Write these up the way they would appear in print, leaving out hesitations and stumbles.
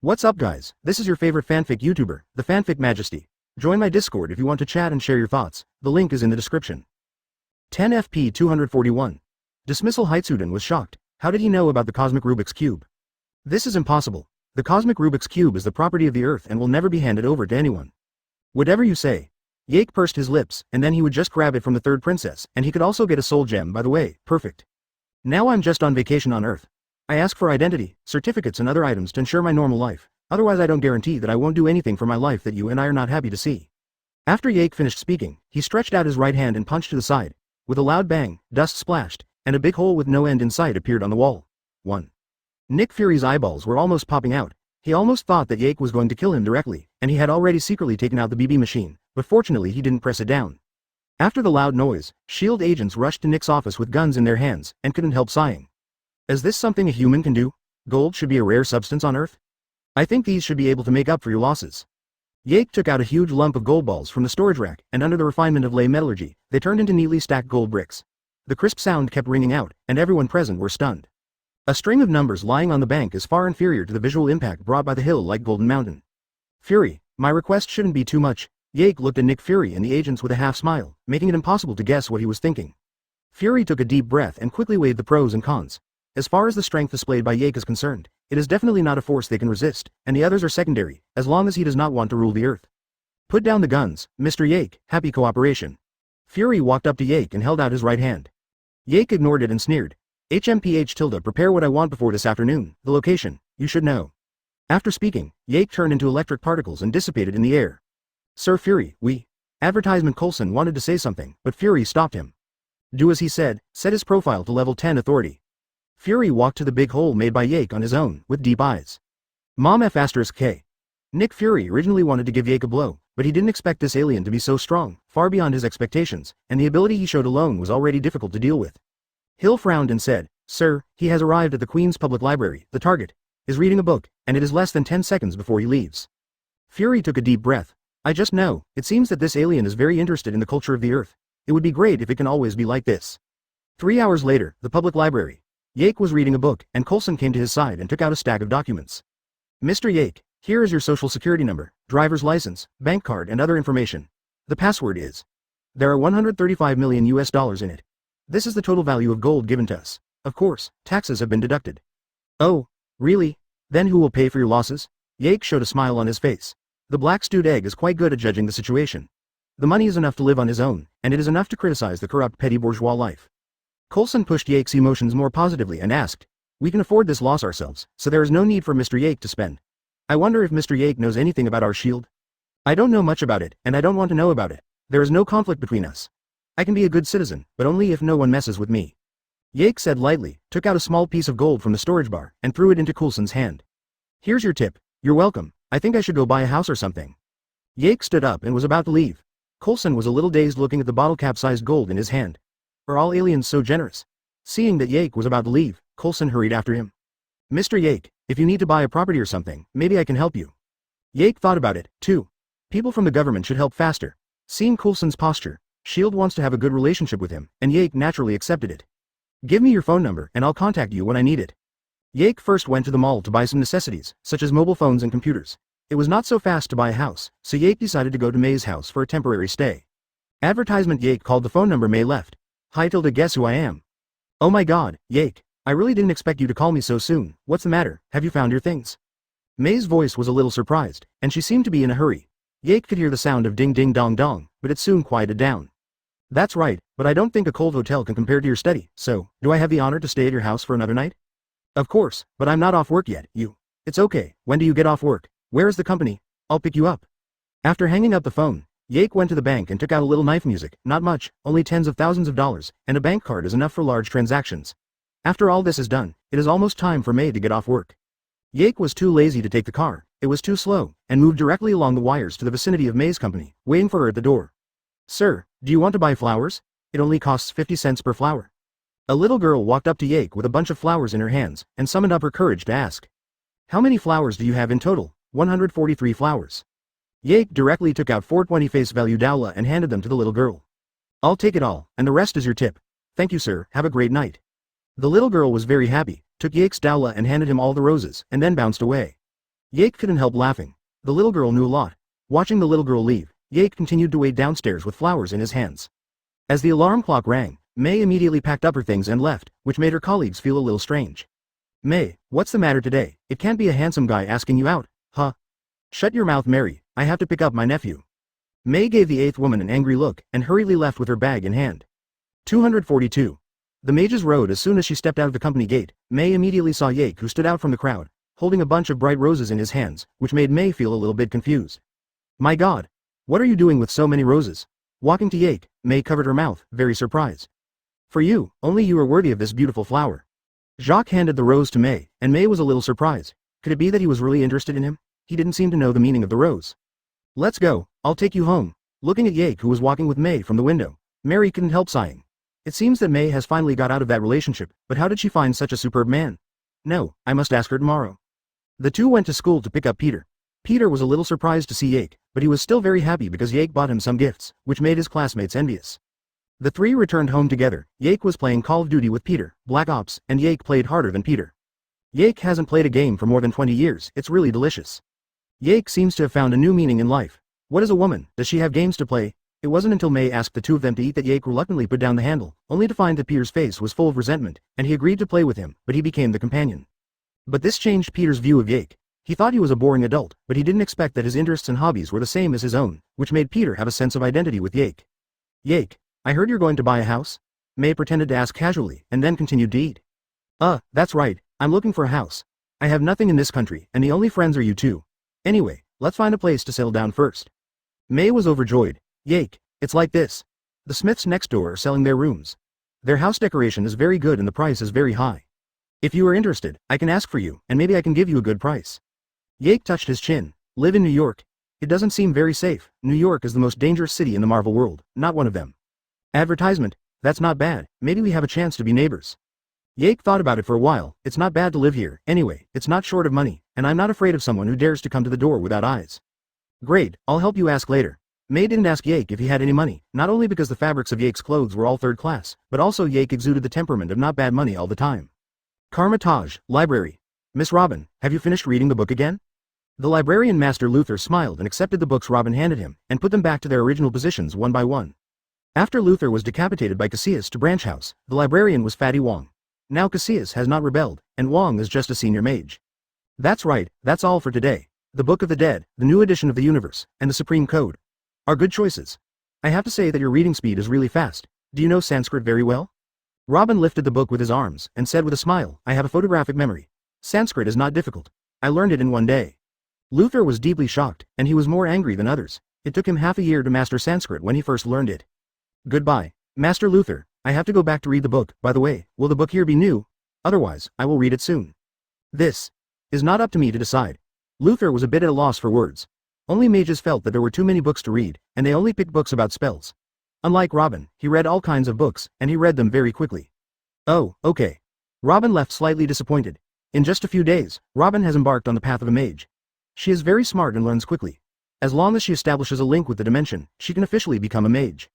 What's up guys, this is your favorite fanfic YouTuber, the Fanfic Majesty. Join my Discord if you want to chat and share your thoughts, the link is in the description. 10 FP 241. Dismissal Heitsuden was shocked. How did he know about the cosmic Rubik's Cube? This is impossible. The cosmic Rubik's Cube is the property of the Earth and will never be handed over to anyone. Whatever you say. Yake pursed his lips, and then he would just grab it from the third princess, and he could also get a soul gem by the way, perfect. Now I'm just on vacation on Earth. I ask for identity, certificates and other items to ensure my normal life, otherwise I don't guarantee that I won't do anything for my life that you and I are not happy to see. After Yake finished speaking, he stretched out his right hand and punched to the side. With a loud bang, dust splashed, and a big hole with no end in sight appeared on the wall. 1. Nick Fury's eyeballs were almost popping out. He almost thought that Yake was going to kill him directly, and he had already secretly taken out the BB machine, but fortunately he didn't press it down. After the loud noise, SHIELD agents rushed to Nick's office with guns in their hands, and couldn't help sighing. Is this something a human can do? Gold should be a rare substance on Earth? I think these should be able to make up for your losses. Yake took out a huge lump of gold balls from the storage rack, and under the refinement of lay metallurgy, they turned into neatly stacked gold bricks. The crisp sound kept ringing out, and everyone present were stunned. A string of numbers lying on the bank is far inferior to the visual impact brought by the hill like Golden Mountain. Fury, my request shouldn't be too much. Yake looked at Nick Fury and the agents with a half smile, making it impossible to guess what he was thinking. Fury took a deep breath and quickly weighed the pros and cons. As far as the strength displayed by Yake is concerned, it is definitely not a force they can resist, and the others are secondary, as long as he does not want to rule the Earth. Put down the guns, Mr. Yake, happy cooperation. Fury walked up to Yake and held out his right hand. Yake ignored it and sneered. HMPH prepare what I want before this afternoon, the location, you should know. After speaking, Yake turned into electric particles and dissipated in the air. Sir Fury, Advertisement Coulson wanted to say something, but Fury stopped him. Do as he said, set his profile to level 10 authority. Fury walked to the big hole made by Yake on his own, with deep eyes. Mom F***K. Nick Fury originally wanted to give Yake a blow, but he didn't expect this alien to be so strong, far beyond his expectations, and the ability he showed alone was already difficult to deal with. Hill frowned and said, Sir, he has arrived at the Queen's Public Library, the target, is reading a book, and it is less than 10 seconds before he leaves. Fury took a deep breath. I just know, it seems that this alien is very interested in the culture of the Earth. It would be great if it can always be like this. 3 hours later, the public library. Yake was reading a book, and Coulson came to his side and took out a stack of documents. Mr. Yake, here is your social security number, driver's license, bank card and other information. The password is. There are $135 million in it. This is the total value of gold given to us. Of course, taxes have been deducted. Oh, really? Then who will pay for your losses? Yake showed a smile on his face. The black stewed egg is quite good at judging the situation. The money is enough to live on his own, and it is enough to criticize the corrupt petty bourgeois life. Coulson pushed Yake's emotions more positively and asked, we can afford this loss ourselves, so there is no need for Mr. Yake to spend. I wonder if Mr. Yake knows anything about our shield? I don't know much about it, and I don't want to know about it. There is no conflict between us. I can be a good citizen, but only if no one messes with me. Yake said lightly, took out a small piece of gold from the storage bar, and threw it into Coulson's hand. Here's your tip. You're welcome. I think I should go buy a house or something. Yake stood up and was about to leave. Coulson was a little dazed looking at the bottle cap-sized gold in his hand. Are all aliens so generous? Seeing that Yake was about to leave, Coulson hurried after him. Mr. Yake, if you need to buy a property or something, maybe I can help you. Yake thought about it, too. People from the government should help faster. Seeing Coulson's posture, SHIELD wants to have a good relationship with him, and Yake naturally accepted it. Give me your phone number and I'll contact you when I need it. Yake first went to the mall to buy some necessities, such as mobile phones and computers. It was not so fast to buy a house, so Yake decided to go to May's house for a temporary stay. Advertisement Yake called the phone number May left. Hi guess who I am? Oh my god, Yake. I really didn't expect you to call me so soon. What's the matter, have you found your things? May's voice was a little surprised, and she seemed to be in a hurry. Yake could hear the sound of ding ding dong dong, but it soon quieted down. That's right, but I don't think a cold hotel can compare to your study, so, do I have the honor to stay at your house for another night? Of course, but I'm not off work yet, you. It's okay, when do you get off work? Where is the company? I'll pick you up. After hanging up the phone, Yake went to the bank and took out a little knife music, not much, only tens of thousands of dollars, and a bank card is enough for large transactions. After all this is done, it is almost time for May to get off work. Yake was too lazy to take the car, it was too slow, and moved directly along the wires to the vicinity of May's company, waiting for her at the door. Sir, do you want to buy flowers? It only costs 50 cents per flower. A little girl walked up to Yake with a bunch of flowers in her hands, and summoned up her courage to ask. How many flowers do you have in total? 143 flowers. Yake directly took out 420 face value dowla and handed them to the little girl. I'll take it all, and the rest is your tip. Thank you sir, have a great night. The little girl was very happy, took Yake's dowla and handed him all the roses, and then bounced away. Yake couldn't help laughing. The little girl knew a lot. Watching the little girl leave, Yake continued to wait downstairs with flowers in his hands. As the alarm clock rang, May immediately packed up her things and left, which made her colleagues feel a little strange. May, what's the matter today? It can't be a handsome guy asking you out, huh? Shut your mouth, Mary, I have to pick up my nephew. May gave the eighth woman an angry look and hurriedly left with her bag in hand. 242. The mages rode. As soon as she stepped out of the company gate, May immediately saw Yake, who stood out from the crowd, holding a bunch of bright roses in his hands, which made May feel a little bit confused. My God! What are you doing with so many roses? Walking to Yake, May covered her mouth, very surprised. For you, only you are worthy of this beautiful flower. Jacques handed the rose to May, and May was a little surprised. Could it be that he was really interested in him? He didn't seem to know the meaning of the rose. Let's go, I'll take you home. Looking at Yake, who was walking with May from the window, Mary couldn't help sighing. It seems that May has finally got out of that relationship, but how did she find such a superb man? No, I must ask her tomorrow. The two went to school to pick up Peter. Peter was a little surprised to see Yake, but he was still very happy because Yake bought him some gifts, which made his classmates envious. The three returned home together. Yake was playing Call of Duty with Peter, Black Ops, and Yake played harder than Peter. Yake hasn't played a game for more than 20 years, it's really delicious. Yake seems to have found a new meaning in life. What is a woman? Does she have games to play? It wasn't until May asked the two of them to eat that Yake reluctantly put down the handle, only to find that Peter's face was full of resentment, and he agreed to play with him, but he became the companion. But this changed Peter's view of Yake. He thought he was a boring adult, but he didn't expect that his interests and hobbies were the same as his own, which made Peter have a sense of identity with Yake. Yake, I heard you're going to buy a house? May pretended to ask casually, and then continued to eat. That's right, I'm looking for a house. I have nothing in this country, and the only friends are you two. Anyway, let's find a place to settle down first. May was overjoyed. Yake, it's like this. The Smiths next door are selling their rooms. Their house decoration is very good and the price is very high. If you are interested, I can ask for you, and maybe I can give you a good price. Yake touched his chin. Live in New York. It doesn't seem very safe. New York is the most dangerous city in the Marvel world, not one of them. Advertisement, that's not bad, maybe we have a chance to be neighbors. Yake thought about it for a while. It's not bad to live here, anyway, it's not short of money, and I'm not afraid of someone who dares to come to the door without eyes. Great, I'll help you ask later. May didn't ask Yake if he had any money, not only because the fabrics of Yake's clothes were all third class, but also Yake exuded the temperament of not bad money all the time. Carmitage, library. Miss Robin, have you finished reading the book again? The librarian Master Luther smiled and accepted the books Robin handed him, and put them back to their original positions one by one. After Luther was decapitated by Cassius to Branch House, the librarian was Fatty Wong. Now Cassius has not rebelled, and Wong is just a senior mage. That's right, that's all for today. The Book of the Dead, the new edition of the universe, and the Supreme Code are good choices. I have to say that your reading speed is really fast. Do you know Sanskrit very well? Robin lifted the book with his arms, and said with a smile, I have a photographic memory. Sanskrit is not difficult. I learned it in one day. Luther was deeply shocked, and he was more angry than others. It took him half a year to master Sanskrit when he first learned it. Goodbye, Master Luther, I have to go back to read the book. By the way, will the book here be new? Otherwise, I will read it soon. This is not up to me to decide. Luther was a bit at a loss for words. Only mages felt that there were too many books to read, and they only picked books about spells. Unlike Robin, he read all kinds of books, and he read them very quickly. Oh, okay. Robin left slightly disappointed. In just a few days, Robin has embarked on the path of a mage. She is very smart and learns quickly. As long as she establishes a link with the dimension, she can officially become a mage.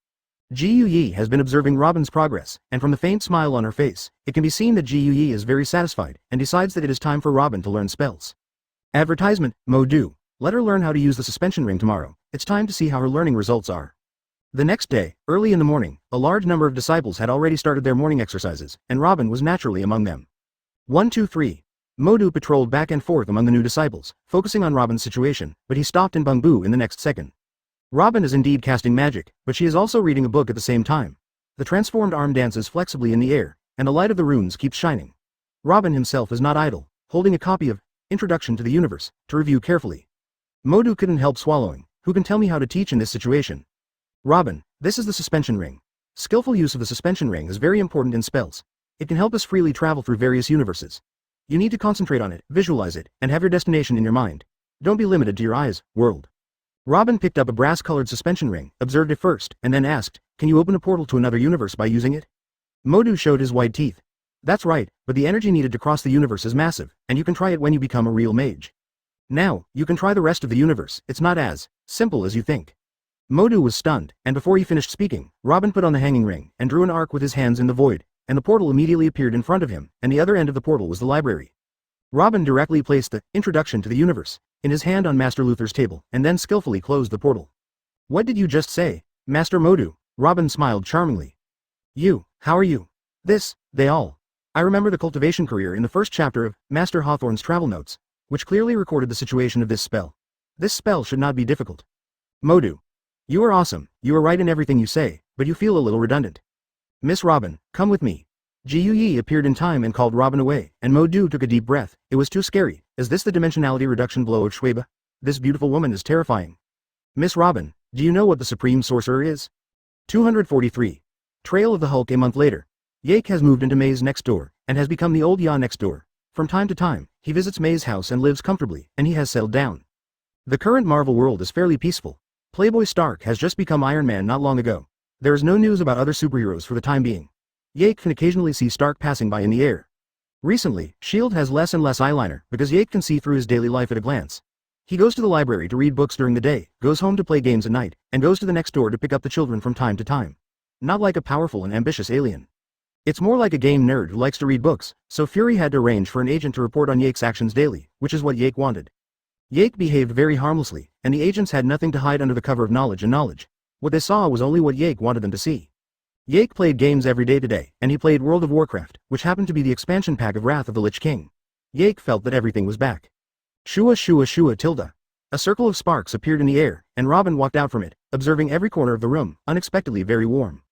Jiu Yi has been observing Robin's progress, and from the faint smile on her face, it can be seen that Jiu Yi is very satisfied, and decides that it is time for Robin to learn spells. Advertisement, Mo Do. Let her learn how to use the suspension ring tomorrow. It's time to see how her learning results are. The next day, early in the morning, a large number of disciples had already started their morning exercises, and Robin was naturally among them. 1, 2, 3. Modu patrolled back and forth among the new disciples, focusing on Robin's situation, but he stopped in Bungbu in the next second. Robin is indeed casting magic, but she is also reading a book at the same time. The transformed arm dances flexibly in the air, and the light of the runes keeps shining. Robin himself is not idle, holding a copy of Introduction to the Universe to review carefully. Modu couldn't help swallowing. Who can tell me how to teach in this situation? Robin, this is the suspension ring. Skillful use of the suspension ring is very important in spells. It can help us freely travel through various universes. You need to concentrate on it, visualize it, and have your destination in your mind. Don't be limited to your eyes, world. Robin picked up a brass-colored suspension ring, observed it first, and then asked, can you open a portal to another universe by using it? Modu showed his white teeth. That's right, but the energy needed to cross the universe is massive, and you can try it when you become a real mage. Now, you can try the rest of the universe. It's not as simple as you think. Modu was stunned, and before he finished speaking, Robin put on the hanging ring, and drew an arc with his hands in the void, and the portal immediately appeared in front of him, and the other end of the portal was the library. Robin directly placed the Introduction to the Universe in his hand on Master Luther's table, and then skillfully closed the portal. What did you just say, Master Modu? Robin smiled charmingly. How are you? They all. I remember the cultivation career in the first chapter of Master Hawthorne's travel notes, which clearly recorded the situation of this spell. This spell should not be difficult. Modu. You are awesome, you are right in everything you say, but you feel a little redundant. Miss Robin, come with me. Ji appeared in time and called Robin away, and Modu took a deep breath. It was too scary. Is this the dimensionality reduction blow of Schwebe? This beautiful woman is terrifying. Miss Robin, do you know what the Supreme Sorcerer is? 243. Trail of the Hulk. A month later. Yake has moved into May's next door, and has become the old Ya next door. From time to time, he visits May's house and lives comfortably, and he has settled down. The current Marvel world is fairly peaceful. Playboy Stark has just become Iron Man not long ago. There is no news about other superheroes for the time being. Yake can occasionally see Stark passing by in the air. Recently, S.H.I.E.L.D. has less and less eyeliner, because Yake can see through his daily life at a glance. He goes to the library to read books during the day, goes home to play games at night, and goes to the next door to pick up the children from time to time. Not like a powerful and ambitious alien. It's more like a game nerd who likes to read books, so Fury had to arrange for an agent to report on Yake's actions daily, which is what Yake wanted. Yake behaved very harmlessly, and the agents had nothing to hide under the cover of knowledge and knowledge. What they saw was only what Yake wanted them to see. Yake played games every day today, and he played World of Warcraft, which happened to be the expansion pack of Wrath of the Lich King. Yake felt that everything was back. Shua shua shua tilde. A circle of sparks appeared in the air, and Robin walked out from it, observing every corner of the room, unexpectedly very warm.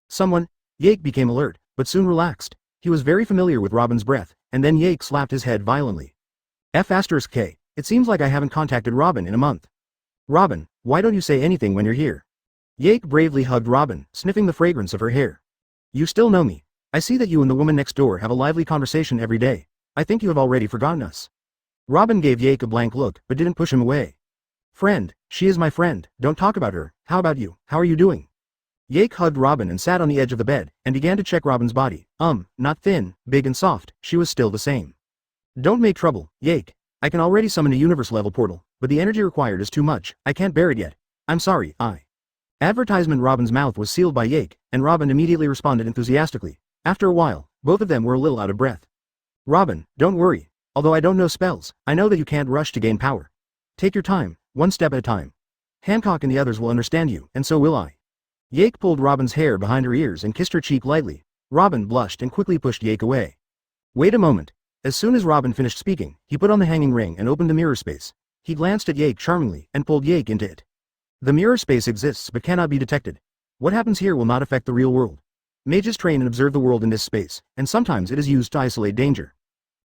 Someone? Yake became alert, but soon relaxed. He was very familiar with Robin's breath, and then Yake slapped his head violently. F***K. It seems like I haven't contacted Robin in a month. Robin, why don't you say anything when you're here? Yake bravely hugged Robin, sniffing the fragrance of her hair. You still know me. I see that you and the woman next door have a lively conversation every day. I think you have already forgotten us. Robin gave Yake a blank look, but didn't push him away. Friend, she is my friend, don't talk about her. How about you? How are you doing? Yake hugged Robin and sat on the edge of the bed, and began to check Robin's body. Not thin, big and soft, she was still the same. Don't make trouble, Yake. I can already summon a universe-level portal, but the energy required is too much, I can't bear it yet. I'm sorry, Advertisement. Robin's mouth was sealed by Yake, and Robin immediately responded enthusiastically. After a while, both of them were a little out of breath. Robin, don't worry. Although I don't know spells, I know that you can't rush to gain power. Take your time, one step at a time. Hancock and the others will understand you, and so will I. Yake pulled Robin's hair behind her ears and kissed her cheek lightly. Robin blushed and quickly pushed Yake away. Wait a moment. As soon as Robin finished speaking, he put on the hanging ring and opened the mirror space. He glanced at Yake charmingly, and pulled Yake into it. The mirror space exists but cannot be detected. What happens here will not affect the real world. Mages train and observe the world in this space, and sometimes it is used to isolate danger.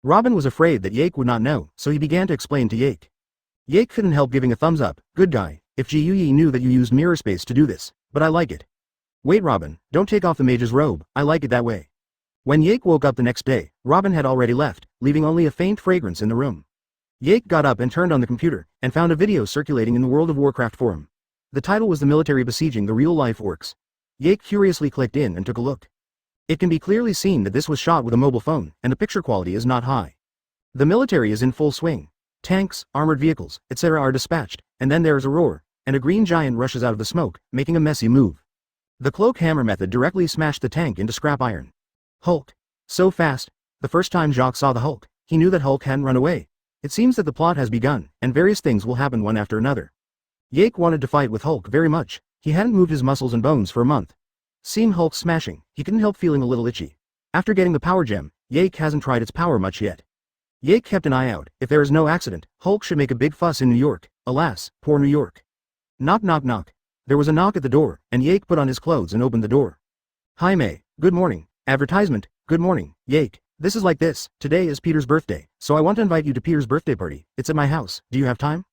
Robin was afraid that Yake would not know, so he began to explain to Yake. Yake couldn't help giving a thumbs up. Good guy, if Ji knew that you used mirror space to do this, but I like it. Wait Robin, don't take off the mage's robe, I like it that way. When Yake woke up the next day, Robin had already left, leaving only a faint fragrance in the room. Yake got up and turned on the computer, and found a video circulating in the World of Warcraft forum. The title was The Military Besieging the Real-Life Orcs. Yake curiously clicked in and took a look. It can be clearly seen that this was shot with a mobile phone, and the picture quality is not high. The military is in full swing. Tanks, armored vehicles, etc. are dispatched, and then there is a roar, and a green giant rushes out of the smoke, making a messy move. The cloak hammer method directly smashed the tank into scrap iron. Hulk. So fast. The first time Jacques saw the Hulk, he knew that Hulk hadn't run away. It seems that the plot has begun, and various things will happen one after another. Yake wanted to fight with Hulk very much. He hadn't moved his muscles and bones for a month. Seeing Hulk smashing, he couldn't help feeling a little itchy. After getting the power gem, Yake hasn't tried its power much yet. Yake kept an eye out. If there is no accident, Hulk should make a big fuss in New York. Alas, poor New York. Knock knock knock. There was a knock at the door, and Yake put on his clothes and opened the door. Hi May, good morning. Advertisement, good morning, Yake. This is like this. Today is Peter's birthday, so I want to invite you to Peter's birthday party. It's at my house. Do you have time?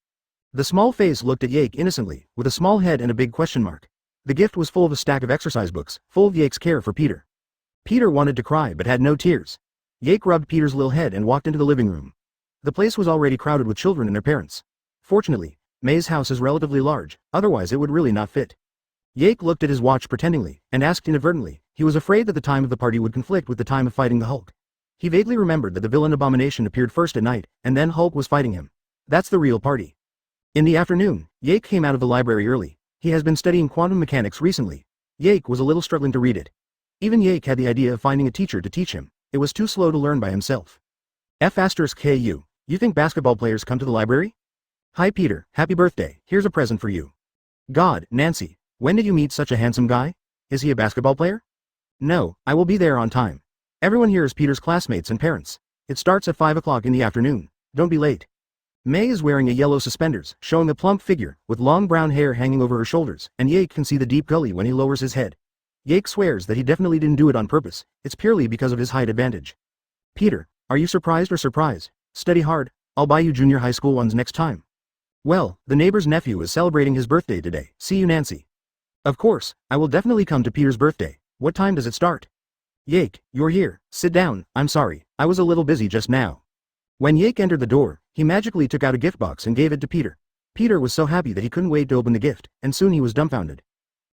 The small face looked at Yake innocently, with a small head and a big question mark. The gift was full of a stack of exercise books, full of Yake's care for Peter. Peter wanted to cry but had no tears. Yake rubbed Peter's little head and walked into the living room. The place was already crowded with children and their parents. Fortunately, May's house is relatively large, otherwise it would really not fit. Yake looked at his watch pretendingly, and asked inadvertently. He was afraid that the time of the party would conflict with the time of fighting the Hulk. He vaguely remembered that the villain Abomination appeared first at night, and then Hulk was fighting him. That's the real party. In the afternoon, Yake came out of the library early. He has been studying quantum mechanics recently. Yake was a little struggling to read it. Even Yake had the idea of finding a teacher to teach him. It was too slow to learn by himself. F***KU. You think basketball players come to the library? Hi Peter, happy birthday, here's a present for you. God, Nancy, when did you meet such a handsome guy? Is he a basketball player? No, I will be there on time. Everyone here is Peter's classmates and parents. It starts at 5 o'clock in the afternoon. Don't be late. May is wearing a yellow suspenders, showing a plump figure, with long brown hair hanging over her shoulders, and Yake can see the deep gully when he lowers his head. Yake swears that he definitely didn't do it on purpose, it's purely because of his height advantage. Peter, are you surprised or surprised? Study hard, I'll buy you junior high school ones next time. Well, the neighbor's nephew is celebrating his birthday today, see you Nancy. Of course, I will definitely come to Peter's birthday. What time does it start? Yake, you're here, sit down, I'm sorry, I was a little busy just now. When Yake entered the door, he magically took out a gift box and gave it to Peter. Peter was so happy that he couldn't wait to open the gift, and soon he was dumbfounded.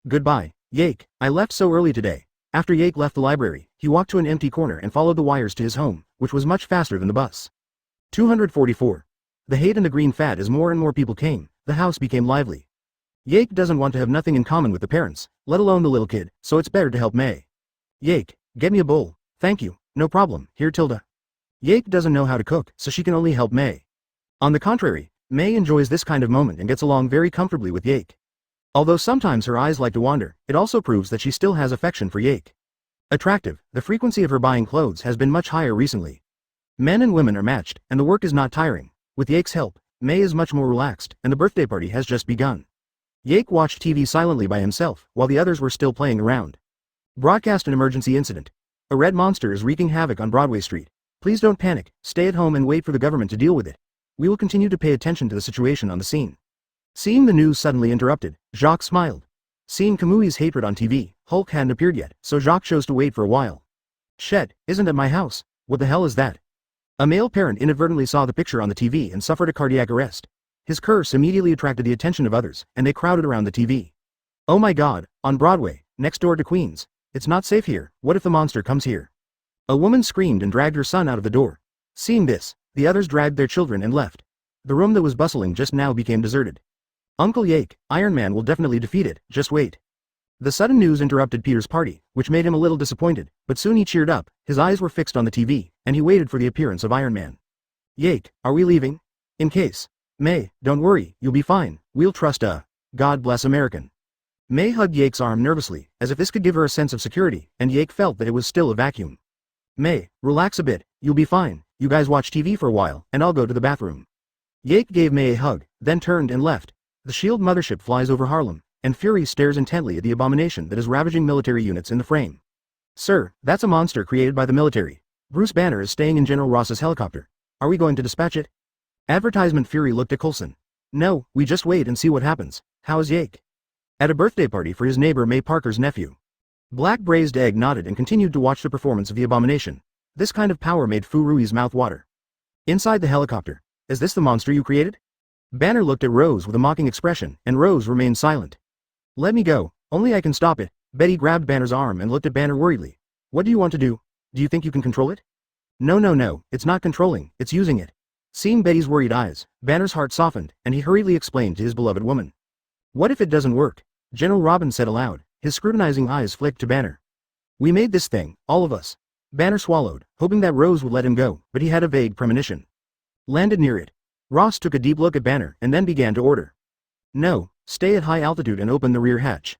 Goodbye, Yake, I left so early today. After Yake left the library, he walked to an empty corner and followed the wires to his home, which was much faster than the bus. 244. The hate and the green fat. As more and more people came, the house became lively. Yake doesn't want to have nothing in common with the parents, let alone the little kid, so it's better to help May. Yake, get me a bowl. Thank you, no problem, here Tilda. Yake doesn't know how to cook, so she can only help May. On the contrary, May enjoys this kind of moment and gets along very comfortably with Yake. Although sometimes her eyes like to wander, it also proves that she still has affection for Yake. Attractive, the frequency of her buying clothes has been much higher recently. Men and women are matched, and the work is not tiring. With Yake's help, May is much more relaxed, and the birthday party has just begun. Yake watched TV silently by himself, while the others were still playing around. Broadcast an emergency incident. A red monster is wreaking havoc on Broadway Street. Please don't panic, stay at home and wait for the government to deal with it. We will continue to pay attention to the situation on the scene. Seeing the news suddenly interrupted, Jacques smiled. Seeing Kamui's hatred on TV, Hulk hadn't appeared yet, so Jacques chose to wait for a while. Shit, isn't at my house, what the hell is that? A male parent inadvertently saw the picture on the TV and suffered a cardiac arrest. His curse immediately attracted the attention of others, and they crowded around the TV. Oh my god, on Broadway, next door to Queens. It's not safe here, what if the monster comes here? A woman screamed and dragged her son out of the door. Seeing this, the others dragged their children and left. The room that was bustling just now became deserted. Uncle Yake, Iron Man will definitely defeat it, just wait. The sudden news interrupted Peter's party, which made him a little disappointed, but soon he cheered up, his eyes were fixed on the TV, and he waited for the appearance of Iron Man. Yake, are we leaving? In case. May, don't worry, you'll be fine, we'll trust God bless American. May hugged Yake's arm nervously, as if this could give her a sense of security, and Yake felt that it was still a vacuum. May, relax a bit, you'll be fine, you guys watch TV for a while, and I'll go to the bathroom. Yake gave May a hug, then turned and left. The SHIELD mothership flies over Harlem, and Fury stares intently at the abomination that is ravaging military units in the frame. Sir, that's a monster created by the military. Bruce Banner is staying in General Ross's helicopter. Are we going to dispatch it? Advertisement. Fury looked at Coulson. No, we just wait and see what happens. How is Yake? At a birthday party for his neighbor May Parker's nephew. Black Braised Egg nodded and continued to watch the performance of the abomination. This kind of power made Fu Rui's mouth water. Inside the helicopter. Is this the monster you created? Banner looked at Rose with a mocking expression, and Rose remained silent. Let me go, only I can stop it. Betty grabbed Banner's arm and looked at Banner worriedly. What do you want to do? Do you think you can control it? No, it's not controlling, it's using it. Seeing Betty's worried eyes, Banner's heart softened, and he hurriedly explained to his beloved woman. What if it doesn't work? General Robin said aloud, his scrutinizing eyes flicked to Banner. We made this thing, all of us. Banner swallowed, hoping that Rose would let him go, but he had a vague premonition. Landed near it. Ross took a deep look at Banner and then began to order. No, stay at high altitude and open the rear hatch.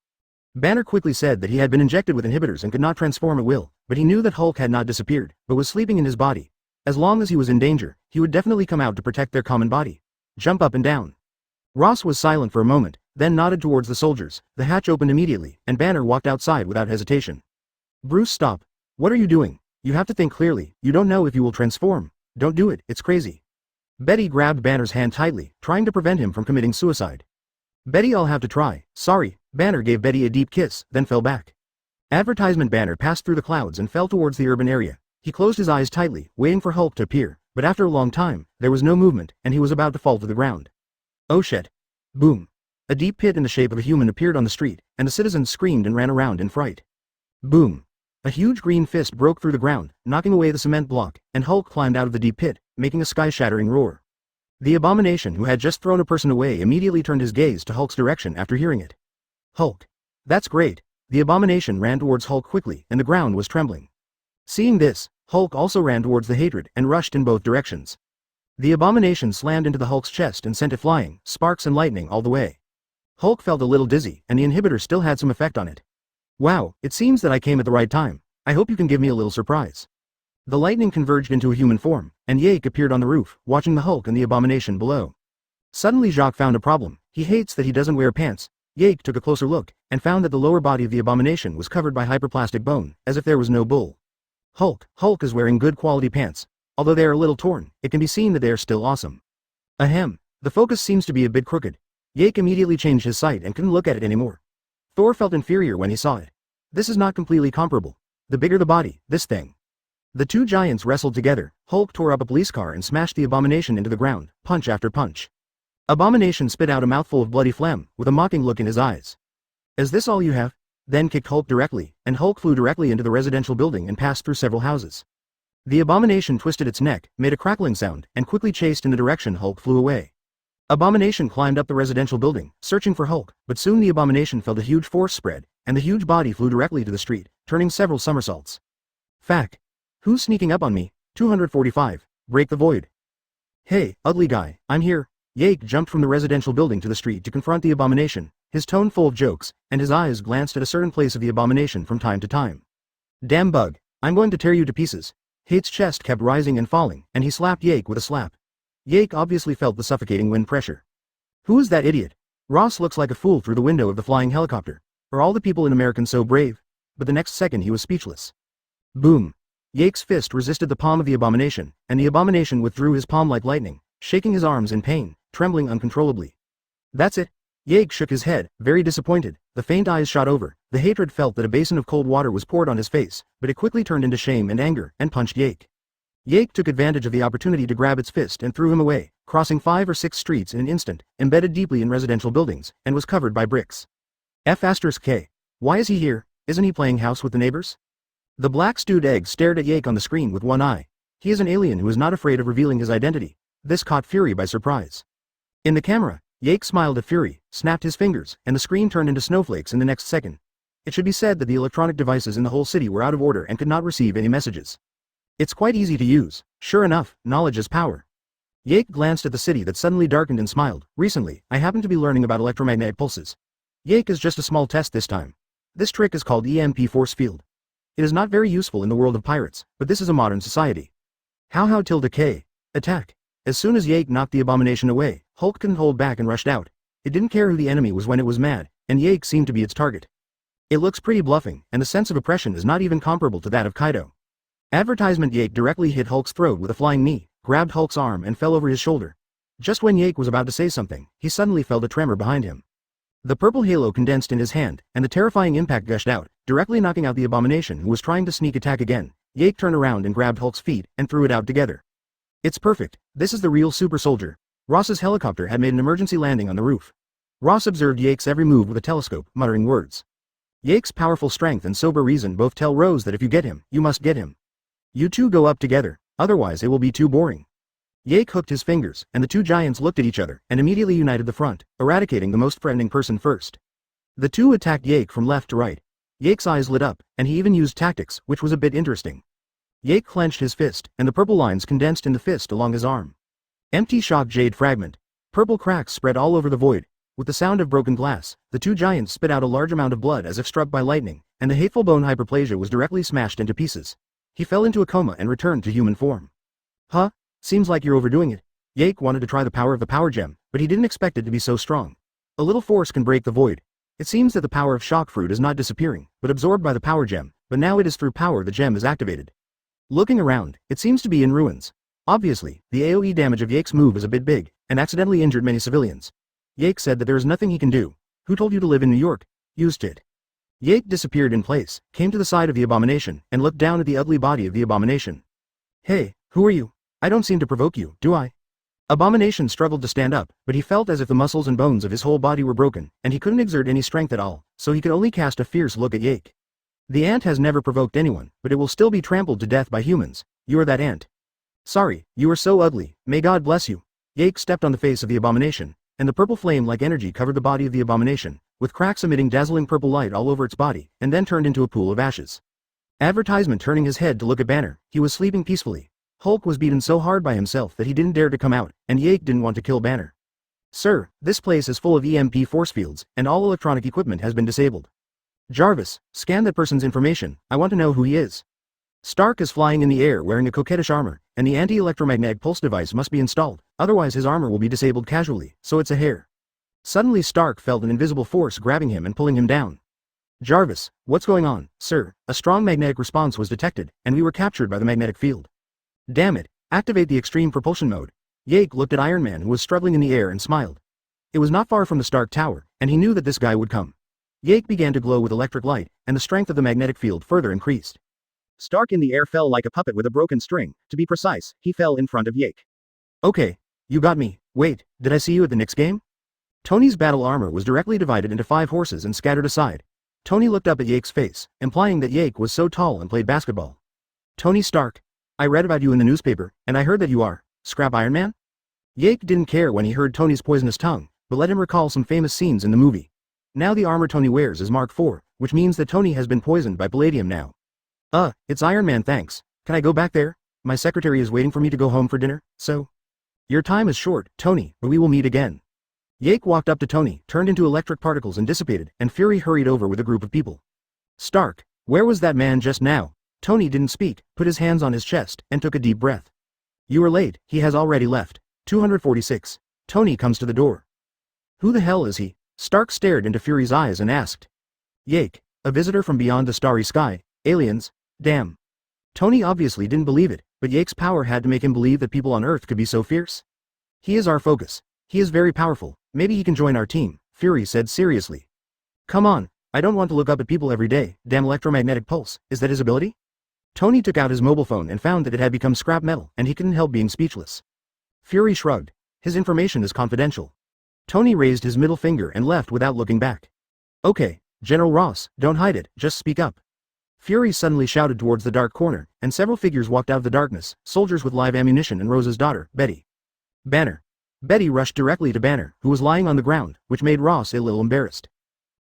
Banner quickly said that he had been injected with inhibitors and could not transform at will, but he knew that Hulk had not disappeared, but was sleeping in his body. As long as he was in danger, he would definitely come out to protect their common body. Jump up and down. Ross was silent for a moment, then nodded towards the soldiers. The hatch opened immediately, and Banner walked outside without hesitation. Bruce, stop. What are you doing? You have to think clearly, you don't know if you will transform. Don't do it, it's crazy. Betty grabbed Banner's hand tightly, trying to prevent him from committing suicide. Betty, I'll have to try, sorry. Banner gave Betty a deep kiss, then fell back. Advertisement. Banner passed through the clouds and fell towards the urban area. He closed his eyes tightly, waiting for Hulk to appear, but after a long time, there was no movement, and he was about to fall to the ground. Oh shit. Boom. A deep pit in the shape of a human appeared on the street, and the citizens screamed and ran around in fright. Boom. A huge green fist broke through the ground, knocking away the cement block, and Hulk climbed out of the deep pit, making a sky-shattering roar. The abomination who had just thrown a person away immediately turned his gaze to Hulk's direction after hearing it. Hulk. That's great. The abomination ran towards Hulk quickly, and the ground was trembling. Seeing this, Hulk also ran towards the hatred and rushed in both directions. The abomination slammed into the Hulk's chest and sent it flying, sparks and lightning all the way. Hulk felt a little dizzy, and the inhibitor still had some effect on it. Wow, it seems that I came at the right time. I hope you can give me a little surprise. The lightning converged into a human form, and Yake appeared on the roof, watching the Hulk and the abomination below. Suddenly Jacques found a problem. He hates that he doesn't wear pants. Yake took a closer look, and found that the lower body of the abomination was covered by hyperplastic bone, as if there was no bull. Hulk is wearing good quality pants. Although they are a little torn, it can be seen that they are still awesome. Ahem, the focus seems to be a bit crooked. Yake immediately changed his sight and couldn't look at it anymore. Thor felt inferior when he saw it. This is not completely comparable. The bigger the body, this thing. The two giants wrestled together. Hulk tore up a police car and smashed the abomination into the ground, punch after punch. Abomination spit out a mouthful of bloody phlegm, with a mocking look in his eyes. Is this all you have? Then kicked Hulk directly, and Hulk flew directly into the residential building and passed through several houses. The abomination twisted its neck, made a crackling sound, and quickly chased in the direction Hulk flew away. Abomination climbed up the residential building, searching for Hulk, but soon the abomination felt a huge force spread, and the huge body flew directly to the street, turning several somersaults. Fact. Who's sneaking up on me? 245. Break the void. Hey, ugly guy, I'm here. Yake jumped from the residential building to the street to confront the abomination, his tone full of jokes, and his eyes glanced at a certain place of the abomination from time to time. Damn bug, I'm going to tear you to pieces. Hate's chest kept rising and falling, and he slapped Yake with a slap. Yake obviously felt the suffocating wind pressure. Who is that idiot? Ross looks like a fool through the window of the flying helicopter. Are all the people in America so brave? But the next second he was speechless. Boom. Yake's fist resisted the palm of the abomination, and the abomination withdrew his palm like lightning, shaking his arms in pain, trembling uncontrollably. That's it. Yake shook his head, very disappointed. The faint eyes shot over. The hatred felt that a basin of cold water was poured on his face, but it quickly turned into shame and anger, and punched Yake. Yake took advantage of the opportunity to grab its fist and threw him away, crossing 5 or 6 streets in an instant, embedded deeply in residential buildings, and was covered by bricks. F*K. Why is he here? Isn't he playing house with the neighbors? The black stewed egg stared at Yake on the screen with one eye. He is an alien who is not afraid of revealing his identity. This caught Fury by surprise. In the camera, Yake smiled at Fury, snapped his fingers, and the screen turned into snowflakes in the next second. It should be said that the electronic devices in the whole city were out of order and could not receive any messages. It's quite easy to use. Sure enough, knowledge is power. Yake glanced at the city that suddenly darkened and smiled. Recently, I happened to be learning about electromagnetic pulses. Yake is just a small test this time. This trick is called EMP force field. It is not very useful in the world of pirates, but this is a modern society. How-K. Attack. As soon as Yake knocked the abomination away, Hulk couldn't hold back and rushed out. It didn't care who the enemy was when it was mad, and Yake seemed to be its target. It looks pretty bluffing, and the sense of oppression is not even comparable to that of Kaido. Advertisement. Yake directly hit Hulk's throat with a flying knee, grabbed Hulk's arm and fell over his shoulder. Just when Yake was about to say something, he suddenly felt a tremor behind him. The purple halo condensed in his hand, and the terrifying impact gushed out, directly knocking out the abomination who was trying to sneak attack again. Yake turned around and grabbed Hulk's feet, and threw it out together. It's perfect. This is the real super soldier. Ross's helicopter had made an emergency landing on the roof. Ross observed Yake's every move with a telescope, muttering words. Yake's powerful strength and sober reason both tell Rose that if you get him, you must get him. You two go up together, otherwise it will be too boring. Yake hooked his fingers, and the two giants looked at each other, and immediately united the front, eradicating the most threatening person first. The two attacked Yake from left to right. Yake's eyes lit up, and he even used tactics, which was a bit interesting. Yake clenched his fist, and the purple lines condensed in the fist along his arm. Empty shock jade fragment. Purple cracks spread all over the void. With the sound of broken glass, the two giants spit out a large amount of blood as if struck by lightning, and the hateful bone hyperplasia was directly smashed into pieces. He fell into a coma and returned to human form. Huh? Seems like you're overdoing it. Yake wanted to try the power of the power gem, but he didn't expect it to be so strong. A little force can break the void. It seems that the power of shock fruit is not disappearing, but absorbed by the power gem, but now it is through power the gem is activated. Looking around, it seems to be in ruins. Obviously, the AoE damage of Yake's move is a bit big, and accidentally injured many civilians. Yake said that there is nothing he can do. Who told you to live in New York? Used it. Yake disappeared in place, came to the side of the abomination, and looked down at the ugly body of the abomination. Hey, who are you? I don't seem to provoke you, do I? Abomination struggled to stand up, but he felt as if the muscles and bones of his whole body were broken, and he couldn't exert any strength at all, so he could only cast a fierce look at Yake. The ant has never provoked anyone, but it will still be trampled to death by humans. You are that ant. Sorry, you are so ugly, may God bless you. Yake stepped on the face of the abomination, and the purple flame-like energy covered the body of the abomination, with cracks emitting dazzling purple light all over its body, and then turned into a pool of ashes. Advertisement. Turning his head to look at Banner, he was sleeping peacefully. Hulk was beaten so hard by himself that he didn't dare to come out, and Yake didn't want to kill Banner. Sir, this place is full of EMP force fields, and all electronic equipment has been disabled. Jarvis, scan that person's information, I want to know who he is. Stark is flying in the air wearing a coquettish armor, and the anti-electromagnetic pulse device must be installed, otherwise his armor will be disabled casually, so it's a hair. Suddenly Stark felt an invisible force grabbing him and pulling him down. Jarvis, what's going on, sir? A strong magnetic response was detected, and we were captured by the magnetic field. Damn it, activate the extreme propulsion mode. Yake looked at Iron Man who was struggling in the air and smiled. It was not far from the Stark Tower, and he knew that this guy would come. Yake began to glow with electric light, and the strength of the magnetic field further increased. Stark in the air fell like a puppet with a broken string. To be precise, he fell in front of Yake. Okay, you got me. Wait, did I see you at the Knicks game? Tony's battle armor was directly divided into 5 horses and scattered aside. Tony looked up at Yake's face, implying that Yake was so tall and played basketball. Tony Stark. I read about you in the newspaper, and I heard that you are Scrap Iron Man? Yake didn't care when he heard Tony's poisonous tongue, but let him recall some famous scenes in the movie. Now the armor Tony wears is Mark IV, which means that Tony has been poisoned by palladium now. It's Iron Man, thanks. Can I go back there? My secretary is waiting for me to go home for dinner, so? Your time is short, Tony, but we will meet again. Yake walked up to Tony, turned into electric particles and dissipated, and Fury hurried over with a group of people. Stark, where was that man just now? Tony didn't speak, put his hands on his chest, and took a deep breath. You are late, he has already left. 246. Tony comes to the door. Who the hell is he? Stark stared into Fury's eyes and asked. Yake, a visitor from beyond the starry sky, aliens, damn. Tony obviously didn't believe it, but Yake's power had to make him believe that people on Earth could be so fierce. He is our focus. He is very powerful, maybe he can join our team, Fury said seriously. Come on, I don't want to look up at people every day, damn electromagnetic pulse, is that his ability? Tony took out his mobile phone and found that it had become scrap metal, and he couldn't help being speechless. Fury shrugged. His information is confidential. Tony raised his middle finger and left without looking back. Okay, General Ross, don't hide it, just speak up. Fury suddenly shouted towards the dark corner, and several figures walked out of the darkness, soldiers with live ammunition and Rose's daughter, Betty. Banner. Betty rushed directly to Banner, who was lying on the ground, which made Ross a little embarrassed.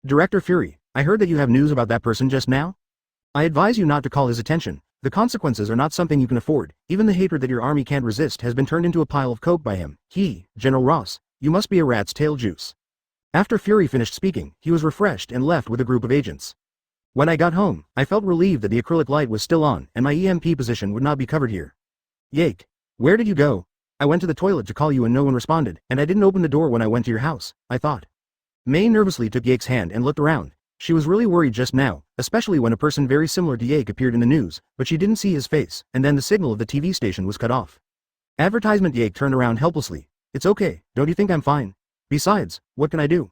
Director Fury, I heard that you have news about that person just now? I advise you not to call his attention. The consequences are not something you can afford. Even the hatred that your army can't resist has been turned into a pile of coke by him. General Ross, you must be a rat's tail juice. After Fury finished speaking, he was refreshed and left with a group of agents. When I got home, I felt relieved that the acrylic light was still on and my EMP position would not be covered here. Yake, where did you go? I went to the toilet to call you and no one responded, and I didn't open the door when I went to your house, I thought. May nervously took Yake's hand and looked around. She was really worried just now, especially when a person very similar to Yake appeared in the news, but she didn't see his face, and then the signal of the TV station was cut off. Advertisement. Yake turned around helplessly. It's okay, don't you think I'm fine? Besides, what can I do?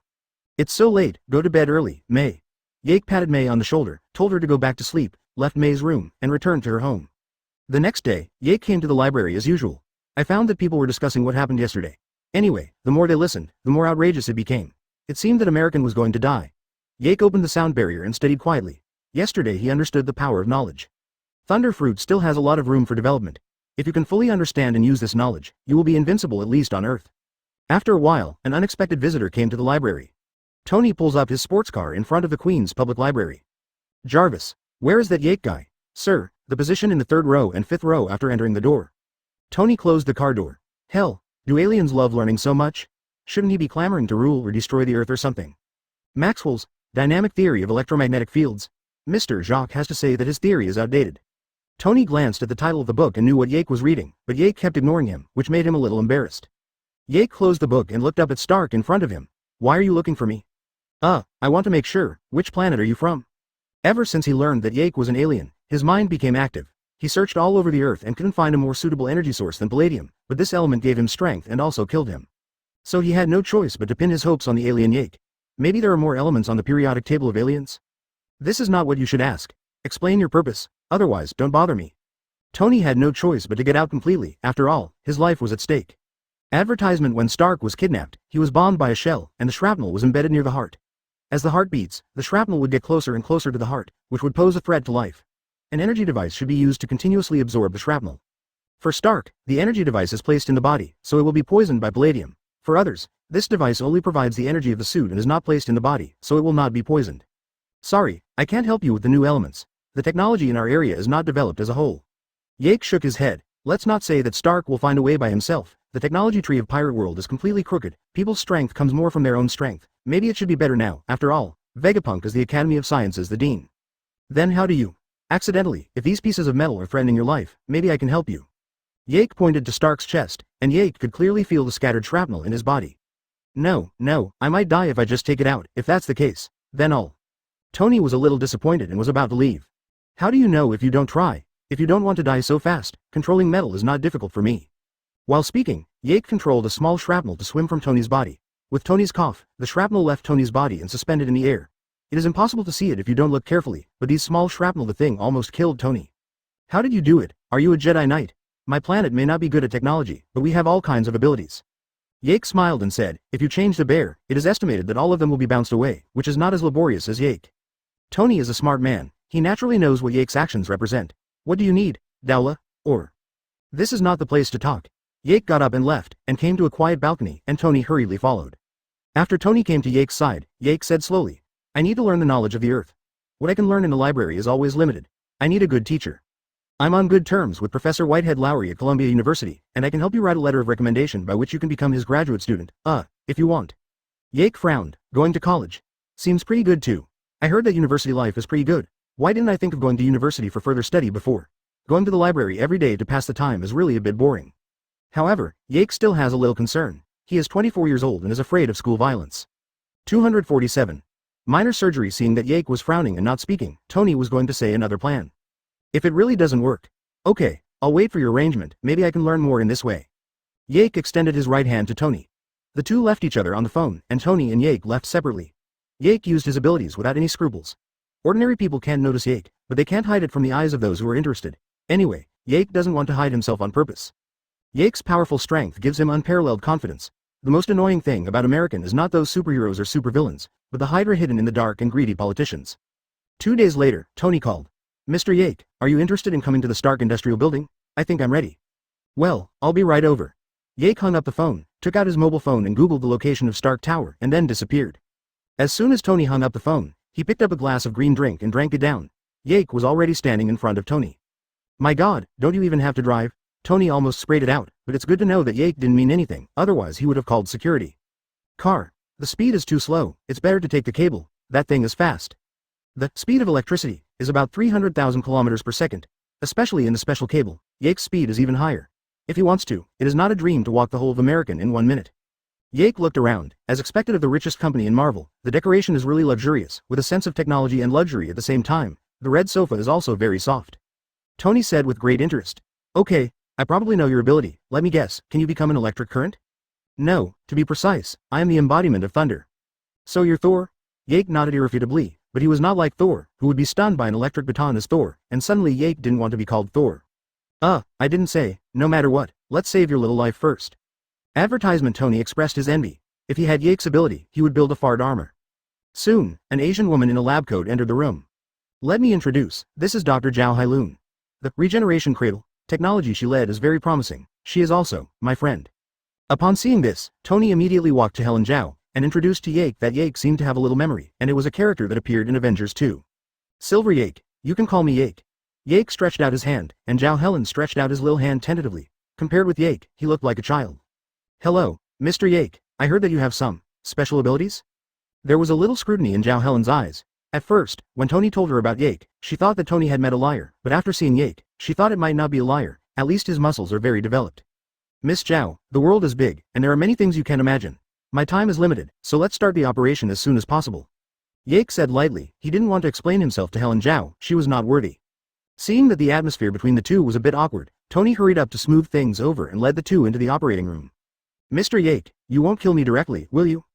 It's so late, go to bed early, May. Yake patted May on the shoulder, told her to go back to sleep, left May's room, and returned to her home. The next day, Yake came to the library as usual. I found that people were discussing what happened yesterday. Anyway, the more they listened, the more outrageous it became. It seemed that American was going to die. Yake opened the sound barrier and studied quietly. Yesterday he understood the power of knowledge. Thunderfruit still has a lot of room for development. If you can fully understand and use this knowledge, you will be invincible at least on Earth. After a while, an unexpected visitor came to the library. Tony pulls up his sports car in front of the Queen's Public Library. Jarvis, where is that Yake guy? Sir, the position in the 3rd row and 5th row after entering the door. Tony closed the car door. Hell, do aliens love learning so much? Shouldn't he be clamoring to rule or destroy the Earth or something? Maxwell's dynamic theory of electromagnetic fields. Mr. Jacques has to say that his theory is outdated. Tony glanced at the title of the book and knew what Yake was reading, but Yake kept ignoring him, which made him a little embarrassed. Yake closed the book and looked up at Stark in front of him. Why are you looking for me? I want to make sure, which planet are you from? Ever since he learned that Yake was an alien, his mind became active. He searched all over the Earth and couldn't find a more suitable energy source than palladium, but this element gave him strength and also killed him. So he had no choice but to pin his hopes on the alien Yake. Maybe there are more elements on the periodic table of aliens? This is not what you should ask. Explain your purpose, otherwise don't bother me. Tony had no choice but to get out completely. After all, his life was at stake. Advertisement. When Stark was kidnapped, he was bombed by a shell, and the shrapnel was embedded near the heart. As the heart beats, the shrapnel would get closer and closer to the heart, which would pose a threat to life. An energy device should be used to continuously absorb the shrapnel. For Stark, the energy device is placed in the body, so it will be poisoned by palladium. For others, this device only provides the energy of the suit and is not placed in the body, so it will not be poisoned. Sorry, I can't help you with the new elements. The technology in our area is not developed as a whole. Yake shook his head. Let's not say that Stark will find a way by himself. The technology tree of Pirate World is completely crooked. People's strength comes more from their own strength. Maybe it should be better now. After all, Vegapunk is the Academy of Sciences, the dean. Then how do you? Accidentally, if these pieces of metal are threatening your life, maybe I can help you. Yake pointed to Stark's chest, and Yake could clearly feel the scattered shrapnel in his body. No, I might die if I just take it out. If that's the case, then I'll. Tony was a little disappointed and was about to leave. How do you know if you don't try? If you don't want to die so fast, controlling metal is not difficult for me. While speaking, Yake controlled a small shrapnel to swim from Tony's body. With Tony's cough, the shrapnel left Tony's body and suspended in the air. It is impossible to see it if you don't look carefully, but these small shrapnel, the thing almost killed Tony. How did you do it? Are you a Jedi Knight? My planet may not be good at technology, but we have all kinds of abilities. Yake smiled and said, if you change the bear, it is estimated that all of them will be bounced away, which is not as laborious as Yake. Tony is a smart man. He naturally knows what Yake's actions represent. What do you need, Dowla? Or? This is not the place to talk. Yake got up and left, and came to a quiet balcony, and Tony hurriedly followed. After Tony came to Yake's side, Yake said slowly, I need to learn the knowledge of the earth. What I can learn in the library is always limited. I need a good teacher. I'm on good terms with Professor Whitehead Lowry at Columbia University, and I can help you write a letter of recommendation by which you can become his graduate student, if you want. Yake frowned. Going to college. Seems pretty good too. I heard that university life is pretty good. Why didn't I think of going to university for further study before? Going to the library every day to pass the time is really a bit boring. However, Yake still has a little concern. He is 24 years old and is afraid of school violence. 247. Minor surgery. Seeing that Yake was frowning and not speaking, Tony was going to say another plan. If it really doesn't work. Okay, I'll wait for your arrangement, maybe I can learn more in this way. Yake extended his right hand to Tony. The two left each other on the phone, and Tony and Yake left separately. Yake used his abilities without any scruples. Ordinary people can't notice Yake, but they can't hide it from the eyes of those who are interested. Anyway, Yake doesn't want to hide himself on purpose. Yake's powerful strength gives him unparalleled confidence. The most annoying thing about American is not those superheroes or supervillains, but the hydra hidden in the dark and greedy politicians. 2 days later, Tony called. Mr. Yake, are you interested in coming to the Stark Industrial Building? I think I'm ready. Well, I'll be right over. Yake hung up the phone, took out his mobile phone and Googled the location of Stark Tower, and then disappeared. As soon as Tony hung up the phone, he picked up a glass of green drink and drank it down. Yake was already standing in front of Tony. My God, don't you even have to drive? Tony almost sprayed it out, but it's good to know that Yake didn't mean anything, otherwise he would have called security. Car. The speed is too slow, it's better to take the cable, that thing is fast. The speed of electricity is about 300,000 kilometers per second, especially in the special cable. Yake's speed is even higher. If he wants to, it is not a dream to walk the whole of American in 1 minute. Yake looked around. As expected of the richest company in Marvel, the decoration is really luxurious, with a sense of technology and luxury at the same time. The red sofa is also very soft. Tony said with great interest. Okay, I probably know your ability. Let me guess, can you become an electric current? No, to be precise, I am the embodiment of thunder. So you're Thor? Yake nodded irrefutably. But he was not like Thor, who would be stunned by an electric baton as Thor, and suddenly Yake didn't want to be called Thor. I didn't say, no matter what, let's save your little life first. Advertisement. Tony expressed his envy. If he had Yake's ability, he would build a fart armor. Soon, an Asian woman in a lab coat entered the room. Let me introduce, this is Dr. Zhao Hailun. The regeneration cradle technology she led is very promising. She is also my friend. Upon seeing this, Tony immediately walked to Helen Zhao, and introduced to Yake that Yake seemed to have a little memory, and it was a character that appeared in Avengers 2. Silver Yake, you can call me Yake. Yake stretched out his hand, and Zhao Helen stretched out his little hand tentatively. Compared with Yake, he looked like a child. Hello, Mr. Yake, I heard that you have some special abilities? There was a little scrutiny in Zhao Helen's eyes. At first, when Tony told her about Yake, she thought that Tony had met a liar, but after seeing Yake, she thought it might not be a liar, at least his muscles are very developed. Miss Zhao, the world is big, and there are many things you can't imagine. My time is limited, so let's start the operation as soon as possible. Yake said lightly. He didn't want to explain himself to Helen Zhao, she was not worthy. Seeing that the atmosphere between the two was a bit awkward, Tony hurried up to smooth things over and led the two into the operating room. Mr. Yake, you won't kill me directly, will you?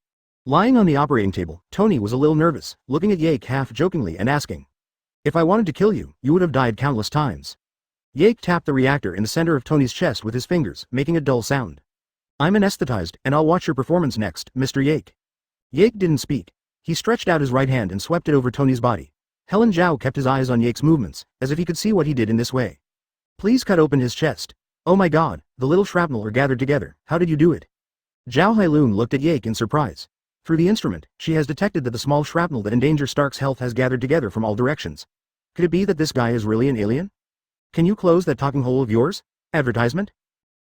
Lying on the operating table, Tony was a little nervous, looking at Yake half-jokingly and asking. If I wanted to kill you, you would have died countless times. Yake tapped the reactor in the center of Tony's chest with his fingers, making a dull sound. I'm anesthetized, and I'll watch your performance next, Mr. Yake. Yake didn't speak. He stretched out his right hand and swept it over Tony's body. Helen Zhao kept his eyes on Yake's movements, as if he could see what he did in this way. Please cut open his chest. Oh my God, the little shrapnel are gathered together. How did you do it? Zhao Hailun looked at Yake in surprise. Through the instrument, she has detected that the small shrapnel that endangers Stark's health has gathered together from all directions. Could it be that this guy is really an alien? Can you close that talking hole of yours? Advertisement?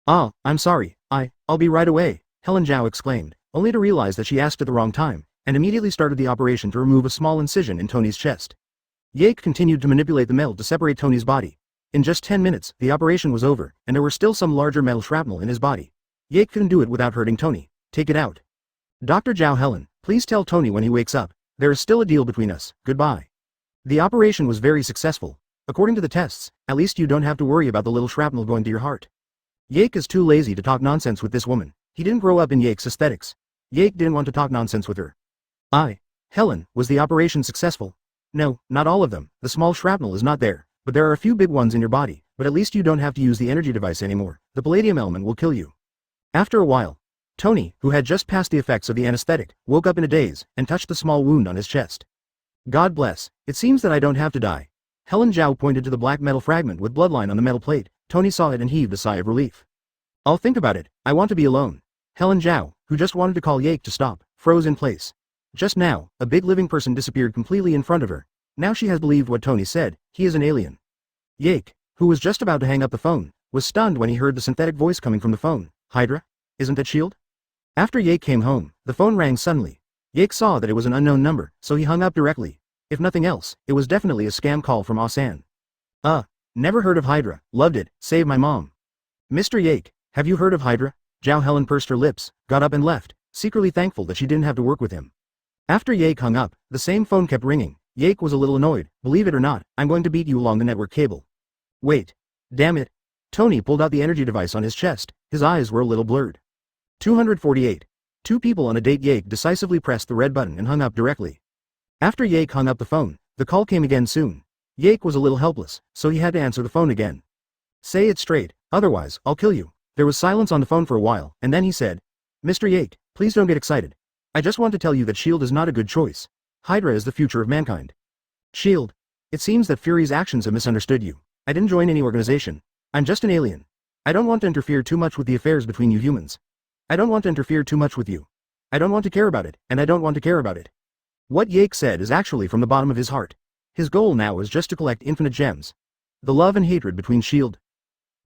Ah, I'm sorry, I'll be right away, Helen Zhao exclaimed, only to realize that she asked at the wrong time, and immediately started the operation to remove a small incision in Tony's chest. Yake continued to manipulate the metal to separate Tony's body. In just 10 minutes, the operation was over, and there were still some larger metal shrapnel in his body. Yake couldn't do it without hurting Tony. Take it out. Dr. Zhao Helen, please tell Tony when he wakes up. There is still a deal between us. Goodbye. The operation was very successful. According to the tests, at least you don't have to worry about the little shrapnel going to your heart. Yake is too lazy to talk nonsense with this woman. He didn't grow up in Yake's aesthetics. Yake didn't want to talk nonsense with her. Helen, was the operation successful? No, not all of them. The small shrapnel is not there, but there are a few big ones in your body, but at least you don't have to use the energy device anymore. The palladium element will kill you. After a while, Tony, who had just passed the effects of the anesthetic, woke up in a daze and touched the small wound on his chest. God bless, it seems that I don't have to die. Helen Zhao pointed to the black metal fragment with bloodline on the metal plate. Tony saw it and heaved a sigh of relief. I'll think about it, I want to be alone. Helen Zhao, who just wanted to call Yake to stop, froze in place. Just now, a big living person disappeared completely in front of her. Now she has believed what Tony said, he is an alien. Yake, who was just about to hang up the phone, was stunned when he heard the synthetic voice coming from the phone. Hydra? Isn't that S.H.I.E.L.D.? After Yake came home, the phone rang suddenly. Yake saw that it was an unknown number, so he hung up directly. If nothing else, it was definitely a scam call from Asan. Never heard of Hydra, loved it, save my mom. Mr. Yake, have you heard of Hydra? Zhao Helen pursed her lips, got up and left, secretly thankful that she didn't have to work with him. After Yake hung up, the same phone kept ringing. Yake was a little annoyed. Believe it or not, I'm going to beat you along the network cable. Wait. Damn it. Tony pulled out the energy device on his chest. His eyes were a little blurred. 248. Two people on a date. Yake decisively pressed the red button and hung up directly. After Yake hung up the phone, the call came again soon. Yake was a little helpless, so he had to answer the phone again. Say it straight, otherwise, I'll kill you. There was silence on the phone for a while, and then he said, Mr. Yake, please don't get excited. I just want to tell you that S.H.I.E.L.D. is not a good choice. Hydra is the future of mankind. S.H.I.E.L.D. It seems that Fury's actions have misunderstood you. I didn't join any organization. I'm just an alien. I don't want to interfere too much with the affairs between you humans. I don't want to interfere too much with you. I don't want to care about it, and I don't want to care about it. What Yake said is actually from the bottom of his heart. His goal now is just to collect infinite gems. The love and hatred between S.H.I.E.L.D.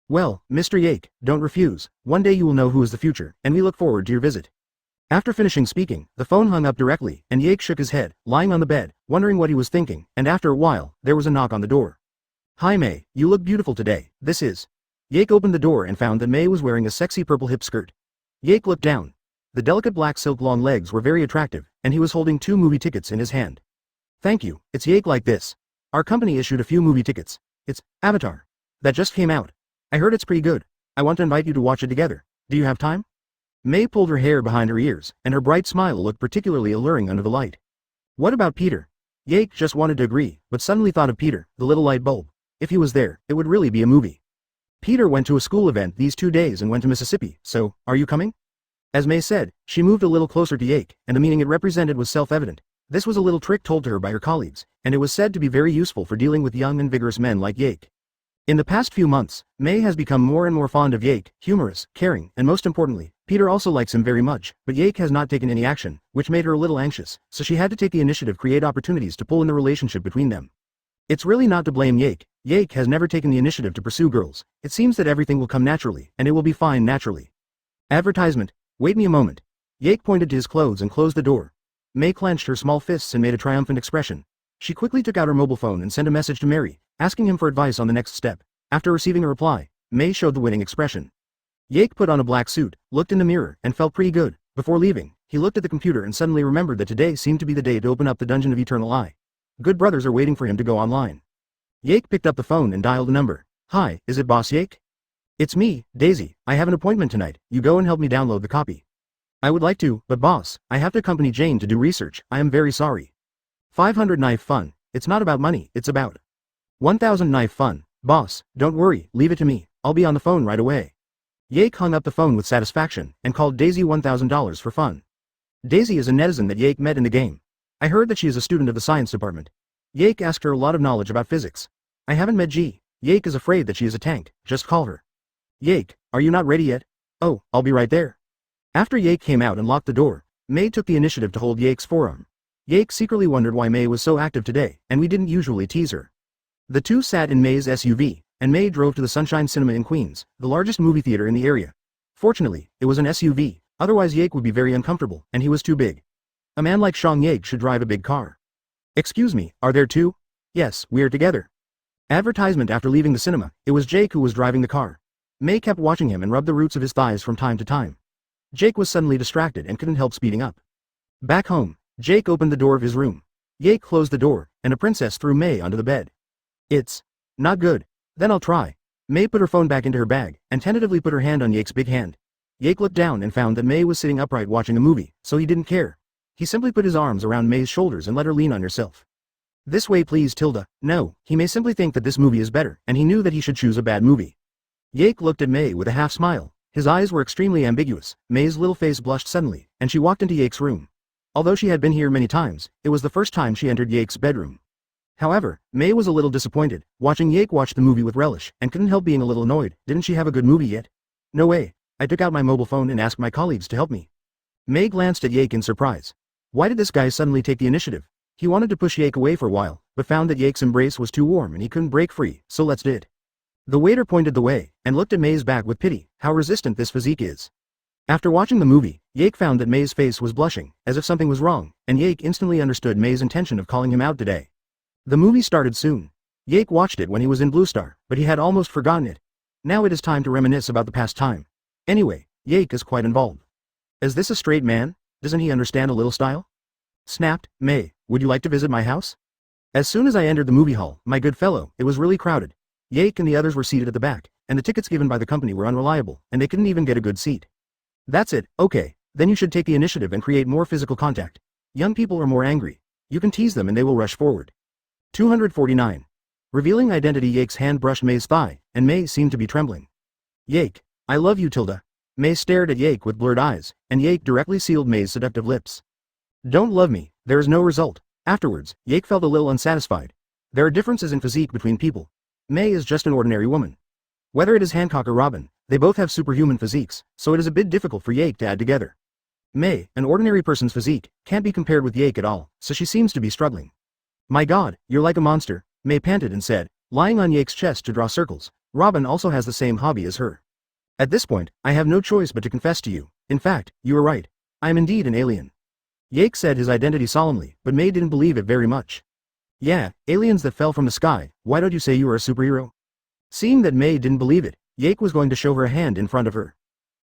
Well, Mr. Yake, don't refuse. One day you will know who is the future, and we look forward to your visit. After finishing speaking, the phone hung up directly, and Yake shook his head, lying on the bed, wondering what he was thinking, and after a while, there was a knock on the door. Hi May, you look beautiful today, this is. Yake opened the door and found that May was wearing a sexy purple hip skirt. Yake looked down. The delicate black silk long legs were very attractive, and he was holding 2 movie tickets in his hand. Thank you, it's Yake like this. Our company issued a few movie tickets. It's Avatar. That just came out. I heard it's pretty good. I want to invite you to watch it together. Do you have time? May pulled her hair behind her ears, and her bright smile looked particularly alluring under the light. What about Peter? Yake just wanted to agree, but suddenly thought of Peter, the little light bulb. If he was there, it would really be a movie. Peter went to a school event these 2 days and went to Mississippi, so, are you coming? As May said, she moved a little closer to Yake, and the meaning it represented was self-evident. This was a little trick told to her by her colleagues, and it was said to be very useful for dealing with young and vigorous men like Yake. In the past few months, May has become more and more fond of Yake, humorous, caring, and most importantly, Peter also likes him very much, but Yake has not taken any action, which made her a little anxious, so she had to take the initiative, create opportunities to pull in the relationship between them. It's really not to blame Yake. Yake has never taken the initiative to pursue girls. It seems that everything will come naturally, and it will be fine naturally. Advertisement. Wait me a moment. Yake pointed to his clothes and closed the door. May clenched her small fists and made a triumphant expression. She quickly took out her mobile phone and sent a message to Mary, asking him for advice on the next step. After receiving a reply, May showed the winning expression. Yake put on a black suit, looked in the mirror, and felt pretty good. Before leaving, he looked at the computer and suddenly remembered that today seemed to be the day to open up the Dungeon of Eternal Eye. Good brothers are waiting for him to go online. Yake picked up the phone and dialed the number. Hi, is it Boss Yake? It's me, Daisy. I have an appointment tonight. You go and help me download the copy. I would like to, but boss, I have to accompany Jane to do research. I am very sorry. 500 knife fun. It's not about money, it's about 1000 knife fun. Boss, don't worry, leave it to me. I'll be on the phone right away. Yake hung up the phone with satisfaction and called Daisy $1,000 for fun. Daisy is a netizen that Yake met in the game. I heard that she is a student of the science department. Yake asked her a lot of knowledge about physics. I haven't met G. Yake is afraid that she is a tank. Just call her. Yake, are you not ready yet? Oh, I'll be right there. After Yake came out and locked the door, May took the initiative to hold Yake's forearm. Yake secretly wondered why May was so active today, and we didn't usually tease her. The two sat in May's SUV, and May drove to the Sunshine Cinema in Queens, the largest movie theater in the area. Fortunately, it was an SUV, otherwise Yake would be very uncomfortable, and he was too big. A man like Shang Yake should drive a big car. Excuse me, are there two? Yes, we're together. Advertisement. After leaving the cinema, it was Jake who was driving the car. May kept watching him and rubbed the roots of his thighs from time to time. Jake was suddenly distracted and couldn't help speeding up. Back home, Jake opened the door of his room. Yake closed the door, and a princess threw May onto the bed. It's not good. Then I'll try. May put her phone back into her bag, and tentatively put her hand on Yake's big hand. Yake looked down and found that May was sitting upright watching a movie, so he didn't care. He simply put his arms around May's shoulders and let her lean on herself. This way please Tilda. No, he may simply think that this movie is better, and he knew that he should choose a bad movie. Yake looked at May with a half smile. His eyes were extremely ambiguous. May's little face blushed suddenly, and she walked into Yake's room. Although she had been here many times, it was the first time she entered Yake's bedroom. However, May was a little disappointed, watching Yake watch the movie with relish, and couldn't help being a little annoyed. Didn't she have a good movie yet? No way. I took out my mobile phone and asked my colleagues to help me. May glanced at Yake in surprise. Why did this guy suddenly take the initiative? He wanted to push Yake away for a while, but found that Yake's embrace was too warm and he couldn't break free, so let's do it. The waiter pointed the way, and looked at May's back with pity. How resistant this physique is. After watching the movie, Yake found that May's face was blushing, as if something was wrong, and Yake instantly understood May's intention of calling him out today. The movie started soon. Yake watched it when he was in Blue Star, but he had almost forgotten it. Now it is time to reminisce about the past time. Anyway, Yake is quite involved. Is this a straight man? Doesn't he understand a little style? Snapped, May, would you like to visit my house? As soon as I entered the movie hall, my good fellow, it was really crowded. Yake and the others were seated at the back, and the tickets given by the company were unreliable, and they couldn't even get a good seat. That's it, okay, then you should take the initiative and create more physical contact. Young people are more angry. You can tease them and they will rush forward. 249. Revealing identity. Yake's hand brushed May's thigh, and May seemed to be trembling. Yake, I love you Tilda. May stared at Yake with blurred eyes, and Yake directly sealed May's seductive lips. Don't love me, there is no result. Afterwards, Yake felt a little unsatisfied. There are differences in physique between people. May is just an ordinary woman. Whether it is Hancock or Robin, they both have superhuman physiques, so it is a bit difficult for Yake to add together. May, an ordinary person's physique, can't be compared with Yake at all, so she seems to be struggling. My God, you're like a monster, May panted and said, lying on Yake's chest to draw circles. Robin also has the same hobby as her. At this point, I have no choice but to confess to you. In fact, you are right. I am indeed an alien. Yake said his identity solemnly, but May didn't believe it very much. Yeah, aliens that fell from the sky, why don't you say you are a superhero? Seeing that May didn't believe it, Yake was going to show her a hand in front of her.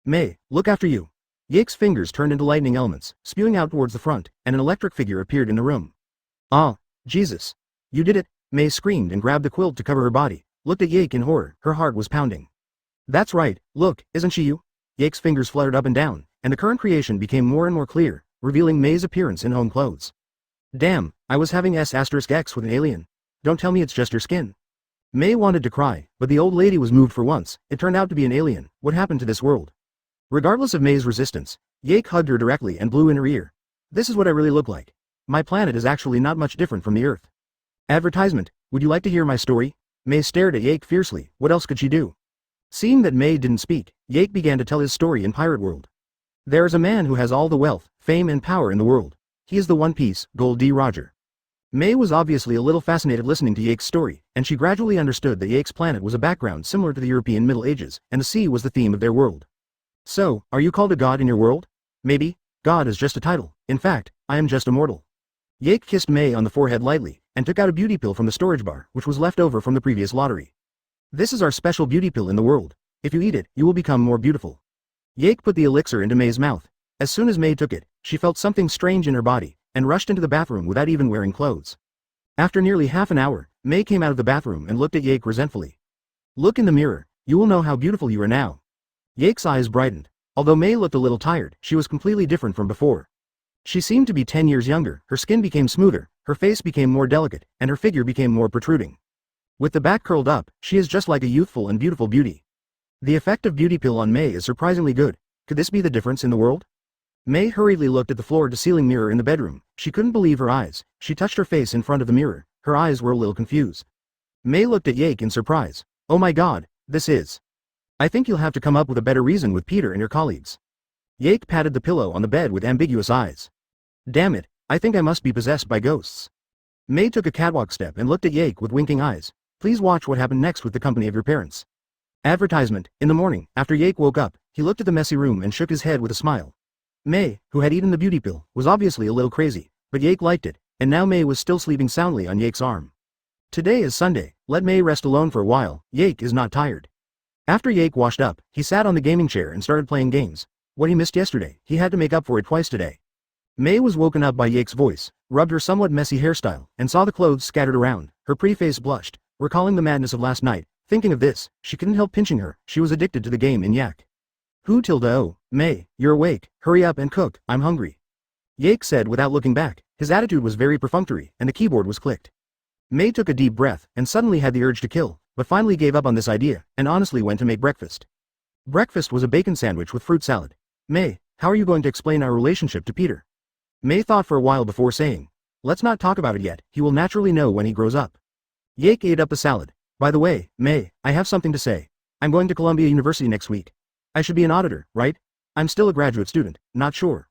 May, look after you. Yake's fingers turned into lightning elements, spewing out towards the front, and an electric figure appeared in the room. Ah, Jesus. You did it, May screamed and grabbed the quilt to cover her body, looked at Yake in horror, her heart was pounding. That's right, look, isn't she you? Yake's fingers fluttered up and down, and the current creation became more and more clear, revealing May's appearance in home clothes. Damn, I was having S*X with an alien. Don't tell me it's just your skin. May wanted to cry, but the old lady was moved for once. It turned out to be an alien. What happened to this world? Regardless of May's resistance, Yake hugged her directly and blew in her ear. This is what I really look like. My planet is actually not much different from the Earth. Advertisement, would you like to hear my story? May stared at Yake fiercely. What else could she do? Seeing that May didn't speak, Yake began to tell his story in Pirate World. There is a man who has all the wealth, fame and power in the world. He is the One Piece, Gold D. Roger. May was obviously a little fascinated listening to Yake's story, and she gradually understood that Yake's planet was a background similar to the European Middle Ages, and the sea was the theme of their world. So, are you called a god in your world? Maybe. God is just a title. In fact, I am just a mortal. Yake kissed May on the forehead lightly, and took out a beauty pill from the storage bar, which was left over from the previous lottery. This is our special beauty pill in the world. If you eat it, you will become more beautiful. Yake put the elixir into May's mouth. As soon as May took it, she felt something strange in her body, and rushed into the bathroom without even wearing clothes. After nearly half an hour, May came out of the bathroom and looked at Yake resentfully. Look in the mirror, you will know how beautiful you are now. Yake's eyes brightened. Although May looked a little tired, she was completely different from before. She seemed to be 10 years younger, her skin became smoother, her face became more delicate, and her figure became more protruding. With the back curled up, she is just like a youthful and beautiful beauty. The effect of beauty pill on May is surprisingly good. Could this be the difference in the world? May hurriedly looked at the floor-to-ceiling mirror in the bedroom. She couldn't believe her eyes. She touched her face in front of the mirror. Her eyes were a little confused. May looked at Yake in surprise. Oh my God, this is. I think you'll have to come up with a better reason with Peter and your colleagues. Yake patted the pillow on the bed with ambiguous eyes. Damn it, I think I must be possessed by ghosts. May took a catwalk step and looked at Yake with winking eyes. Please watch what happened next with the company of your parents. Advertisement. In the morning, after Yake woke up, he looked at the messy room and shook his head with a smile. May, who had eaten the beauty pill, was obviously a little crazy, but Yake liked it, and now May was still sleeping soundly on Yake's arm. Today is Sunday, let May rest alone for a while, Yake is not tired. After Yake washed up, he sat on the gaming chair and started playing games. What he missed yesterday, he had to make up for it twice today. May was woken up by Yake's voice, rubbed her somewhat messy hairstyle, and saw the clothes scattered around. Her pretty face blushed, recalling the madness of last night. Thinking of this, she couldn't help pinching her. She was addicted to the game in Yak. Oh, May, you're awake, hurry up and cook, I'm hungry. Yake said without looking back. His attitude was very perfunctory, and the keyboard was clicked. May took a deep breath, and suddenly had the urge to kill, but finally gave up on this idea, and honestly went to make breakfast. Breakfast was a bacon sandwich with fruit salad. May, how are you going to explain our relationship to Peter? May thought for a while before saying, let's not talk about it yet, he will naturally know when he grows up. Yake ate up the salad. By the way, May, I have something to say. I'm going to Columbia University next week. I should be an auditor, right? I'm still a graduate student, not sure.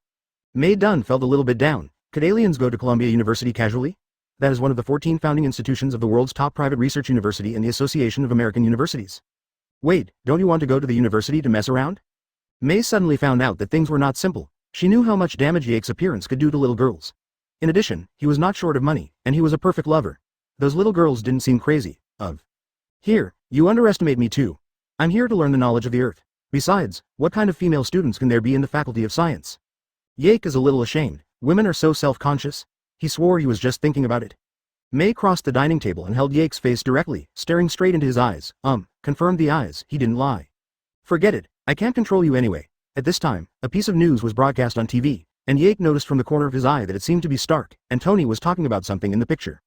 May Dunn felt a little bit down. Could aliens go to Columbia University casually? That is one of the 14 founding institutions of the world's top private research university and the Association of American Universities. Wait, don't you want to go to the university to mess around? May suddenly found out that things were not simple. She knew how much damage Yake's appearance could do to little girls. In addition, he was not short of money, and he was a perfect lover. Those little girls didn't seem crazy. Here, you underestimate me too. I'm here to learn the knowledge of the earth. Besides, what kind of female students can there be in the Faculty of Science? Yake is a little ashamed. Women are so self-conscious. He swore he was just thinking about it. May crossed the dining table and held Yake's face directly, staring straight into his eyes. Confirmed the eyes, he didn't lie. Forget it, I can't control you anyway. At this time, a piece of news was broadcast on TV, and Yake noticed from the corner of his eye that it seemed to be Stark, and Tony was talking about something in the picture.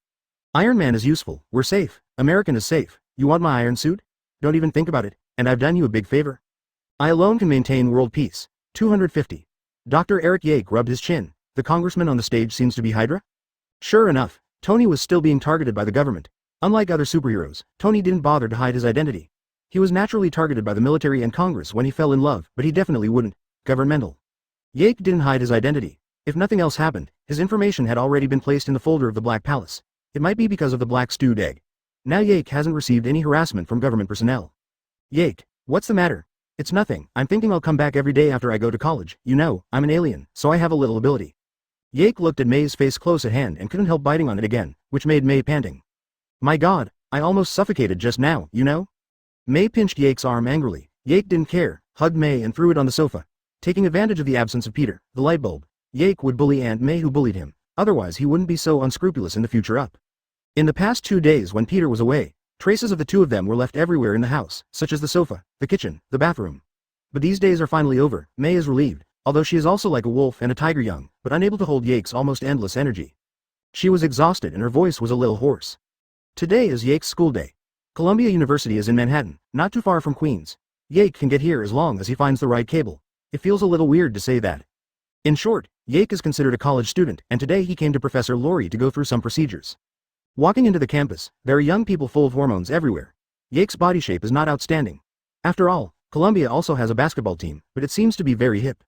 Iron Man is useful, we're safe, American is safe. You want my iron suit? Don't even think about it, and I've done you a big favor. I alone can maintain world peace. 250. Dr. Eric Yake rubbed his chin. The congressman on the stage seems to be Hydra? Sure enough, Tony was still being targeted by the government. Unlike other superheroes, Tony didn't bother to hide his identity. He was naturally targeted by the military and Congress when he fell in love, but he definitely wouldn't. Governmental. Yake didn't hide his identity. If nothing else happened, his information had already been placed in the folder of the Black Palace. It might be because of the black stewed egg. Now Yake hasn't received any harassment from government personnel. Yake, what's the matter? It's nothing, I'm thinking I'll come back every day after I go to college. You know, I'm an alien, so I have a little ability. Yake looked at May's face close at hand and couldn't help biting on it again, which made May panting. My God, I almost suffocated just now, you know? May pinched Yake's arm angrily. Yake didn't care, hugged May and threw it on the sofa. Taking advantage of the absence of Peter, the light bulb, Yake would bully Aunt May who bullied him, otherwise he wouldn't be so unscrupulous in the future. In the past 2 days when Peter was away, traces of the two of them were left everywhere in the house, such as the sofa, the kitchen, the bathroom. But these days are finally over. May is relieved, although she is also like a wolf and a tiger young, but unable to hold Yake's almost endless energy. She was exhausted and her voice was a little hoarse. Today is Yake's school day. Columbia University is in Manhattan, not too far from Queens. Yake can get here as long as he finds the right cable. It feels a little weird to say that. In short, Yake is considered a college student, and today he came to Professor Laurie to go through some procedures. Walking into the campus, there are young people full of hormones everywhere. Yake's body shape is not outstanding. After all, Columbia also has a basketball team, but it seems to be very hip.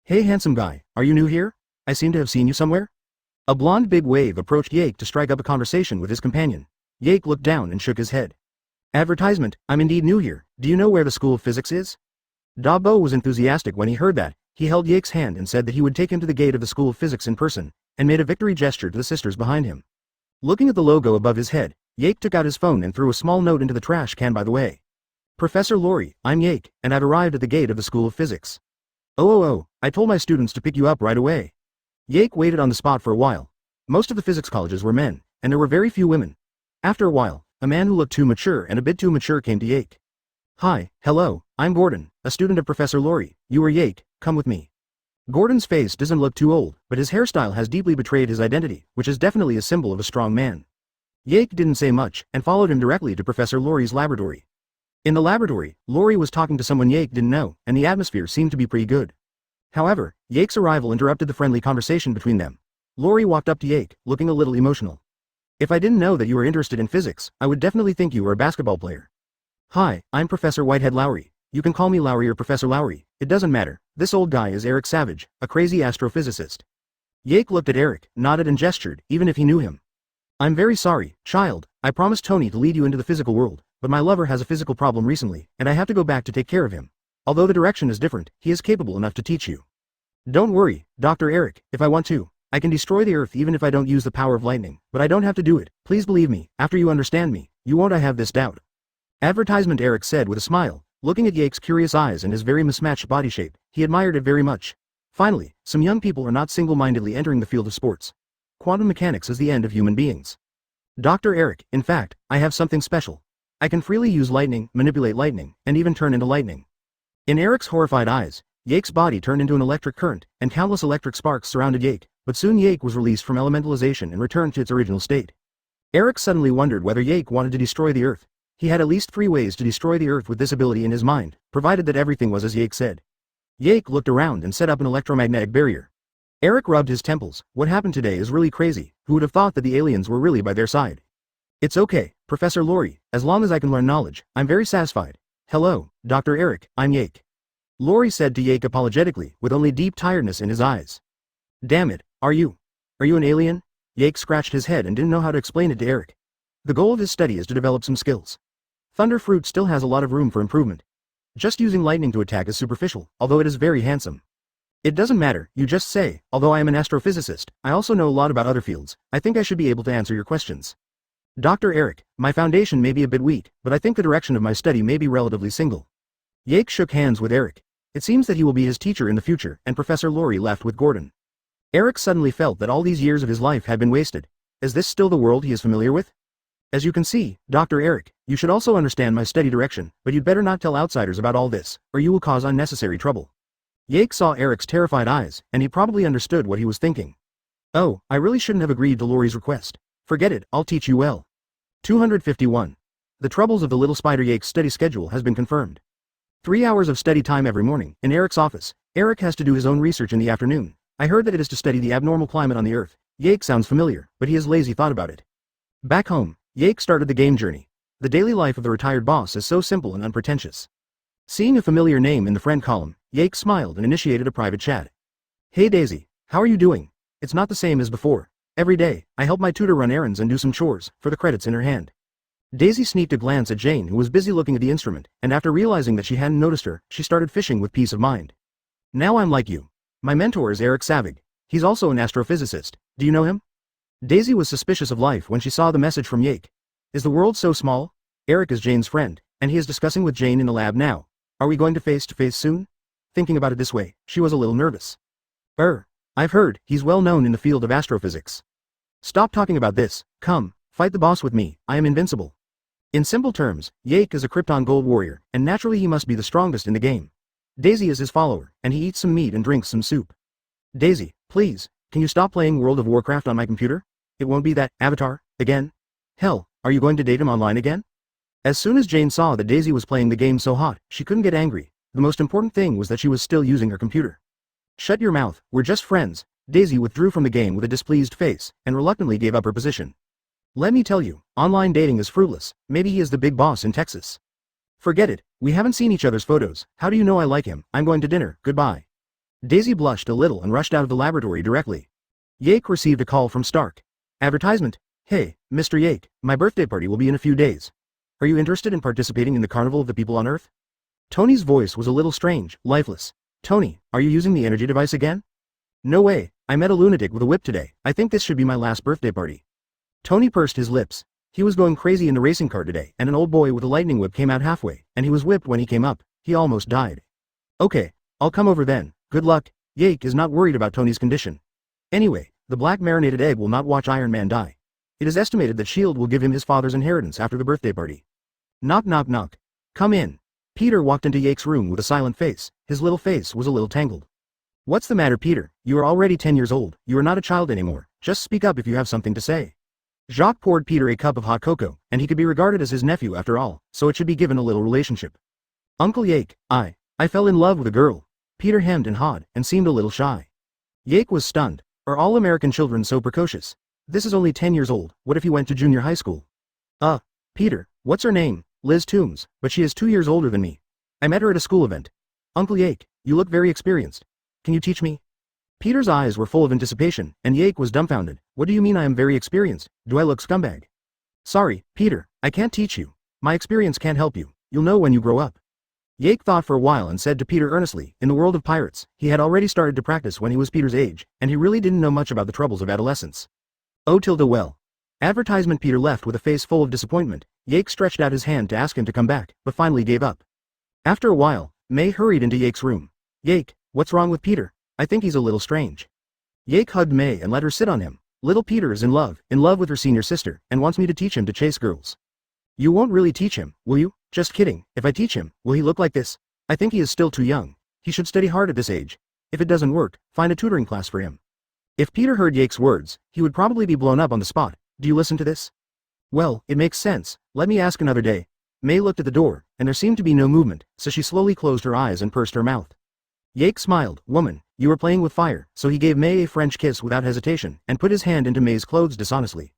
Hey handsome guy, are you new here? I seem to have seen you somewhere. A blonde big wave approached Yake to strike up a conversation with his companion. Yake looked down and shook his head. Advertisement, I'm indeed new here. Do you know where the School of Physics is? Dabo was enthusiastic when he heard that. He held Yake's hand and said that he would take him to the gate of the School of Physics in person, and made a victory gesture to the sisters behind him. Looking at the logo above his head, Yake took out his phone and threw a small note into the trash can by the way. Professor Laurie, I'm Yake, and I've arrived at the gate of the School of Physics. Oh, I told my students to pick you up right away. Yake waited on the spot for a while. Most of the physics colleges were men, and there were very few women. After a while, a man who looked too mature and a bit too mature came to Yake. Hi, hello, I'm Gordon, a student of Professor Laurie. You are Yake, come with me. Gordon's face doesn't look too old, but his hairstyle has deeply betrayed his identity, which is definitely a symbol of a strong man. Yake didn't say much, and followed him directly to Professor Laurie's laboratory. In the laboratory, Laurie was talking to someone Yake didn't know, and the atmosphere seemed to be pretty good. However, Yake's arrival interrupted the friendly conversation between them. Laurie walked up to Yake, looking a little emotional. If I didn't know that you were interested in physics, I would definitely think you were a basketball player. Hi, I'm Professor Whitehead Lowry. You can call me Lowry or Professor Lowry, it doesn't matter. This old guy is Eric Savage, a crazy astrophysicist. Yake looked at Eric, nodded and gestured, even if he knew him. I'm very sorry, child, I promised Tony to lead you into the physical world, but my lover has a physical problem recently, and I have to go back to take care of him. Although the direction is different, he is capable enough to teach you. Don't worry, Dr. Eric, if I want to, I can destroy the earth even if I don't use the power of lightning, but I don't have to do it. Please believe me, after you understand me, you won't have this doubt. Advertisement, Eric said with a smile, looking at Yake's curious eyes and his very mismatched body shape. He admired it very much. Finally, some young people are not single-mindedly entering the field of sports. Quantum mechanics is the end of human beings. Dr. Eric, in fact, I have something special. I can freely use lightning, manipulate lightning, and even turn into lightning. In Eric's horrified eyes, Yake's body turned into an electric current, and countless electric sparks surrounded Yake, but soon Yake was released from elementalization and returned to its original state. Eric suddenly wondered whether Yake wanted to destroy the earth. He had at least 3 ways to destroy the earth with this ability in his mind, provided that everything was as Yake said. Yake looked around and set up an electromagnetic barrier. Eric rubbed his temples. What happened today is really crazy. Who would have thought that the aliens were really by their side? It's okay, Professor Lori, as long as I can learn knowledge, I'm very satisfied. Hello, Dr. Eric, I'm Yake. Lori said to Yake apologetically, with only deep tiredness in his eyes. Damn it, are you an alien? Yake scratched his head and didn't know how to explain it to Eric. The goal of his study is to develop some skills. Thunder Fruit still has a lot of room for improvement. Just using lightning to attack is superficial, although it is very handsome. It doesn't matter, you just say, although I am an astrophysicist, I also know a lot about other fields. I think I should be able to answer your questions. Dr. Eric, my foundation may be a bit weak, but I think the direction of my study may be relatively single. Yake shook hands with Eric. It seems that he will be his teacher in the future, and Professor Lori laughed with Gordon. Eric suddenly felt that all these years of his life had been wasted. Is this still the world he is familiar with? As you can see, Dr. Eric, you should also understand my study direction, but you'd better not tell outsiders about all this, or you will cause unnecessary trouble. Yake saw Eric's terrified eyes, and he probably understood what he was thinking. Oh, I really shouldn't have agreed to Lori's request. Forget it, I'll teach you well. 251. The troubles of the little spider. Yake's study schedule has been confirmed. 3 hours of study time every morning, in Eric's office. Eric has to do his own research in the afternoon. I heard that it is to study the abnormal climate on the Earth. Yake sounds familiar, but he has lazy thought about it. Back home, Yake started the game journey. The daily life of the retired boss is so simple and unpretentious. Seeing a familiar name in the friend column, Yake smiled and initiated a private chat. Hey Daisy, how are you doing? It's not the same as before. Every day, I help my tutor run errands and do some chores, for the credits in her hand. Daisy sneaked a glance at Jane, who was busy looking at the instrument, and after realizing that she hadn't noticed her, she started fishing with peace of mind. Now I'm like you. My mentor is Eric Savig. He's also an astrophysicist. Do you know him? Daisy was suspicious of life when she saw the message from Yake. Is the world so small? Eric is Jane's friend, and he is discussing with Jane in the lab now. Are we going to face soon? Thinking about it this way, she was a little nervous. I've heard, he's well known in the field of astrophysics. Stop talking about this, come, fight the boss with me, I am invincible. In simple terms, Yake is a Krypton Gold Warrior, and naturally he must be the strongest in the game. Daisy is his follower, and he eats some meat and drinks some soup. Daisy, please, can you stop playing World of Warcraft on my computer? It won't be that, Avatar, again? Hell, are you going to date him online again? As soon as Jane saw that Daisy was playing the game so hot, she couldn't get angry. The most important thing was that she was still using her computer. Shut your mouth, we're just friends. Daisy withdrew from the game with a displeased face, and reluctantly gave up her position. Let me tell you, online dating is fruitless. Maybe he is the big boss in Texas. Forget it, we haven't seen each other's photos. How do you know I like him? I'm going to dinner, goodbye. Daisy blushed a little and rushed out of the laboratory directly. Yake received a call from Stark. Advertisement. Hey, Mr. Yake, my birthday party will be in a few days. Are you interested in participating in the Carnival of the People on Earth? Tony's voice was a little strange, lifeless. Tony, are you using the energy device again? No way, I met a lunatic with a whip today. I think this should be my last birthday party. Tony pursed his lips. He was going crazy in the racing car today, and an old boy with a lightning whip came out halfway, and he was whipped when he came up. He almost died. Okay, I'll come over then. Good luck. Yake is not worried about Tony's condition. Anyway, the black marinated egg will not watch Iron Man die. It is estimated that S.H.I.E.L.D. will give him his father's inheritance after the birthday party. Knock knock knock. Come in. Peter walked into Yake's room with a silent face. His little face was a little tangled. What's the matter, Peter? You are already 10 years old. You are not a child anymore. Just speak up if you have something to say. Jacques poured Peter a cup of hot cocoa, and he could be regarded as his nephew after all, so it should be given a little relationship. Uncle Yake, I fell in love with a girl. Peter hemmed and hawed, and seemed a little shy. Yake was stunned. Are all American children so precocious? This is only 10 years old. What if he went to junior high school? Peter, what's her name? Liz Toombs, but she is 2 years older than me. I met her at a school event. Uncle Yake, you look very experienced. Can you teach me? Peter's eyes were full of anticipation, and Yake was dumbfounded. What do you mean I am very experienced? Do I look scumbag? Sorry, Peter, I can't teach you. My experience can't help you. You'll know when you grow up. Yake thought for a while and said to Peter earnestly, in the world of pirates, he had already started to practice when he was Peter's age, and he really didn't know much about the troubles of adolescence. Oh tilde well. Advertisement. Peter left with a face full of disappointment. Yake stretched out his hand to ask him to come back, but finally gave up. After a while, May hurried into Yake's room. Yake, what's wrong with Peter? I think he's a little strange. Yake hugged May and let her sit on him. Little Peter is in love with her senior sister, and wants me to teach him to chase girls. You won't really teach him, will you? Just kidding. If I teach him, will he look like this? I think he is still too young. He should study hard at this age. If it doesn't work, find a tutoring class for him. If Peter heard Yake's words, he would probably be blown up on the spot. Do you listen to this? Well, it makes sense. Let me ask another day. May looked at the door, and there seemed to be no movement, so she slowly closed her eyes and pursed her mouth. Yake smiled. Woman, you are playing with fire, so he gave May a French kiss without hesitation, and put his hand into May's clothes dishonestly.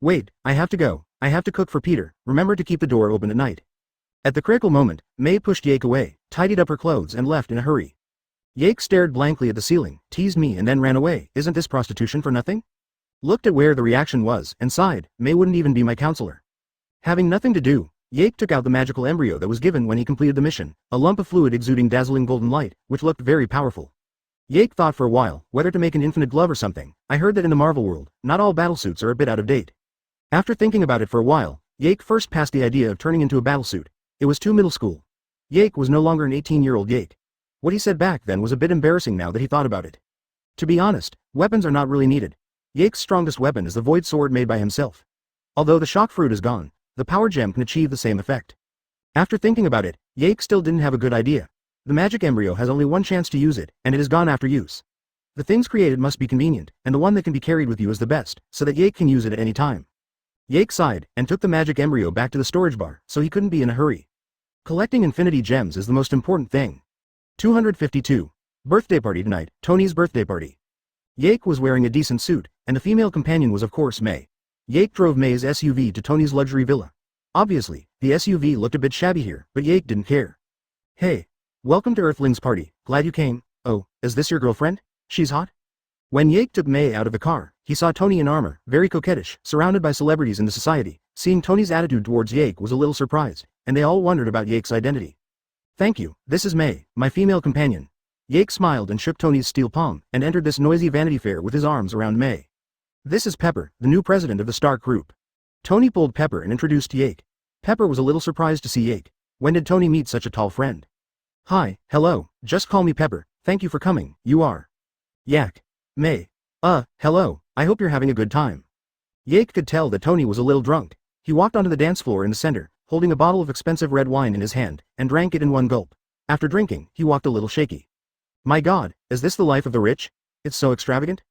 Wait, I have to go. I have to cook for Peter. Remember to keep the door open at night. At the critical moment, May pushed Yake away, tidied up her clothes and left in a hurry. Yake stared blankly at the ceiling, teased me and then ran away. Isn't this prostitution for nothing? Looked at where the reaction was, and sighed. May wouldn't even be my counselor. Having nothing to do, Yake took out the magical embryo that was given when he completed the mission, a lump of fluid exuding dazzling golden light, which looked very powerful. Yake thought for a while, whether to make an infinite glove or something. I heard that in the Marvel world, not all battlesuits are a bit out of date. After thinking about it for a while, Yake first passed the idea of turning into a battlesuit. It was too middle school. Yake was no longer an 18-year-old Yake. What he said back then was a bit embarrassing now that he thought about it. To be honest, weapons are not really needed. Yake's strongest weapon is the void sword made by himself. Although the shock fruit is gone, the power gem can achieve the same effect. After thinking about it, Yake still didn't have a good idea. The magic embryo has only one chance to use it, and it is gone after use. The things created must be convenient, and the one that can be carried with you is the best, so that Yake can use it at any time. Yake sighed, and took the magic embryo back to the storage bar, so he couldn't be in a hurry. Collecting infinity gems is the most important thing. 252. Birthday party tonight, Tony's birthday party. Yake was wearing a decent suit, and the female companion was of course May. Yake drove May's SUV to Tony's luxury villa. Obviously, the SUV looked a bit shabby here, but Yake didn't care. Hey. Welcome to Earthling's party, glad you came. Oh, is this your girlfriend? She's hot? When Yake took May out of the car, he saw Tony in armor, very coquettish, surrounded by celebrities in the society. Seeing Tony's attitude towards Yake was a little surprised, and they all wondered about Yake's identity. Thank you, this is May, my female companion. Yake smiled and shook Tony's steel palm, and entered this noisy Vanity Fair with his arms around May. This is Pepper, the new president of the Stark Group. Tony pulled Pepper and introduced Yake. Pepper was a little surprised to see Yake. When did Tony meet such a tall friend? Hi, hello, just call me Pepper, thank you for coming, you are. Yak. May. Hello, I hope you're having a good time. Yake could tell that Tony was a little drunk. He walked onto the dance floor in the center, holding a bottle of expensive red wine in his hand, and drank it in one gulp. After drinking, he walked a little shaky. My God, is this the life of the rich? It's so extravagant?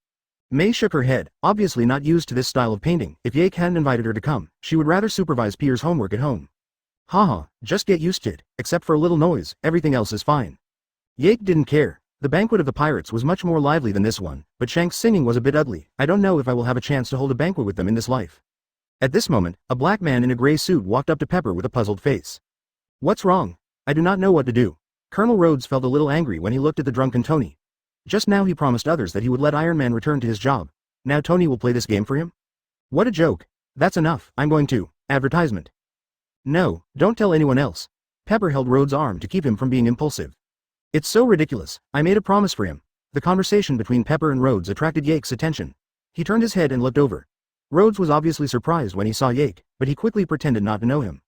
May shook her head, obviously not used to this style of painting. If Yake hadn't invited her to come, she would rather supervise Peter's homework at home. Haha, just get used to it, except for a little noise, everything else is fine. Yake didn't care. The banquet of the pirates was much more lively than this one, but Shank's singing was a bit ugly. I don't know if I will have a chance to hold a banquet with them in this life. At this moment, a black man in a gray suit walked up to Pepper with a puzzled face. What's wrong? I do not know what to do. Colonel Rhodes felt a little angry when he looked at the drunken Tony. Just now he promised others that he would let Iron Man return to his job. Now Tony will play this game for him? What a joke. That's enough, I'm going to. Advertisement. No, don't tell anyone else. Pepper held Rhodes' arm to keep him from being impulsive. It's so ridiculous, I made a promise for him. The conversation between Pepper and Rhodes attracted Yake's attention. He turned his head and looked over. Rhodes was obviously surprised when he saw Yake, but he quickly pretended not to know him.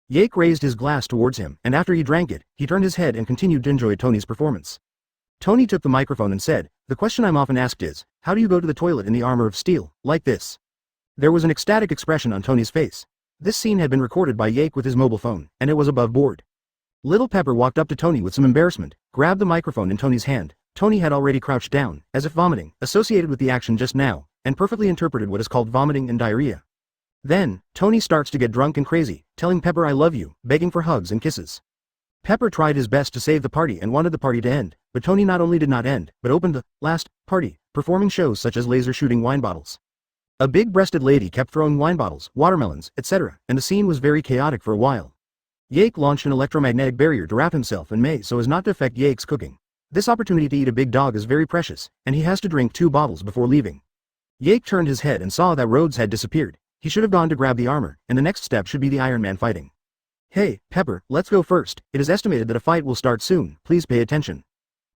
Yake raised his glass towards him, and after he drank it, he turned his head and continued to enjoy Tony's performance. Tony took the microphone and said, the question I'm often asked is, how do you go to the toilet in the armor of steel, like this? There was an ecstatic expression on Tony's face. This scene had been recorded by Yake with his mobile phone, and it was above board. Little Pepper walked up to Tony with some embarrassment, grabbed the microphone in Tony's hand. Tony had already crouched down, as if vomiting, associated with the action just now, and perfectly interpreted what is called vomiting and diarrhea. Then, Tony starts to get drunk and crazy, telling Pepper I love you, begging for hugs and kisses. Pepper tried his best to save the party and wanted the party to end, but Tony not only did not end, but opened the last party, performing shows such as laser shooting wine bottles. A big-breasted lady kept throwing wine bottles, watermelons, etc., and the scene was very chaotic for a while. Yake launched an electromagnetic barrier to wrap himself and May so as not to affect Yake's cooking. This opportunity to eat a big dog is very precious, and he has to drink 2 bottles before leaving. Yake turned his head and saw that Rhodes had disappeared. He should have gone to grab the armor, and the next step should be the Iron Man fighting. Hey, Pepper, let's go first. It is estimated that a fight will start soon, please pay attention.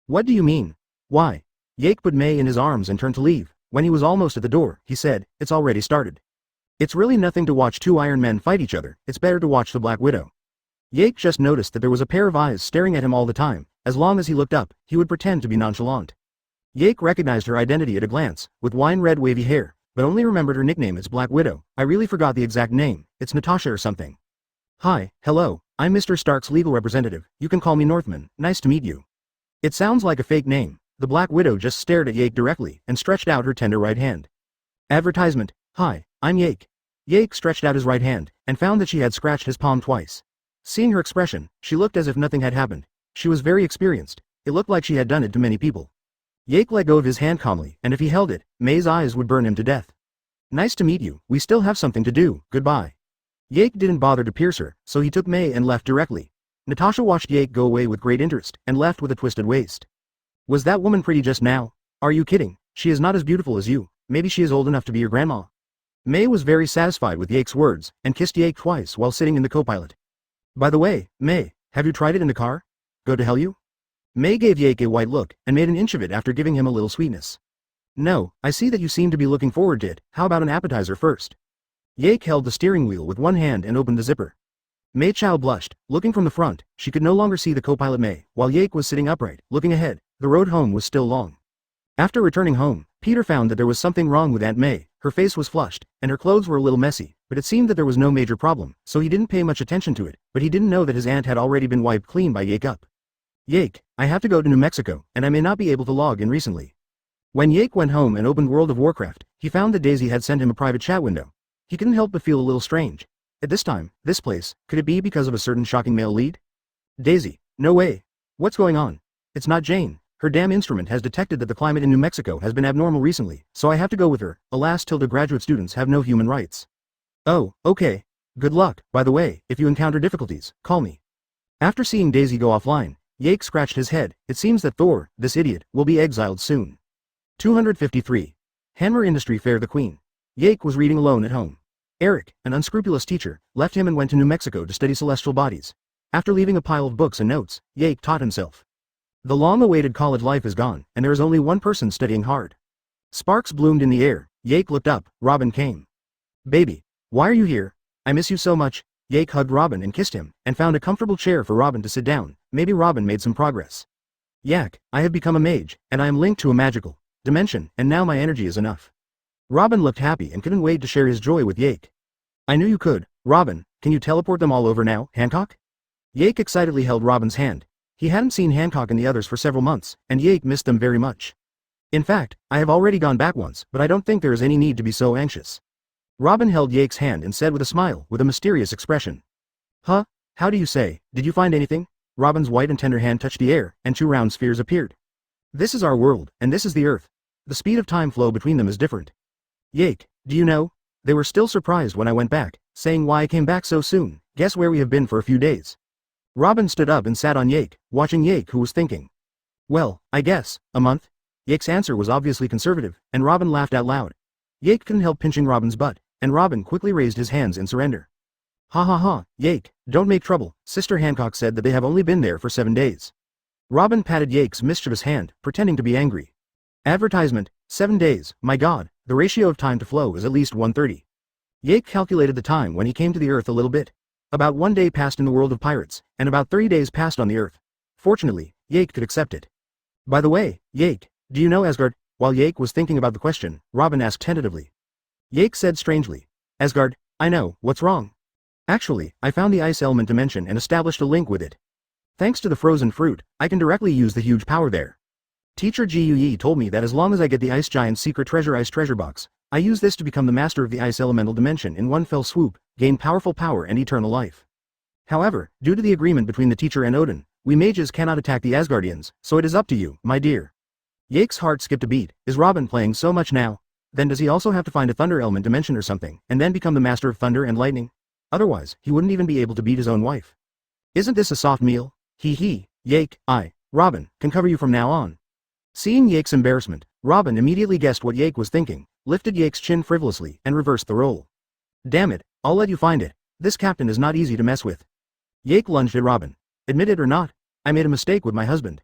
What do you mean? Why? Jake put May in his arms and turned to leave. When he was almost at the door, he said, it's already started. It's really nothing to watch two Iron Men fight each other, it's better to watch the Black Widow. Jake just noticed that there was a pair of eyes staring at him all the time. As long as he looked up, he would pretend to be nonchalant. Jake recognized her identity at a glance, with wine-red wavy hair, but only remembered her nickname as Black Widow. I really forgot the exact name, it's Natasha or something. Hi, hello, I'm Mr. Stark's legal representative, you can call me Northman, nice to meet you. It sounds like a fake name. The Black Widow just stared at Jake directly and stretched out her tender right hand. Advertisement, hi, I'm Jake. Jake stretched out his right hand, and found that she had scratched his palm twice. Seeing her expression, she looked as if nothing had happened. She was very experienced, it looked like she had done it to many people. Jake let go of his hand calmly, and if he held it, May's eyes would burn him to death. Nice to meet you, we still have something to do, goodbye. Jake didn't bother to pierce her, so he took May and left directly. Natasha watched Jake go away with great interest, and left with a twisted waist. Was that woman pretty just now? Are you kidding? She is not as beautiful as you, maybe she is old enough to be your grandma. May was very satisfied with Jake's words, and kissed Jake twice while sitting in the co-pilot. By the way, May, have you tried it in the car? Go to hell you? May gave Jake a white look, and made an inch of it after giving him a little sweetness. No, I see that you seem to be looking forward to it, how about an appetizer first? Jake held the steering wheel with one hand and opened the zipper. May Chow blushed, looking from the front, she could no longer see the co-pilot May, while Jake was sitting upright, looking ahead. The road home was still long. After returning home, Peter found that there was something wrong with Aunt May. Her face was flushed, and her clothes were a little messy, but it seemed that there was no major problem, so he didn't pay much attention to it, but he didn't know that his aunt had already been wiped clean by Jake up. Jake, I have to go to New Mexico, and I may not be able to log in recently. When Jake went home and opened World of Warcraft, he found that Daisy had sent him a private chat window. He couldn't help but feel a little strange. At this time, this place, could it be because of a certain shocking male lead? Daisy, no way. What's going on? It's not Jane. Her damn instrument has detected that the climate in New Mexico has been abnormal recently, so I have to go with her. Alas, Tilda, graduate students have no human rights. Oh, okay. Good luck. By the way, if you encounter difficulties, call me. After seeing Daisy go offline, Jake scratched his head. It seems that Thor, this idiot, will be exiled soon. 253. Hammer Industry Fair. The Queen. Jake was reading alone at home. Eric, an unscrupulous teacher, left him and went to New Mexico to study celestial bodies. After leaving a pile of books and notes, Jake taught himself. The long-awaited college life is gone, and there is only one person studying hard. Sparks bloomed in the air. Jake looked up. Robin came. Baby, why are you here? I miss you so much. Jake hugged Robin and kissed him, and found a comfortable chair for Robin to sit down. Maybe Robin made some progress. Yak, I have become a mage, and I am linked to a magical dimension, and now my energy is enough. Robin looked happy and couldn't wait to share his joy with Jake. I knew you could. Robin, can you teleport them all over now, Hancock? Jake excitedly held Robin's hand. He hadn't seen Hancock and the others for several months, and Jake missed them very much. In fact, I have already gone back once, but I don't think there is any need to be so anxious. Robin held Jake's hand and said with a smile, with a mysterious expression. Huh? How do you say? Did you find anything? Robin's white and tender hand touched the air, and two round spheres appeared. This is our world, and this is the Earth. The speed of time flow between them is different. Jake, do you know? They were still surprised when I went back, saying why I came back so soon. Guess where we have been for a few days. Robin stood up and sat on Jake, watching Jake, who was thinking. Well, I guess, a month? Jake's answer was obviously conservative, and Robin laughed out loud. Jake couldn't help pinching Robin's butt, and Robin quickly raised his hands in surrender. Ha ha ha, Jake, don't make trouble. Sister Hancock said that they have only been there for 7 days. Robin patted Jake's mischievous hand, pretending to be angry. Advertisement, 7 days, my god, the ratio of time to flow is at least 1:30. Jake calculated the time when he came to the Earth a little bit. About 1 day passed in the world of pirates, and about 30 days passed on the Earth. Fortunately, Jake could accept it. By the way, Jake, do you know Asgard? While Jake was thinking about the question, Robin asked tentatively. Jake said strangely, Asgard, I know, what's wrong? Actually, I found the ice element dimension and established a link with it. Thanks to the frozen fruit, I can directly use the huge power there. Teacher Gui told me that as long as I get the ice giant's secret treasure ice treasure box, I use this to become the master of the ice elemental dimension in one fell swoop, gain powerful power and eternal life. However, due to the agreement between the teacher and Odin, we mages cannot attack the Asgardians, so it is up to you, my dear. Jake's heart skipped a beat. Is Robin playing so much now? Then does he also have to find a thunder element dimension or something, and then become the master of thunder and lightning? Otherwise, he wouldn't even be able to beat his own wife. Isn't this a soft meal? Hee, Jake, Robin, can cover you from now on. Seeing Jake's embarrassment, Robin immediately guessed what Jake was thinking, lifted Jake's chin frivolously, and reversed the role. Damn it, I'll let you find it. This captain is not easy to mess with. Yake lunged at Robin. Admit it or not, I made a mistake with my husband.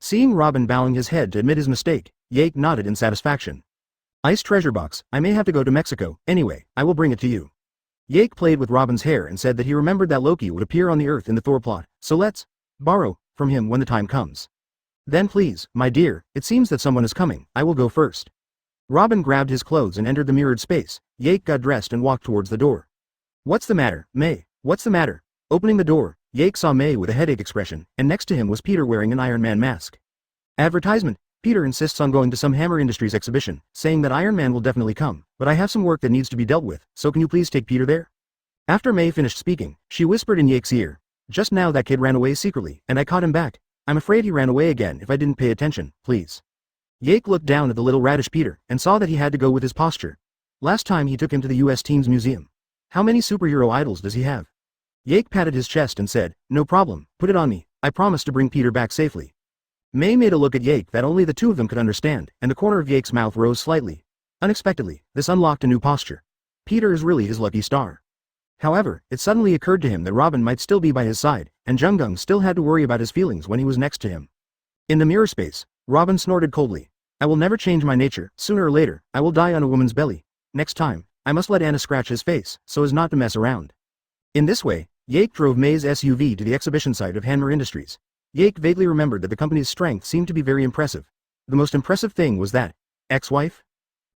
Seeing Robin bowing his head to admit his mistake, Yake nodded in satisfaction. Ice treasure box, I may have to go to Mexico, anyway, I will bring it to you. Yake played with Robin's hair and said that he remembered that Loki would appear on the Earth in the Thor plot, so let's borrow from him when the time comes. Then please, my dear, it seems that someone is coming, I will go first. Robin grabbed his clothes and entered the mirrored space. Yake got dressed and walked towards the door. What's the matter, May? What's the matter? Opening the door, Yake saw May with a headache expression, and next to him was Peter wearing an Iron Man mask. Advertisement. Peter insists on going to some Hammer Industries exhibition, saying that Iron Man will definitely come, but I have some work that needs to be dealt with, so can you please take Peter there? After May finished speaking, she whispered in Yake's ear. Just now that kid ran away secretly, and I caught him back. I'm afraid he ran away again if I didn't pay attention, please. Yake looked down at the little radish Peter, and saw that he had to go with his posture. Last time he took him to the US Teens Museum. How many superhero idols does he have? Yake patted his chest and said, no problem, put it on me, I promise to bring Peter back safely. May made a look at Yake that only the two of them could understand, and the corner of Yake's mouth rose slightly. Unexpectedly, this unlocked a new posture. Peter is really his lucky star. However, it suddenly occurred to him that Robin might still be by his side, and Jung-gung still had to worry about his feelings when he was next to him. In the mirror space, Robin snorted coldly. I will never change my nature, sooner or later, I will die on a woman's belly. Next time, I must let Anna scratch his face, so as not to mess around. In this way, Yake drove May's SUV to the exhibition site of Hammer Industries. Yake vaguely remembered that the company's strength seemed to be very impressive. The most impressive thing was that ex-wife?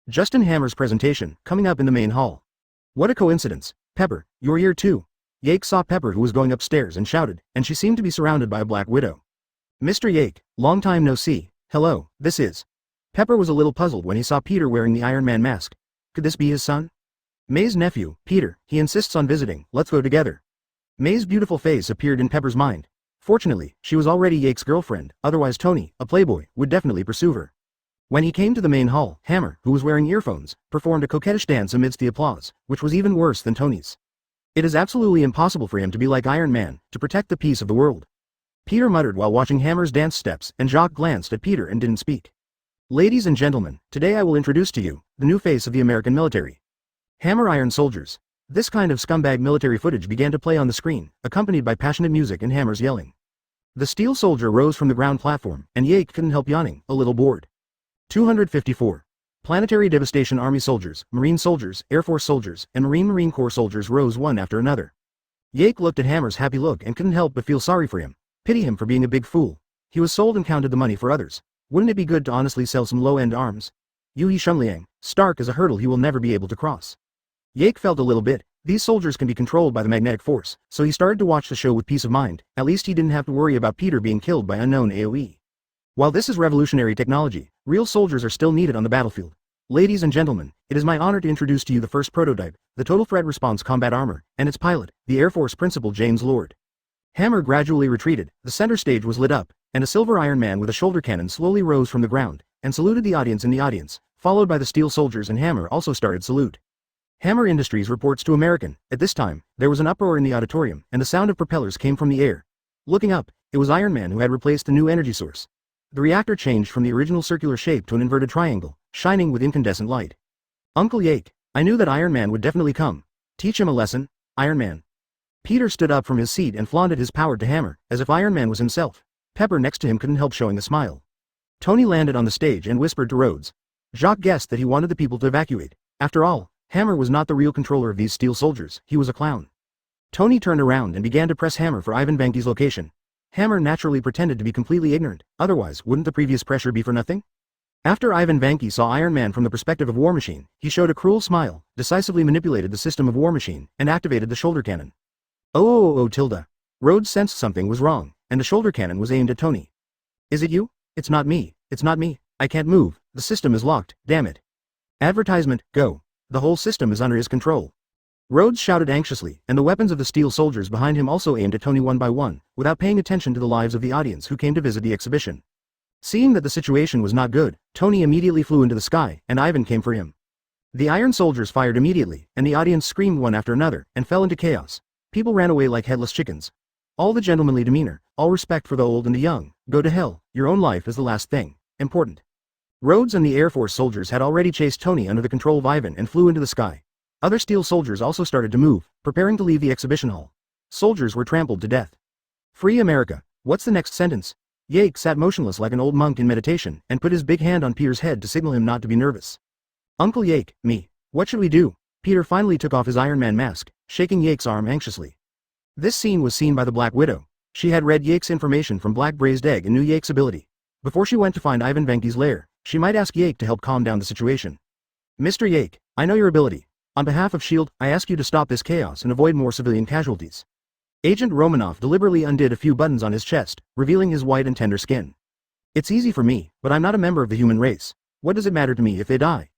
Justin Hammer's presentation, coming up in the main hall. What a coincidence. Pepper, you're here too. Yake saw Pepper who was going upstairs and shouted, and she seemed to be surrounded by a black widow. Mr. Yake, long time no see, hello, this is. Pepper was a little puzzled when he saw Peter wearing the Iron Man mask. Could this be his son? May's nephew, Peter, he insists on visiting, let's go together. May's beautiful face appeared in Pepper's mind. Fortunately, she was already Yake's girlfriend, otherwise Tony, a playboy, would definitely pursue her. When he came to the main hall, Hammer, who was wearing earphones, performed a coquettish dance amidst the applause, which was even worse than Tony's. It is absolutely impossible for him to be like Iron Man, to protect the peace of the world. Peter muttered while watching Hammer's dance steps, and Jacques glanced at Peter and didn't speak. Ladies and gentlemen, today I will introduce to you, the new face of the American military. Hammer Iron Soldiers. This kind of scumbag military footage began to play on the screen, accompanied by passionate music and Hammer's yelling. The steel soldier rose from the ground platform, and Yake couldn't help yawning, a little bored. 254. Planetary Devastation Army soldiers, Marine soldiers, Air Force soldiers, and Marine Corps soldiers rose one after another. Yake looked at Hammer's happy look and couldn't help but feel sorry for him, pity him for being a big fool. He was sold and counted the money for others. Wouldn't it be good to honestly sell some low-end arms? Yui Shumliang, Stark is a hurdle he will never be able to cross. Yake felt a little bit. These soldiers can be controlled by the magnetic force, so he started to watch the show with peace of mind. At least he didn't have to worry about Peter being killed by unknown AoE. While this is revolutionary technology, real soldiers are still needed on the battlefield. Ladies and gentlemen, it is my honor to introduce to you the first prototype, the Total Threat Response Combat Armor, and its pilot, the Air Force Principal James Lord. Hammer gradually retreated, the center stage was lit up, and a silver Iron Man with a shoulder cannon slowly rose from the ground, and saluted the audience in the audience, followed by the steel soldiers, and Hammer also started salute. Hammer Industries reports to American. At this time, there was an uproar in the auditorium, and the sound of propellers came from the air. Looking up, it was Iron Man who had replaced the new energy source. The reactor changed from the original circular shape to an inverted triangle, shining with incandescent light. Uncle Yake, I knew that Iron Man would definitely come. Teach him a lesson, Iron Man. Peter stood up from his seat and flaunted his power to Hammer, as if Iron Man was himself. Pepper next to him couldn't help showing a smile. Tony landed on the stage and whispered to Rhodes. Jacques guessed that he wanted the people to evacuate. After all, Hammer was not the real controller of these steel soldiers, he was a clown. Tony turned around and began to press Hammer for Ivan Vanki's location. Hammer naturally pretended to be completely ignorant, otherwise wouldn't the previous pressure be for nothing? After Ivan Vanki saw Iron Man from the perspective of War Machine, he showed a cruel smile, decisively manipulated the system of War Machine, and activated the shoulder cannon. Oh, tilde. Rhodes sensed something was wrong, and the shoulder cannon was aimed at Tony. Is it you? It's not me, I can't move, the system is locked, damn it. Advertisement, go. The whole system is under his control. Rhodes shouted anxiously, and the weapons of the steel soldiers behind him also aimed at Tony one by one, without paying attention to the lives of the audience who came to visit the exhibition. Seeing that the situation was not good, Tony immediately flew into the sky, and Ivan came for him. The Iron Soldiers fired immediately, and the audience screamed one after another, and fell into chaos. People ran away like headless chickens. All the gentlemanly demeanor, all respect for the old and the young, go to hell, your own life is the last thing important. Rhodes and the Air Force soldiers had already chased Tony under the control of Ivan and flew into the sky. Other steel soldiers also started to move, preparing to leave the exhibition hall. Soldiers were trampled to death. Free America. What's the next sentence? Yake sat motionless like an old monk in meditation and put his big hand on Peter's head to signal him not to be nervous. Uncle Yake, me. What should we do? Peter finally took off his Iron Man mask, shaking Yake's arm anxiously. This scene was seen by the Black Widow. She had read Yake's information from Black Braised Egg and knew Yake's ability. Before she went to find Ivan Venke's lair, she might ask Yake to help calm down the situation. Mr. Yake, I know your ability. On behalf of S.H.I.E.L.D., I ask you to stop this chaos and avoid more civilian casualties. Agent Romanoff deliberately undid a few buttons on his chest, revealing his white and tender skin. It's easy for me, but I'm not a member of the human race. What does it matter to me if they die?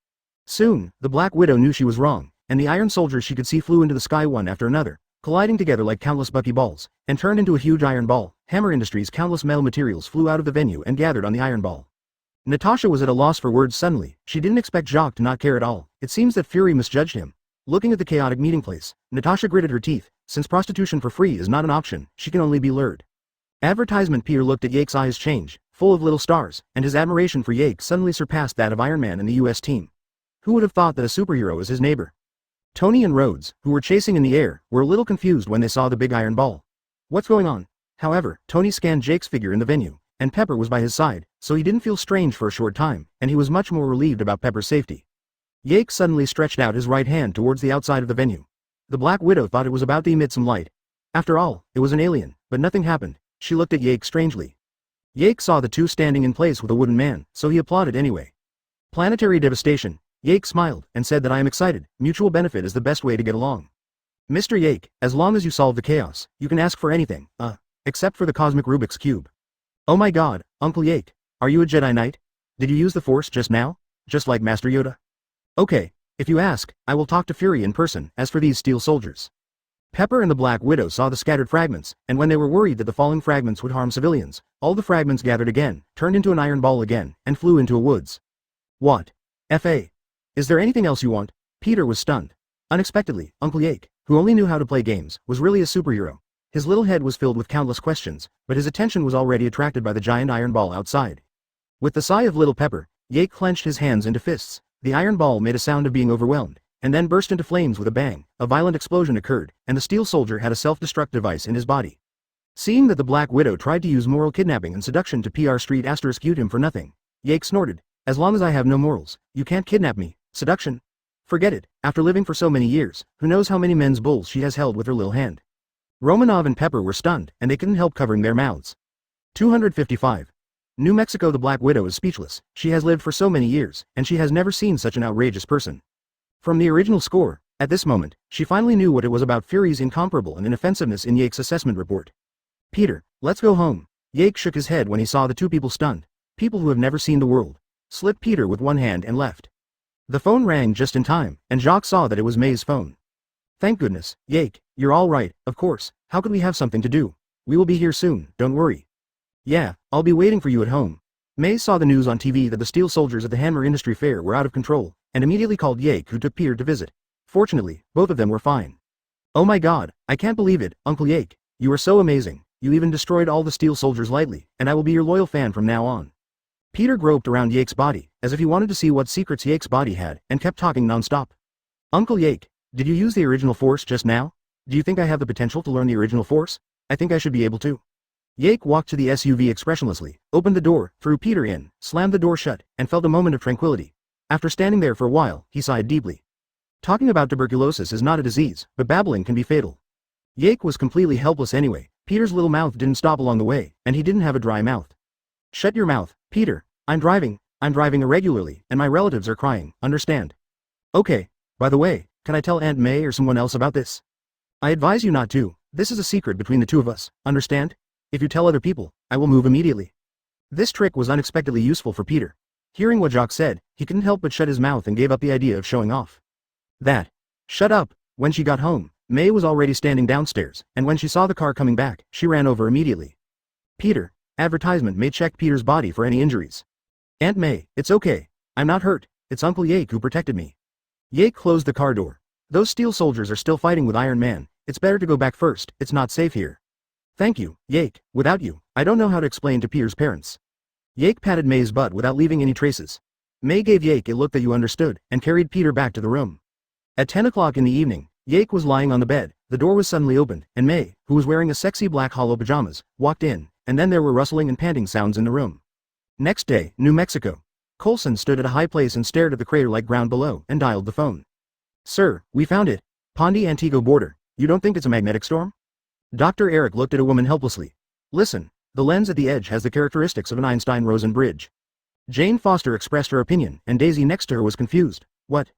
Soon, the Black Widow knew she was wrong, and the iron soldiers she could see flew into the sky one after another, colliding together like countless buckyballs, and turned into a huge iron ball. Hammer Industries' countless metal materials flew out of the venue and gathered on the iron ball. Natasha was at a loss for words suddenly. She didn't expect Jacques to not care at all. It seems that Fury misjudged him. Looking at the chaotic meeting place, Natasha gritted her teeth. Since prostitution for free is not an option, she can only be lured. Advertisement. Peter looked at Yake's eyes change, full of little stars, and his admiration for Yake suddenly surpassed that of Iron Man and the US team. Who would have thought that a superhero was his neighbor? Tony and Rhodes, who were chasing in the air, were a little confused when they saw the big iron ball. What's going on? However, Tony scanned Jake's figure in the venue, and Pepper was by his side, so he didn't feel strange for a short time, and he was much more relieved about Pepper's safety. Yake suddenly stretched out his right hand towards the outside of the venue. The Black Widow thought it was about to emit some light. After all, it was an alien, but nothing happened. She looked at Yake strangely. Yake saw the two standing in place with a wooden man, so he applauded anyway. Planetary devastation. Yake smiled and said that I am excited. Mutual benefit is the best way to get along. Mr. Yake, as long as you solve the chaos, you can ask for anything, except for the cosmic Rubik's Cube. Oh my god, Uncle Yake, are you a Jedi Knight? Did you use the Force just now? Just like Master Yoda? Okay, if you ask, I will talk to Fury in person. As for these steel soldiers. Pepper and the Black Widow saw the scattered fragments, and when they were worried that the falling fragments would harm civilians, all the fragments gathered again, turned into an iron ball again, and flew into a woods. What? F.A. Is there anything else you want? Peter was stunned. Unexpectedly, Uncle Yake, who only knew how to play games, was really a superhero. His little head was filled with countless questions, but his attention was already attracted by the giant iron ball outside. With the sigh of little Pepper, Yake clenched his hands into fists. The iron ball made a sound of being overwhelmed, and then burst into flames with a bang. A violent explosion occurred, and the steel soldier had a self-destruct device in his body. Seeing that the Black Widow tried to use moral kidnapping and seduction to PR Street *********** him for nothing, Yake snorted. As long as I have no morals, you can't kidnap me. Seduction? Forget it. After living for so many years, who knows how many men's bulls she has held with her little hand. Romanov and Pepper were stunned, and they couldn't help covering their mouths. 255. New Mexico. The Black Widow is speechless. She has lived for so many years, and she has never seen such an outrageous person. From the original score, at this moment, she finally knew what it was about Fury's incomparable and inoffensiveness in Yake's assessment report. Peter, let's go home. Yake shook his head when he saw the two people stunned. People who have never seen the world. Slipped Peter with one hand and left. The phone rang just in time, and Jacques saw that it was May's phone. Thank goodness, Yake, you're all right, of course. How could we have something to do? We will be here soon, don't worry. Yeah, I'll be waiting for you at home. May saw the news on TV that the steel soldiers at the Hammer Industry Fair were out of control, and immediately called Yake, who took Peter to visit. Fortunately, both of them were fine. Oh my god, I can't believe it, Uncle Yake. You are so amazing. You even destroyed all the steel soldiers lightly, and I will be your loyal fan from now on. Peter groped around Yake's body, as if he wanted to see what secrets Yake's body had, and kept talking non-stop. Uncle Yake, did you use the original Force just now? Do you think I have the potential to learn the original Force? I think I should be able to. Yake walked to the SUV expressionlessly, opened the door, threw Peter in, slammed the door shut, and felt a moment of tranquility. After standing there for a while, he sighed deeply. Talking about tuberculosis is not a disease, but babbling can be fatal. Yake was completely helpless anyway. Peter's little mouth didn't stop along the way, and he didn't have a dry mouth. Shut your mouth, Peter. I'm driving irregularly, and my relatives are crying, understand? Okay, by the way, can I tell Aunt May or someone else about this? I advise you not to. This is a secret between the two of us, understand? If you tell other people, I will move immediately. This trick was unexpectedly useful for Peter. Hearing what Jacques said, he couldn't help but shut his mouth and gave up the idea of showing off. Shut up. When she got home, May was already standing downstairs, and when she saw the car coming back, she ran over immediately. Peter, advertisement. May checked Peter's body for any injuries. Aunt May, it's okay. I'm not hurt. It's Uncle Yake who protected me. Yake closed the car door. Those steel soldiers are still fighting with Iron Man. It's better to go back first. It's not safe here. Thank you, Yake. Without you, I don't know how to explain to Peter's parents. Yake patted May's butt without leaving any traces. May gave Yake a look that you understood, and carried Peter back to the room. At 10 o'clock in the evening, Yake was lying on the bed, the door was suddenly opened, and May, who was wearing a sexy black hollow pajamas, walked in, and then there were rustling and panting sounds in the room. Next day, New Mexico. Coulson stood at a high place and stared at the crater-like ground below, and dialed the phone. Sir, we found it. Pondy Antigo border. You don't think it's a magnetic storm? Dr. Eric looked at a woman helplessly. Listen, the lens at the edge has the characteristics of an Einstein-Rosen bridge. Jane Foster expressed her opinion, and Daisy next to her was confused. What?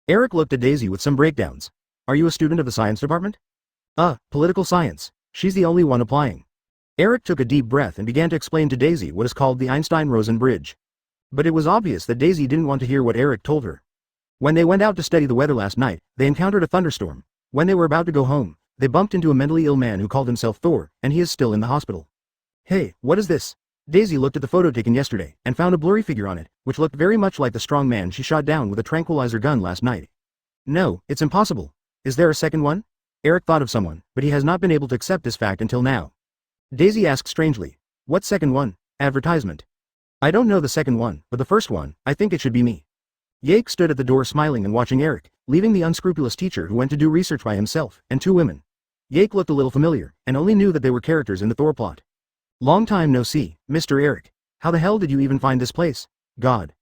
Eric looked at Daisy with some breakdowns. Are you a student of the science department? Political science. She's the only one applying. Eric took a deep breath and began to explain to Daisy what is called the Einstein-Rosen bridge. But it was obvious that Daisy didn't want to hear what Eric told her. When they went out to study the weather last night, they encountered a thunderstorm. When they were about to go home, they bumped into a mentally ill man who called himself Thor, and he is still in the hospital. Hey, what is this? Daisy looked at the photo taken yesterday, and found a blurry figure on it, which looked very much like the strong man she shot down with a tranquilizer gun last night. No, it's impossible. Is there a second one? Eric thought of someone, but he has not been able to accept this fact until now. Daisy asked strangely. What second one? Advertisement. I don't know the second one, but the first one, I think it should be me. Yake stood at the door smiling and watching Eric, leaving the unscrupulous teacher who went to do research by himself, and two women. Yake looked a little familiar, and only knew that they were characters in the Thor plot. Long time no see, Mr. Eric. How the hell did you even find this place? God.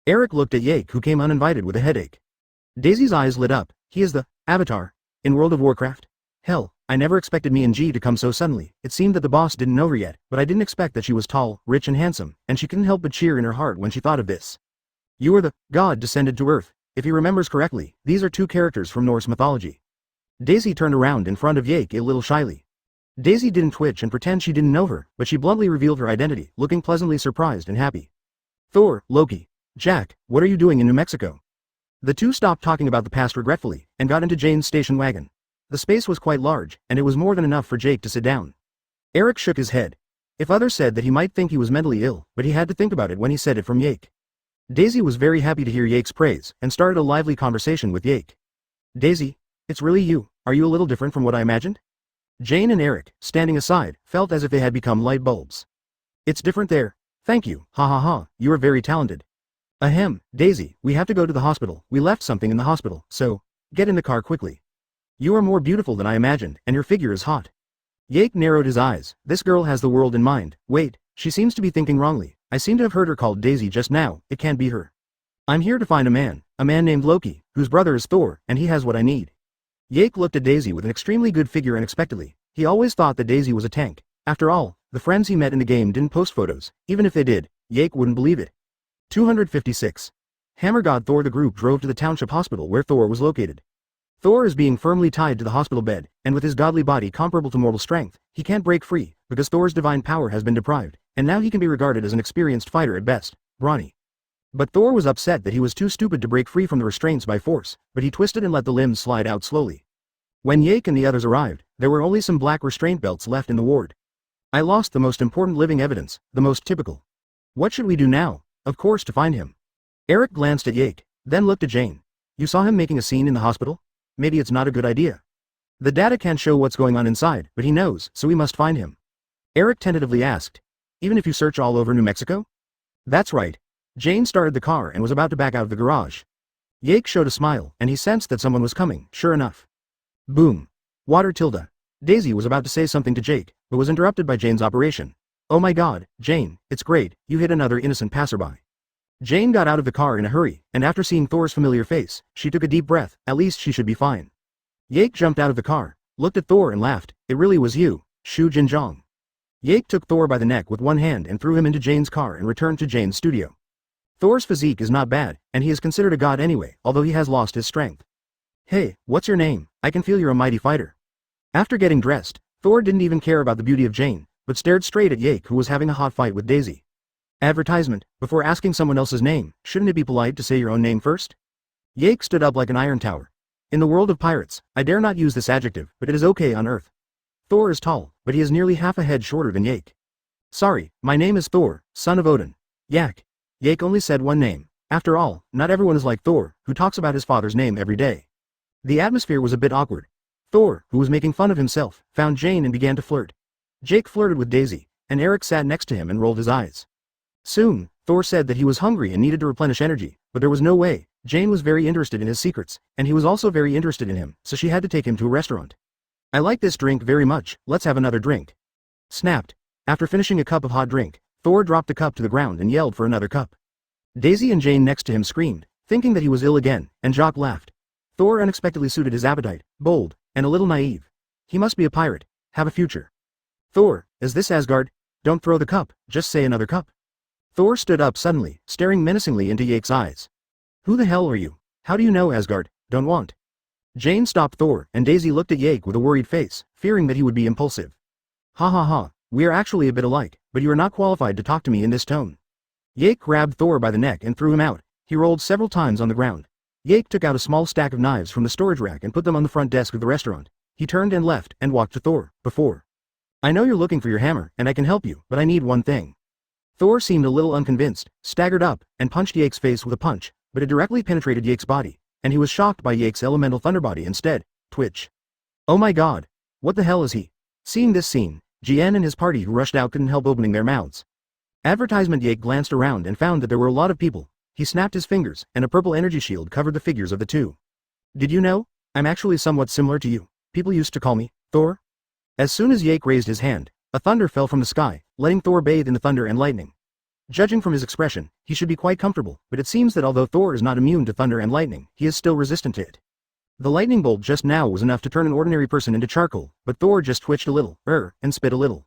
Eric looked at Yake, who came uninvited with a headache. Daisy's eyes lit up. He is the Avatar in World of Warcraft? Hell, I never expected me and G to come so suddenly. It seemed that the boss didn't know her yet, but I didn't expect that she was tall, rich and handsome, and she couldn't help but cheer in her heart when she thought of this. You are the god descended to Earth. If he remembers correctly, these are two characters from Norse mythology. Daisy turned around in front of Yake a little shyly. Daisy didn't twitch and pretend she didn't know her, but she bluntly revealed her identity, looking pleasantly surprised and happy. Thor, Loki. Jack, what are you doing in New Mexico? The two stopped talking about the past regretfully, and got into Jane's station wagon. The space was quite large, and it was more than enough for Jake to sit down. Eric shook his head. If others said that he might think he was mentally ill, but he had to think about it when he said it from Yake. Daisy was very happy to hear Yake's praise, and started a lively conversation with Yake. Daisy, it's really you. Are you a little different from what I imagined? Jane and Eric, standing aside, felt as if they had become light bulbs. It's different there. Thank you, ha ha ha, you are very talented. Ahem, Daisy, we have to go to the hospital. We left something in the hospital, so get in the car quickly. You are more beautiful than I imagined, and your figure is hot. Yake narrowed his eyes. This girl has the world in mind. Wait, she seems to be thinking wrongly. I seem to have heard her called Daisy just now. It can't be her. I'm here to find a man named Loki, whose brother is Thor, and he has what I need. Yake looked at Daisy with an extremely good figure unexpectedly. He always thought that Daisy was a tank. After all, the friends he met in the game didn't post photos. Even if they did, Yake wouldn't believe it. 256. Hammer God Thor. The group drove to the township hospital where Thor was located. Thor is being firmly tied to the hospital bed, and with his godly body comparable to mortal strength, he can't break free, because Thor's divine power has been deprived, and now he can be regarded as an experienced fighter at best, brawny. But Thor was upset that he was too stupid to break free from the restraints by force, but he twisted and let the limbs slide out slowly. When Yake and the others arrived, there were only some black restraint belts left in the ward. I lost the most important living evidence, the most typical. What should we do now? Of course to find him. Eric glanced at Yake, then looked at Jane. You saw him making a scene in the hospital? Maybe it's not a good idea. The data can't show what's going on inside, but he knows, so we must find him. Eric tentatively asked. Even if you search all over New Mexico? That's right. Jane started the car and was about to back out of the garage. Yake showed a smile, and he sensed that someone was coming, sure enough. Boom. Water tilde. Daisy was about to say something to Jake, but was interrupted by Jane's operation. Oh my god, Jane, it's great, you hit another innocent passerby. Jane got out of the car in a hurry, and after seeing Thor's familiar face, she took a deep breath. At least she should be fine. Yake jumped out of the car, looked at Thor and laughed. It really was you, Shu Jinjong. Yake took Thor by the neck with one hand and threw him into Jane's car and returned to Jane's studio. Thor's physique is not bad, and he is considered a god anyway, although he has lost his strength. Hey, what's your name? I can feel you're a mighty fighter. After getting dressed, Thor didn't even care about the beauty of Jane, but stared straight at Yake, who was having a hot fight with Daisy. Advertisement. Before asking someone else's name, shouldn't it be polite to say your own name first? Yake stood up like an iron tower. In the world of pirates, I dare not use this adjective, but it is okay on Earth. Thor is tall, but he is nearly half a head shorter than Yake. Sorry, my name is Thor, son of Odin. Yak. Yake only said one name. After all, not everyone is like Thor, who talks about his father's name every day. The atmosphere was a bit awkward. Thor, who was making fun of himself, found Jane and began to flirt. Jake flirted with Daisy, and Eric sat next to him and rolled his eyes. Soon, Thor said that he was hungry and needed to replenish energy, but there was no way. Jane was very interested in his secrets, and he was also very interested in him, so she had to take him to a restaurant. I like this drink very much, let's have another drink. Snapped. After finishing a cup of hot drink, Thor dropped the cup to the ground and yelled for another cup. Daisy and Jane next to him screamed, thinking that he was ill again, and Jock laughed. Thor unexpectedly suited his appetite, bold, and a little naive. He must be a pirate, have a future. Thor, is this Asgard? Don't throw the cup, just say another cup. Thor stood up suddenly, staring menacingly into Yake's eyes. Who the hell are you? How do you know Asgard? Don't want. Jane stopped Thor, and Daisy looked at Yake with a worried face, fearing that he would be impulsive. Ha ha ha, we are actually a bit alike, but you are not qualified to talk to me in this tone. Yake grabbed Thor by the neck and threw him out. He rolled several times on the ground. Yake took out a small stack of knives from the storage rack and put them on the front desk of the restaurant. He turned and left, and walked to Thor. Before. I know you're looking for your hammer, and I can help you, but I need one thing. Thor seemed a little unconvinced, staggered up, and punched Yake's face with a punch, but it directly penetrated Yake's body, and he was shocked by Yake's elemental thunder body instead. Twitch. Oh my god. What the hell is he? Seeing this scene, Jien and his party who rushed out couldn't help opening their mouths. Advertisement. Yake glanced around and found that there were a lot of people. He snapped his fingers, and a purple energy shield covered the figures of the two. Did you know? I'm actually somewhat similar to you. People used to call me Thor. As soon as Yake raised his hand, a thunder fell from the sky, letting Thor bathe in the thunder and lightning. Judging from his expression, he should be quite comfortable, but it seems that although Thor is not immune to thunder and lightning, he is still resistant to it. The lightning bolt just now was enough to turn an ordinary person into charcoal, but Thor just twitched a little, and spit a little.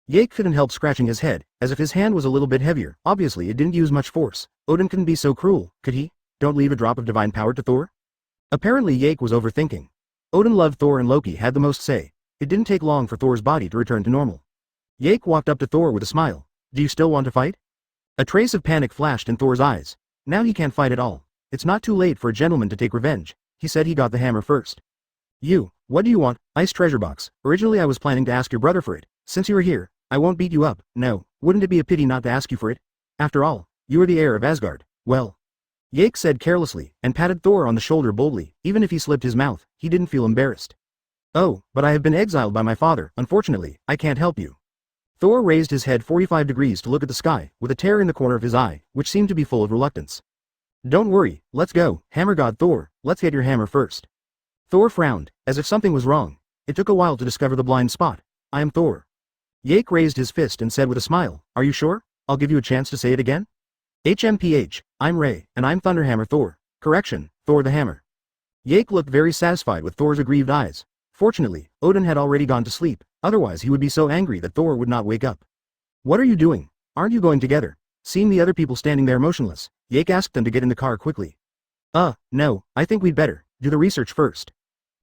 Yake couldn't help scratching his head, as if his hand was a little bit heavier. Obviously it didn't use much force. Odin couldn't be so cruel, could he? Don't leave a drop of divine power to Thor? Apparently Yake was overthinking. Odin loved Thor and Loki had the most say. It didn't take long for Thor's body to return to normal. Yake walked up to Thor with a smile. Do you still want to fight? A trace of panic flashed in Thor's eyes. Now he can't fight at all. It's not too late for a gentleman to take revenge. He said he got the hammer first. You, what do you want? Ice treasure box. Originally I was planning to ask your brother for it. Since you are here, I won't beat you up. No, wouldn't it be a pity not to ask you for it? After all, you are the heir of Asgard. Well. Yake said carelessly, and patted Thor on the shoulder boldly. Even if he slipped his mouth, he didn't feel embarrassed. Oh, but I have been exiled by my father. Unfortunately, I can't help you. Thor raised his head 45 degrees to look at the sky, with a tear in the corner of his eye, which seemed to be full of reluctance. Don't worry, let's go, hammer god Thor, let's get your hammer first. Thor frowned, as if something was wrong. It took a while to discover the blind spot. I am Thor. Yake raised his fist and said with a smile, are you sure? I'll give you a chance to say it again. HMPH, I'm Ray, and I'm Thunderhammer Thor. Correction, Thor the Hammer. Yake looked very satisfied with Thor's aggrieved eyes. Fortunately, Odin had already gone to sleep, otherwise he would be so angry that Thor would not wake up. What are you doing? Aren't you going together? Seeing the other people standing there motionless, Yake asked them to get in the car quickly. No, I think we'd better do the research first.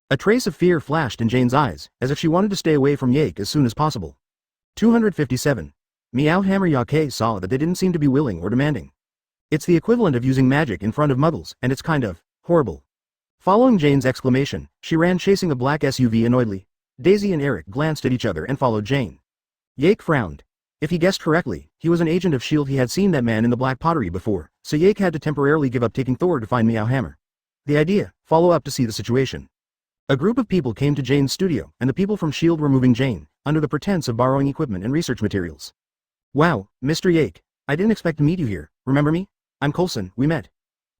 A trace of fear flashed in Jane's eyes, as if she wanted to stay away from Yake as soon as possible. 257. Meowhammer Yake saw that they didn't seem to be willing or demanding. It's the equivalent of using magic in front of muggles, and it's kind of horrible. Following Jane's exclamation, she ran chasing a black SUV annoyedly. Daisy and Eric glanced at each other and followed Jane. Yake frowned. If he guessed correctly, he was an agent of S.H.I.E.L.D. He had seen that man in the Black Pottery before, so Yake had to temporarily give up taking Thor to find Meowhammer. The idea, follow up to see the situation. A group of people came to Jane's studio, and the people from S.H.I.E.L.D. were moving Jane, under the pretense of borrowing equipment and research materials. Wow, Mr. Yake. I didn't expect to meet you here, remember me? I'm Coulson, we met.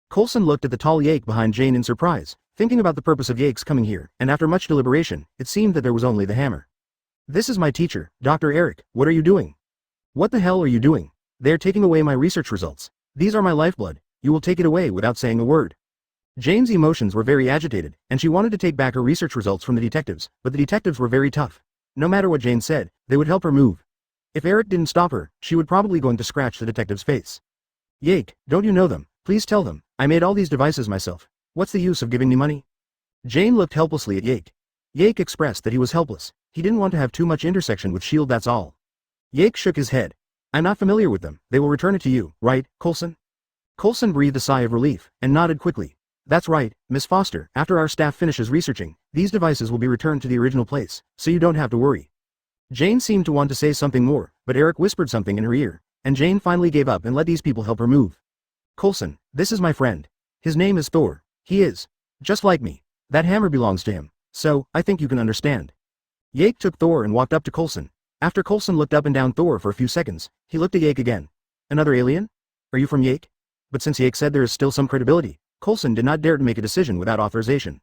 Coulson looked at the tall Yake behind Jane in surprise, thinking about the purpose of Yake's coming here, and after much deliberation, it seemed that there was only the hammer. This is my teacher, Dr. Eric, what are you doing? What the hell are you doing? They're taking away my research results. These are my lifeblood, you will take it away without saying a word. Jane's emotions were very agitated, and she wanted to take back her research results from the detectives, but the detectives were very tough. No matter what Jane said, they would help her move. If Eric didn't stop her, she would probably going to scratch the detective's face. Yake, don't you know them? Please tell them, I made all these devices myself. What's the use of giving me money? Jane looked helplessly at Yake. Yake expressed that he was helpless. He didn't want to have too much intersection with S.H.I.E.L.D., that's all. Yake shook his head. I'm not familiar with them. They will return it to you, right, Coulson? Coulson breathed a sigh of relief, and nodded quickly. That's right, Miss Foster. After our staff finishes researching, these devices will be returned to the original place, so you don't have to worry. Jane seemed to want to say something more, but Eric whispered something in her ear, and Jane finally gave up and let these people help her move. Coulson, this is my friend. His name is Thor. He is just like me. That hammer belongs to him, so I think you can understand. Yake took Thor and walked up to Coulson. After Coulson looked up and down Thor for a few seconds, he looked at Yake again. Another alien? Are you from Yake? But since Yake said there is still some credibility, Coulson did not dare to make a decision without authorization.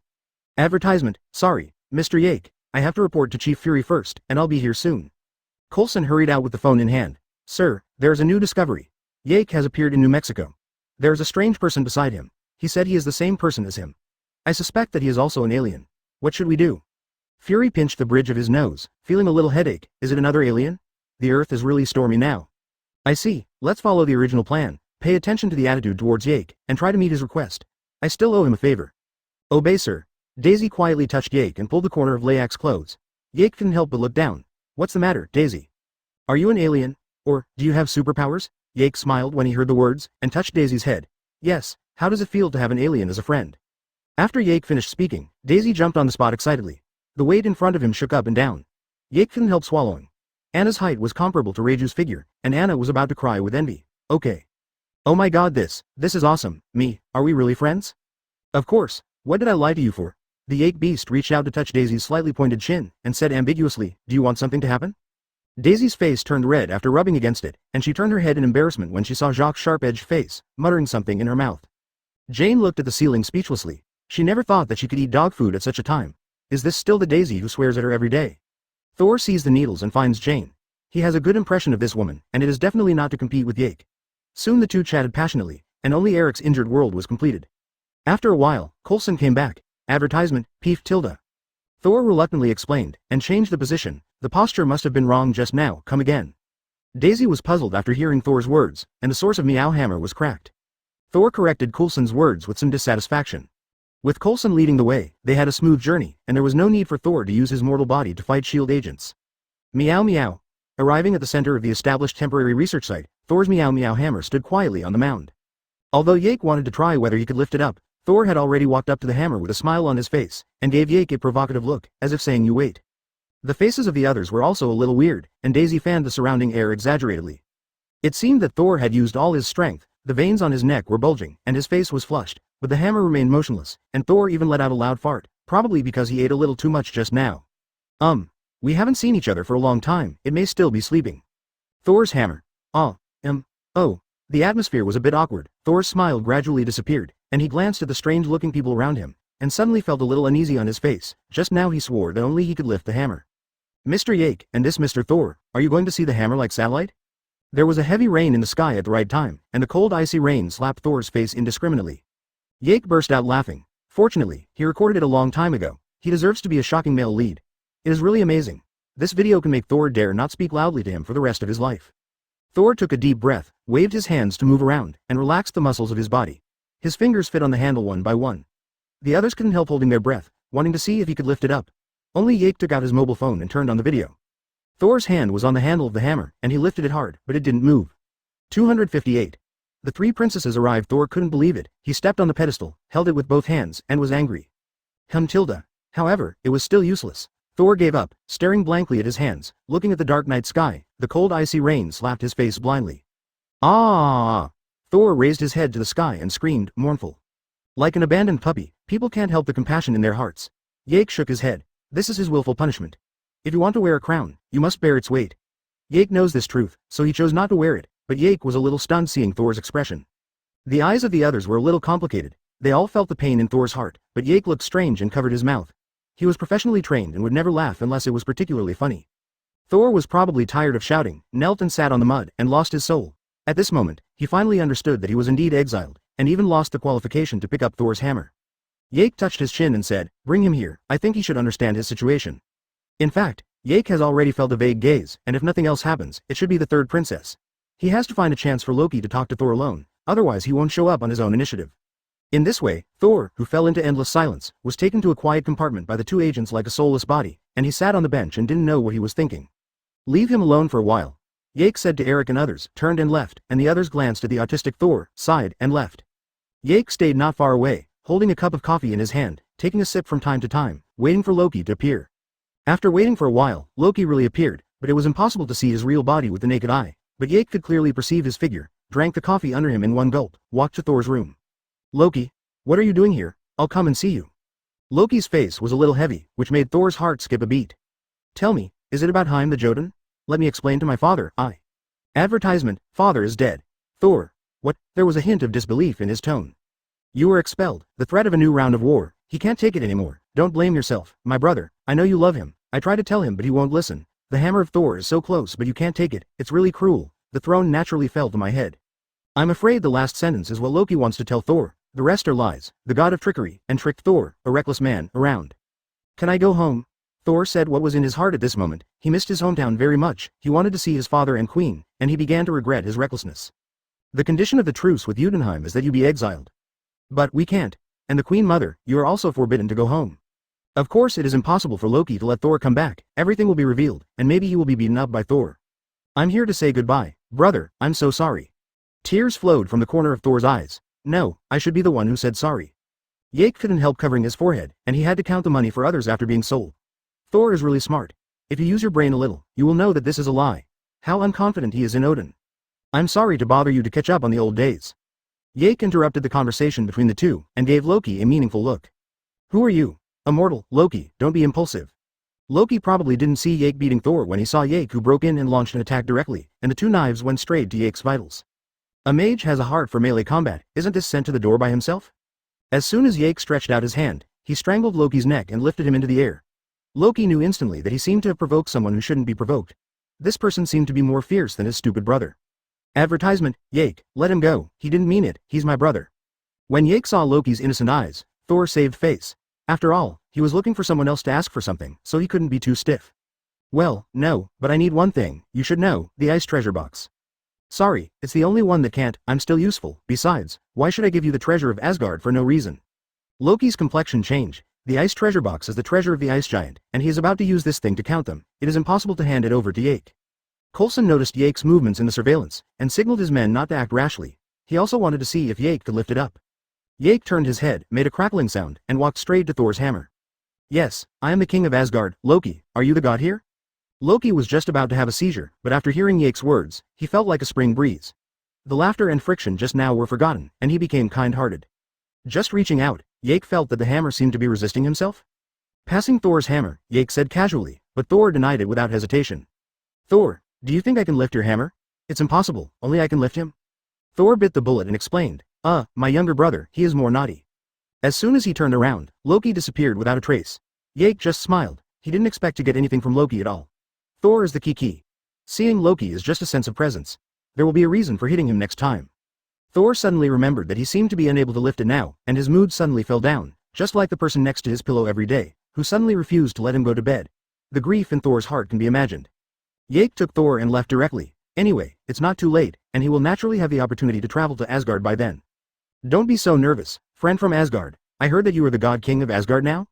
Advertisement, sorry, Mr. Yake, I have to report to Chief Fury first, and I'll be here soon. Coulson hurried out with the phone in hand. Sir, there is a new discovery. Yake has appeared in New Mexico. There is a strange person beside him. He said he is the same person as him. I suspect that he is also an alien. What should we do? Fury pinched the bridge of his nose, feeling a little headache. Is it another alien? The Earth is really stormy now. I see, let's follow the original plan, pay attention to the attitude towards Yake, and try to meet his request. I still owe him a favor. Obey, sir. Daisy quietly touched Yake and pulled the corner of Layak's clothes. Yake couldn't help but look down. What's the matter, Daisy? Are you an alien? Or, do you have superpowers? Yake smiled when he heard the words, and touched Daisy's head. Yes, how does it feel to have an alien as a friend? After Yake finished speaking, Daisy jumped on the spot excitedly. The weight in front of him shook up and down. Yake couldn't help swallowing. Anna's height was comparable to Reiju's figure, and Anna was about to cry with envy. Okay. Oh my god, this is awesome. Me, are we really friends? Of course, what did I lie to you for? The Yake beast reached out to touch Daisy's slightly pointed chin, and said ambiguously, do you want something to happen? Daisy's face turned red after rubbing against it, and she turned her head in embarrassment when she saw Jacques' sharp-edged face, muttering something in her mouth. Jane looked at the ceiling speechlessly. She never thought that she could eat dog food at such a time. Is this still the Daisy who swears at her every day? Thor sees the needles and finds Jane. He has a good impression of this woman, and it is definitely not to compete with Yake. Soon the two chatted passionately, and only Eric's injured world was completed. After a while, Coulson came back. Advertisement, Peef tilde. Thor reluctantly explained, and changed the position. The posture must have been wrong just now, come again. Daisy was puzzled after hearing Thor's words, and the source of Meow Hammer was cracked. Thor corrected Coulson's words with some dissatisfaction. With Coulson leading the way, they had a smooth journey, and there was no need for Thor to use his mortal body to fight S.H.I.E.L.D. agents. Meow meow. Arriving at the center of the established temporary research site, Thor's Meow Meow Hammer stood quietly on the mound. Although Yake wanted to try whether he could lift it up, Thor had already walked up to the hammer with a smile on his face, and gave Yake a provocative look, as if saying you wait. The faces of the others were also a little weird, and Daisy fanned the surrounding air exaggeratedly. It seemed that Thor had used all his strength, the veins on his neck were bulging, and his face was flushed, but the hammer remained motionless, and Thor even let out a loud fart, probably because he ate a little too much just now. We haven't seen each other for a long time, it may still be sleeping. Thor's hammer. Oh. The atmosphere was a bit awkward. Thor's smile gradually disappeared, and he glanced at the strange-looking people around him, and suddenly felt a little uneasy on his face. Just now he swore that only he could lift the hammer. Mr. Yake, and this Mr. Thor, are you going to see the hammer like satellite? There was a heavy rain in the sky at the right time, and the cold icy rain slapped Thor's face indiscriminately. Yake burst out laughing. Fortunately, he recorded it a long time ago. He deserves to be a shocking male lead. It is really amazing. This video can make Thor dare not speak loudly to him for the rest of his life. Thor took a deep breath, waved his hands to move around, and relaxed the muscles of his body. His fingers fit on the handle one by one. The others couldn't help holding their breath, wanting to see if he could lift it up. Only Yake took out his mobile phone and turned on the video. Thor's hand was on the handle of the hammer, and he lifted it hard, but it didn't move. 258. The three princesses arrived. Thor couldn't believe it. He stepped on the pedestal, held it with both hands, and was angry. Tilde. However, it was still useless. Thor gave up, staring blankly at his hands, looking at the dark night sky. The cold icy rain slapped his face blindly. Ah! Thor raised his head to the sky and screamed, mournful. Like an abandoned puppy, people can't help the compassion in their hearts. Yake shook his head. This is his willful punishment. If you want to wear a crown, you must bear its weight. Yake knows this truth, so he chose not to wear it, but Yake was a little stunned seeing Thor's expression. The eyes of the others were a little complicated. They all felt the pain in Thor's heart, but Yake looked strange and covered his mouth. He was professionally trained and would never laugh unless it was particularly funny. Thor was probably tired of shouting, knelt and sat on the mud, and lost his soul. At this moment, he finally understood that he was indeed exiled, and even lost the qualification to pick up Thor's hammer. Yake touched his chin and said, bring him here, I think he should understand his situation. In fact, Yake has already felt a vague gaze, and if nothing else happens, it should be the third princess. He has to find a chance for Loki to talk to Thor alone, otherwise he won't show up on his own initiative. In this way, Thor, who fell into endless silence, was taken to a quiet compartment by the two agents like a soulless body, and he sat on the bench and didn't know what he was thinking. Leave him alone for a while. Yake said to Eric and others, turned and left, and the others glanced at the autistic Thor, sighed, and left. Yake stayed not far away, holding a cup of coffee in his hand, taking a sip from time to time, waiting for Loki to appear. After waiting for a while, Loki really appeared, but it was impossible to see his real body with the naked eye, but Yake could clearly perceive his figure, drank the coffee under him in one gulp, walked to Thor's room. Loki, what are you doing here? I'll come and see you. Loki's face was a little heavy, which made Thor's heart skip a beat. Tell me, is it about Heim the Jotun? Let me explain to my father. Advertisement, father is dead. Thor. What? There was a hint of disbelief in his tone. You were expelled, the threat of a new round of war. He can't take it anymore. Don't blame yourself, my brother. I know you love him. I try to tell him but he won't listen. The hammer of Thor is so close but you can't take it. It's really cruel. The throne naturally fell to my head. I'm afraid the last sentence is what Loki wants to tell Thor. The rest are lies. The god of trickery, and tricked Thor, a reckless man, around. Can I go home? Thor said what was in his heart at this moment. He missed his hometown very much. He wanted to see his father and queen, and he began to regret his recklessness. The condition of the truce with Jotunheim is that you be exiled. But we can't. And the queen mother, you are also forbidden to go home. Of course it is impossible for Loki to let Thor come back. Everything will be revealed, and maybe he will be beaten up by Thor. I'm here to say goodbye. Brother, I'm so sorry. Tears flowed from the corner of Thor's eyes. No, I should be the one who said sorry. Jake couldn't help covering his forehead, and he had to count the money for others after being sold. Thor is really smart. If you use your brain a little, you will know that this is a lie. How unconfident he is in Odin. I'm sorry to bother you to catch up on the old days. Jake interrupted the conversation between the two, and gave Loki a meaningful look. Who are you? A mortal, Loki, don't be impulsive. Loki probably didn't see Jake beating Thor when he saw Jake who broke in and launched an attack directly, and the two knives went straight to Jake's vitals. A mage has a heart for melee combat, isn't this sent to the door by himself? As soon as Jake stretched out his hand, he strangled Loki's neck and lifted him into the air. Loki knew instantly that he seemed to have provoked someone who shouldn't be provoked. This person seemed to be more fierce than his stupid brother. Advertisement, Jake, let him go, he didn't mean it, he's my brother. When Jake saw Loki's innocent eyes, Thor saved face. After all, he was looking for someone else to ask for something, so he couldn't be too stiff. Well, no, but I need one thing, you should know, the ice treasure box. Sorry, it's the only one that can't, I'm still useful, besides, why should I give you the treasure of Asgard for no reason? Loki's complexion changed. The ice treasure box is the treasure of the ice giant, and he is about to use this thing to count them. It is impossible to hand it over to Jake. Coulson noticed Jake's movements in the surveillance, and signaled his men not to act rashly. He also wanted to see if Jake could lift it up. Jake turned his head, made a crackling sound, and walked straight to Thor's hammer. Yes, I am the king of Asgard. Loki, are you the god here? Loki was just about to have a seizure, but after hearing Jake's words, he felt like a spring breeze. The laughter and friction just now were forgotten, and he became kind-hearted. Just reaching out, Jake felt that the hammer seemed to be resisting himself. Passing Thor's hammer, Jake said casually, but Thor denied it without hesitation. Thor, do you think I can lift your hammer? It's impossible, only I can lift him. Thor bit the bullet and explained, my younger brother, he is more naughty. As soon as he turned around, Loki disappeared without a trace. Jake just smiled, he didn't expect to get anything from Loki at all. Thor is the key. Seeing Loki is just a sense of presence. There will be a reason for hitting him next time. Thor suddenly remembered that he seemed to be unable to lift it now, and his mood suddenly fell down, just like the person next to his pillow every day, who suddenly refused to let him go to bed. The grief in Thor's heart can be imagined. Jake took Thor and left directly. Anyway, it's not too late, and he will naturally have the opportunity to travel to Asgard by then. Don't be so nervous, friend from Asgard. I heard that you are the god king of Asgard now?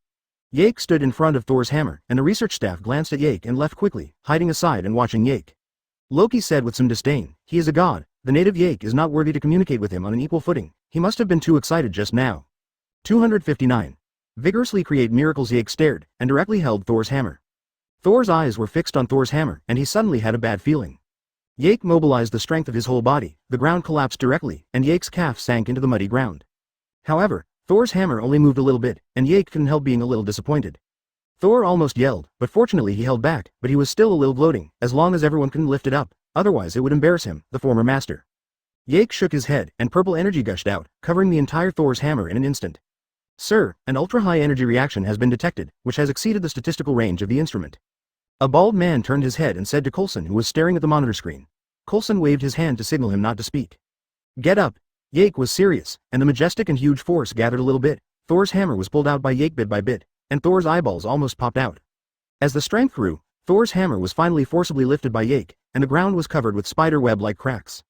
Jake stood in front of Thor's hammer, and the research staff glanced at Jake and left quickly, hiding aside and watching Jake. Loki said with some disdain, he is a god. The native Jake is not worthy to communicate with him on an equal footing. He must have been too excited just now. 259. Vigorously create miracles. Jake stared, and directly held Thor's hammer. Thor's eyes were fixed on Thor's hammer, and he suddenly had a bad feeling. Jake mobilized the strength of his whole body, the ground collapsed directly, and Jake's calf sank into the muddy ground. However, Thor's hammer only moved a little bit, and Jake couldn't help being a little disappointed. Thor almost yelled, but fortunately he held back, but he was still a little gloating, as long as everyone couldn't lift it up, otherwise it would embarrass him, the former master. Jake shook his head, and purple energy gushed out, covering the entire Thor's hammer in an instant. Sir, an ultra-high energy reaction has been detected, which has exceeded the statistical range of the instrument. A bald man turned his head and said to Coulson, who was staring at the monitor screen. Coulson waved his hand to signal him not to speak. Get up. Jake was serious, and the majestic and huge force gathered a little bit. Thor's hammer was pulled out by Jake bit by bit, and Thor's eyeballs almost popped out. As the strength grew, Thor's hammer was finally forcibly lifted by Jake, and the ground was covered with spider web-like cracks.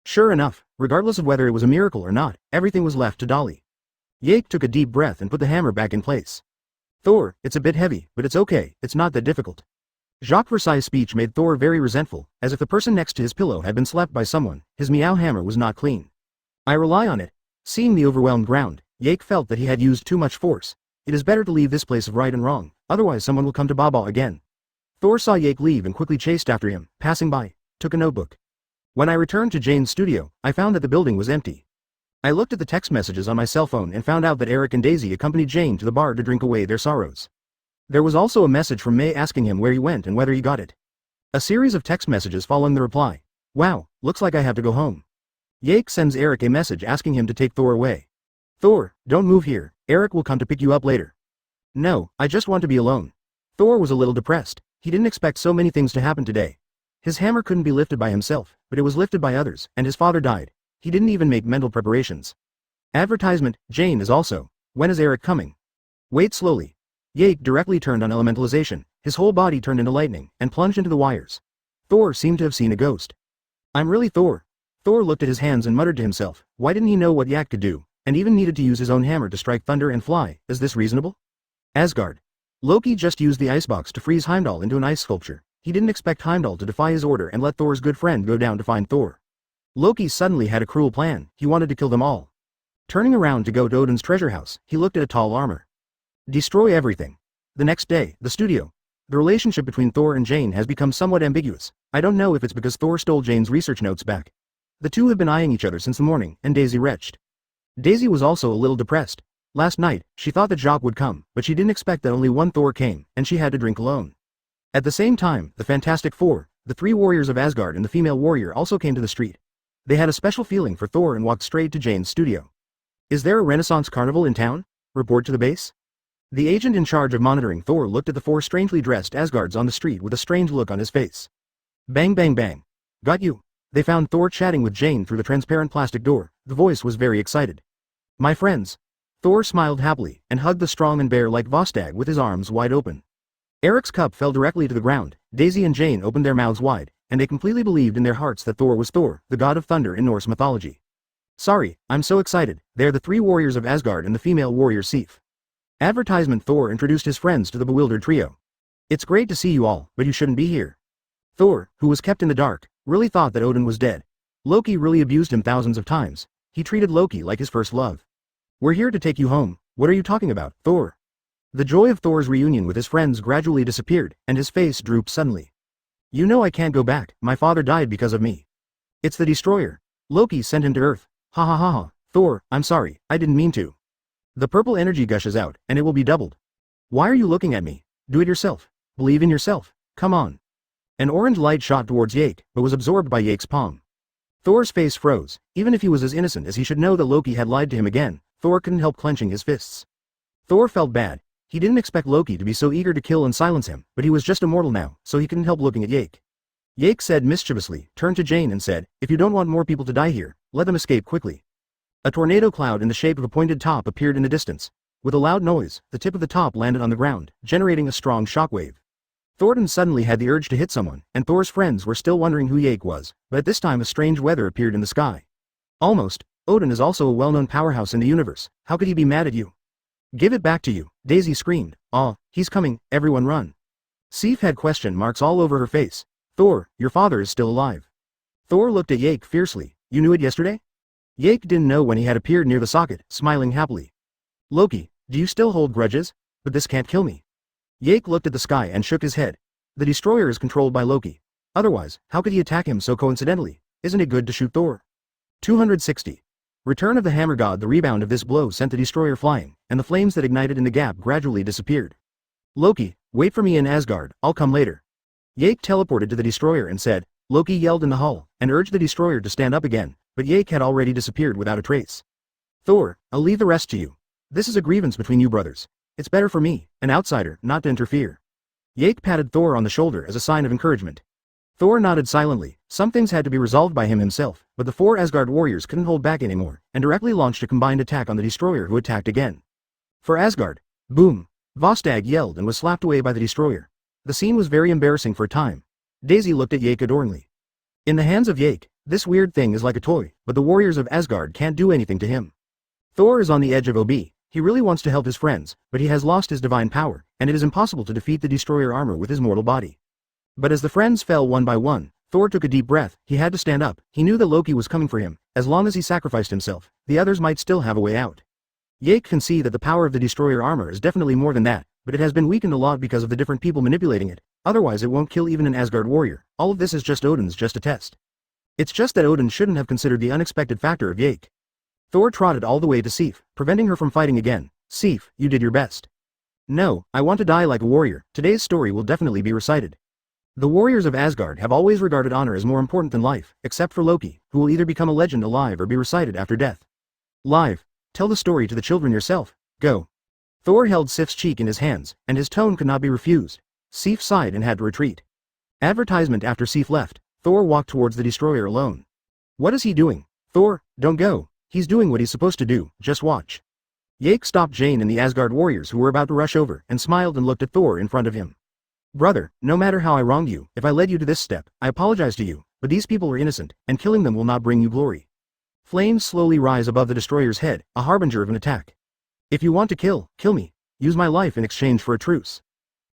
Sure enough, regardless of whether it was a miracle or not, everything was left to Dolly. Jake took a deep breath and put the hammer back in place. Thor, it's a bit heavy, but it's okay, it's not that difficult. Jacques Versailles' speech made Thor very resentful, as if the person next to his pillow had been slapped by someone. His meow hammer was not clean. I rely on it. Seeing the overwhelmed ground, Jake felt that he had used too much force. It is better to leave this place of right and wrong, otherwise someone will come to Baba again. Thor saw Jake leave and quickly chased after him, passing by, took a notebook. When I returned to Jane's studio, I found that the building was empty. I looked at the text messages on my cell phone and found out that Eric and Daisy accompanied Jane to the bar to drink away their sorrows. There was also a message from May asking him where he went and whether he got it. A series of text messages following the reply. Wow, looks like I have to go home. Jake sends Eric a message asking him to take Thor away. Thor, don't move here, Eric will come to pick you up later. No, I just want to be alone. Thor was a little depressed. He didn't expect so many things to happen today. His hammer couldn't be lifted by himself, but it was lifted by others, and his father died. He didn't even make mental preparations. Advertisement, Jane is also. When is Eric coming? Wait slowly. Yake directly turned on elementalization. His whole body turned into lightning, and plunged into the wires. Thor seemed to have seen a ghost. I'm really Thor. Thor looked at his hands and muttered to himself, why didn't he know what Yak could do, and even needed to use his own hammer to strike thunder and fly? Is this reasonable? Asgard. Loki just used the icebox to freeze Heimdall into an ice sculpture. He didn't expect Heimdall to defy his order and let Thor's good friend go down to find Thor. Loki suddenly had a cruel plan. He wanted to kill them all. Turning around to go to Odin's treasure house, he looked at a tall armor. Destroy everything. The next day, the studio. The relationship between Thor and Jane has become somewhat ambiguous. I don't know if it's because Thor stole Jane's research notes back. The two have been eyeing each other since the morning, and Daisy retched. Daisy was also a little depressed. Last night, she thought that Jacques would come, but she didn't expect that only one Thor came, and she had to drink alone. At the same time, the Fantastic Four, the three warriors of Asgard and the female warrior also came to the street. They had a special feeling for Thor and walked straight to Jane's studio. Is there a Renaissance carnival in town? Report to the base. The agent in charge of monitoring Thor looked at the four strangely dressed Asgards on the street with a strange look on his face. Bang bang bang. Got you. They found Thor chatting with Jane through the transparent plastic door. The voice was very excited. My friends. Thor smiled happily, and hugged the strong and bear-like Vostag with his arms wide open. Eric's cup fell directly to the ground. Daisy and Jane opened their mouths wide, and they completely believed in their hearts that Thor was Thor, the god of thunder in Norse mythology. Sorry, I'm so excited. They're the three warriors of Asgard and the female warrior Sif. Advertisement. Thor introduced his friends to the bewildered trio. It's great to see you all, but you shouldn't be here. Thor, who was kept in the dark, really thought that Odin was dead. Loki really abused him thousands of times. He treated Loki like his first love. We're here to take you home. What are you talking about, Thor? The joy of Thor's reunion with his friends gradually disappeared, and his face drooped suddenly. You know I can't go back. My father died because of me. It's the Destroyer. Loki sent him to Earth. Ha ha ha ha. Thor, I'm sorry, I didn't mean to. The purple energy gushes out, and it will be doubled. Why are you looking at me? Do it yourself. Believe in yourself. Come on. An orange light shot towards Yake, but was absorbed by Yake's palm. Thor's face froze. Even if he was as innocent as he should know that Loki had lied to him again, Thor couldn't help clenching his fists. Thor felt bad. He didn't expect Loki to be so eager to kill and silence him, but he was just a mortal now, so he couldn't help looking at Yake. Yake said mischievously, turned to Jane and said, if you don't want more people to die here, let them escape quickly. A tornado cloud in the shape of a pointed top appeared in the distance. With a loud noise, the tip of the top landed on the ground, generating a strong shockwave. Thornton suddenly had the urge to hit someone, and Thor's friends were still wondering who Yake was, but at this time a strange weather appeared in the sky. Almost. Odin is also a well-known powerhouse in the universe. How could he be mad at you? Give it back to you, Daisy screamed. Aw, he's coming, everyone run. Sif had question marks all over her face. Thor, your father is still alive. Thor looked at Yake fiercely. You knew it yesterday? Yake didn't know when he had appeared near the socket, smiling happily. Loki, do you still hold grudges? But this can't kill me. Yake looked at the sky and shook his head. The Destroyer is controlled by Loki. Otherwise, how could he attack him so coincidentally? Isn't it good to shoot Thor? 260. Return of the Hammer God. The rebound of this blow sent the Destroyer flying, and the flames that ignited in the gap gradually disappeared. Loki, wait for me in Asgard, I'll come later. Yake teleported to the Destroyer and said. Loki yelled in the hull, and urged the Destroyer to stand up again, but Yake had already disappeared without a trace. Thor, I'll leave the rest to you. This is a grievance between you brothers. It's better for me, an outsider, not to interfere. Yake patted Thor on the shoulder as a sign of encouragement. Thor nodded silently. Some things had to be resolved by him himself, but the four Asgard warriors couldn't hold back anymore, and directly launched a combined attack on the Destroyer, who attacked again. For Asgard. Boom. Vostag yelled and was slapped away by the Destroyer. The scene was very embarrassing for a time. Daisy looked at Yake adoringly. In the hands of Yake, this weird thing is like a toy, but the warriors of Asgard can't do anything to him. Thor is on the edge of OB. He really wants to help his friends, but he has lost his divine power, and it is impossible to defeat the Destroyer armor with his mortal body. But as the friends fell one by one, Thor took a deep breath. He had to stand up. He knew that Loki was coming for him. As long as he sacrificed himself, the others might still have a way out. Yake can see that the power of the Destroyer armor is definitely more than that, but it has been weakened a lot because of the different people manipulating it. Otherwise it won't kill even an Asgard warrior. All of this is just Odin's just a test. It's just that Odin shouldn't have considered the unexpected factor of Yake. Thor trotted all the way to Sif, preventing her from fighting again. Sif, you did your best. No, I want to die like a warrior. Today's story will definitely be recited. The warriors of Asgard have always regarded honor as more important than life, except for Loki, who will either become a legend alive or be recited after death. Live. Tell the story to the children yourself, go. Thor held Sif's cheek in his hands, and his tone could not be refused. Sif sighed and had to retreat. Advertisement. After Sif left, Thor walked towards the destroyer alone. What is he doing? Thor, don't go. He's doing what he's supposed to do, just watch. Yake stopped Jane and the Asgard warriors who were about to rush over and smiled and looked at Thor in front of him. Brother, no matter how I wronged you, if I led you to this step, I apologize to you, but these people are innocent, and killing them will not bring you glory. Flames slowly rise above the destroyer's head, a harbinger of an attack. If you want to kill me. Use my life in exchange for a truce.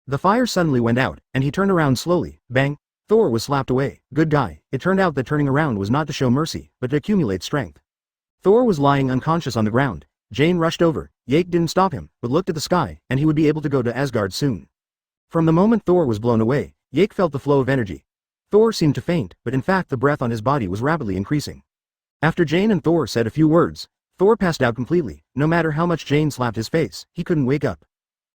The fire suddenly went out, and he turned around slowly, bang. Thor was slapped away. Good guy. It turned out that turning around was not to show mercy, but to accumulate strength. Thor was lying unconscious on the ground. Jane rushed over. Yake didn't stop him, but looked at the sky, and he would be able to go to Asgard soon. From the moment Thor was blown away, Yake felt the flow of energy. Thor seemed to faint, but in fact the breath on his body was rapidly increasing. After Jane and Thor said a few words, Thor passed out completely. No matter how much Jane slapped his face, he couldn't wake up.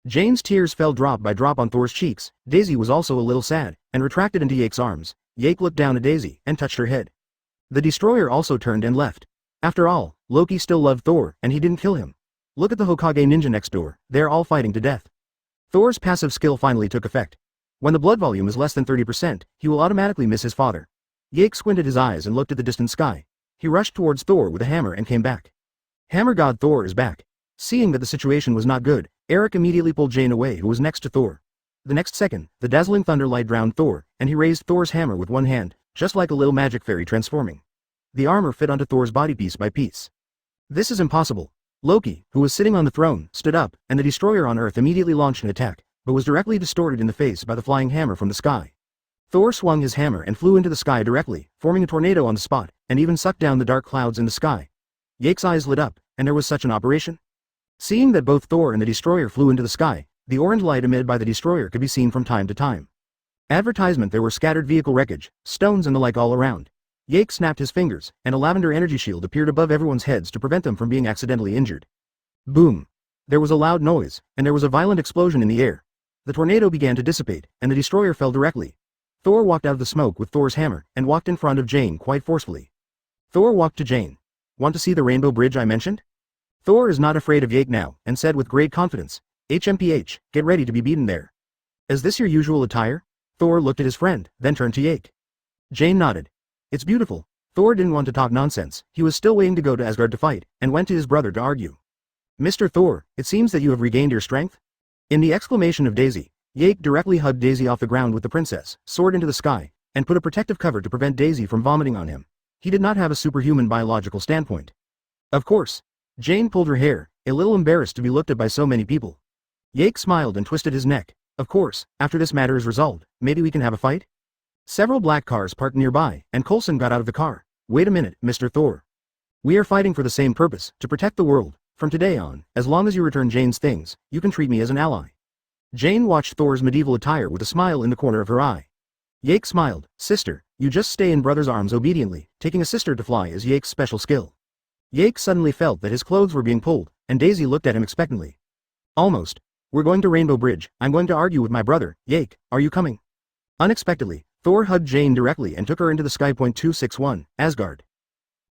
Jane's tears fell drop by drop on Thor's cheeks. Daisy was also a little sad, and retracted into Yake's arms. Yake looked down at Daisy, and touched her head. The destroyer also turned and left. After all, Loki still loved Thor, and he didn't kill him. Look at the Hokage ninja next door, they're all fighting to death. Thor's passive skill finally took effect. When the blood volume is less than 30%, he will automatically miss his father. Yake squinted his eyes and looked at the distant sky. He rushed towards Thor with a hammer and came back. Hammer God Thor is back. Seeing that the situation was not good, Eric immediately pulled Jane away, who was next to Thor. The next second, the dazzling thunder light drowned Thor, and he raised Thor's hammer with one hand, just like a little magic fairy transforming. The armor fit onto Thor's body piece by piece. This is impossible. Loki, who was sitting on the throne, stood up, and the destroyer on Earth immediately launched an attack, but was directly distorted in the face by the flying hammer from the sky. Thor swung his hammer and flew into the sky directly, forming a tornado on the spot, and even sucked down the dark clouds in the sky. Yake's eyes lit up, and there was such an operation. Seeing that both Thor and the destroyer flew into the sky, the orange light emitted by the destroyer could be seen from time to time. Advertisement. There were scattered vehicle wreckage, stones and the like all around. Yake snapped his fingers, and a lavender energy shield appeared above everyone's heads to prevent them from being accidentally injured. Boom! There was a loud noise, and there was a violent explosion in the air. The tornado began to dissipate, and the destroyer fell directly. Thor walked out of the smoke with Thor's hammer, and walked in front of Jane quite forcefully. Thor walked to Jane. Want to see the rainbow bridge I mentioned? Thor is not afraid of Yake now, and said with great confidence, HMPH, get ready to be beaten there. Is this your usual attire? Thor looked at his friend, then turned to Yake. Jane nodded. It's beautiful. Thor didn't want to talk nonsense, he was still waiting to go to Asgard to fight, and went to his brother to argue. Mr. Thor, it seems that you have regained your strength? In the exclamation of Daisy, Yake directly hugged Daisy off the ground with the princess, soared into the sky, and put a protective cover to prevent Daisy from vomiting on him. He did not have a superhuman biological standpoint. Of course. Jane pulled her hair, a little embarrassed to be looked at by so many people. Yake smiled and twisted his neck. Of course, after this matter is resolved, maybe we can have a fight? Several black cars parked nearby, and Coulson got out of the car. Wait a minute, Mr. Thor. We are fighting for the same purpose, to protect the world. From today on, as long as you return Jane's things, you can treat me as an ally. Jane watched Thor's medieval attire with a smile in the corner of her eye. Yake smiled. Sister, you just stay in brother's arms obediently. Taking a sister to fly is Yake's special skill. Yake suddenly felt that his clothes were being pulled, and Daisy looked at him expectantly. Almost. We're going to Rainbow Bridge. I'm going to argue with my brother. Yake, are you coming? Unexpectedly, Thor hugged Jane directly and took her into the Sky Point 261, Asgard.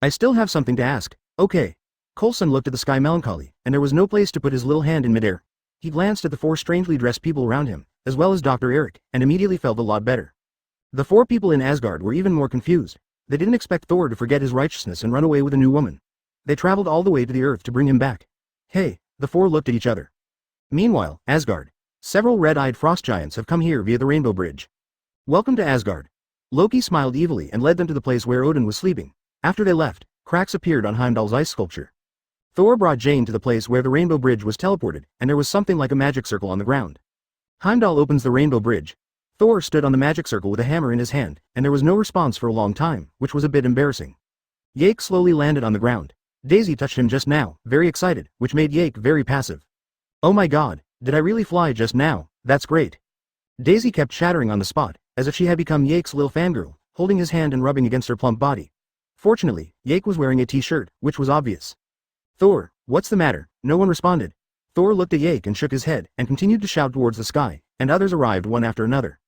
I still have something to ask. Okay. Coulson looked at the sky melancholy, and there was no place to put his little hand in midair. He glanced at the four strangely dressed people around him, as well as Dr. Eric, and immediately felt a lot better. The four people in Asgard were even more confused. They didn't expect Thor to forget his righteousness and run away with a new woman. They traveled all the way to the Earth to bring him back. Hey, the four looked at each other. Meanwhile, Asgard. Several red-eyed frost giants have come here via the Rainbow Bridge. Welcome to Asgard. Loki smiled evilly and led them to the place where Odin was sleeping. After they left, cracks appeared on Heimdall's ice sculpture. Thor brought Jane to the place where the Rainbow Bridge was teleported, and there was something like a magic circle on the ground. Heimdall opens the Rainbow Bridge. Thor stood on the magic circle with a hammer in his hand, and there was no response for a long time, which was a bit embarrassing. Yake slowly landed on the ground. Daisy touched him just now, very excited, which made Yake very passive. Oh my god, did I really fly just now? That's great. Daisy kept chattering on the spot, as if she had become Yake's little fangirl, holding his hand and rubbing against her plump body. Fortunately, Yake was wearing a t-shirt, which was obvious. Thor, what's the matter? No one responded. Thor looked at Yake and shook his head, and continued to shout towards the sky, and others arrived one after another.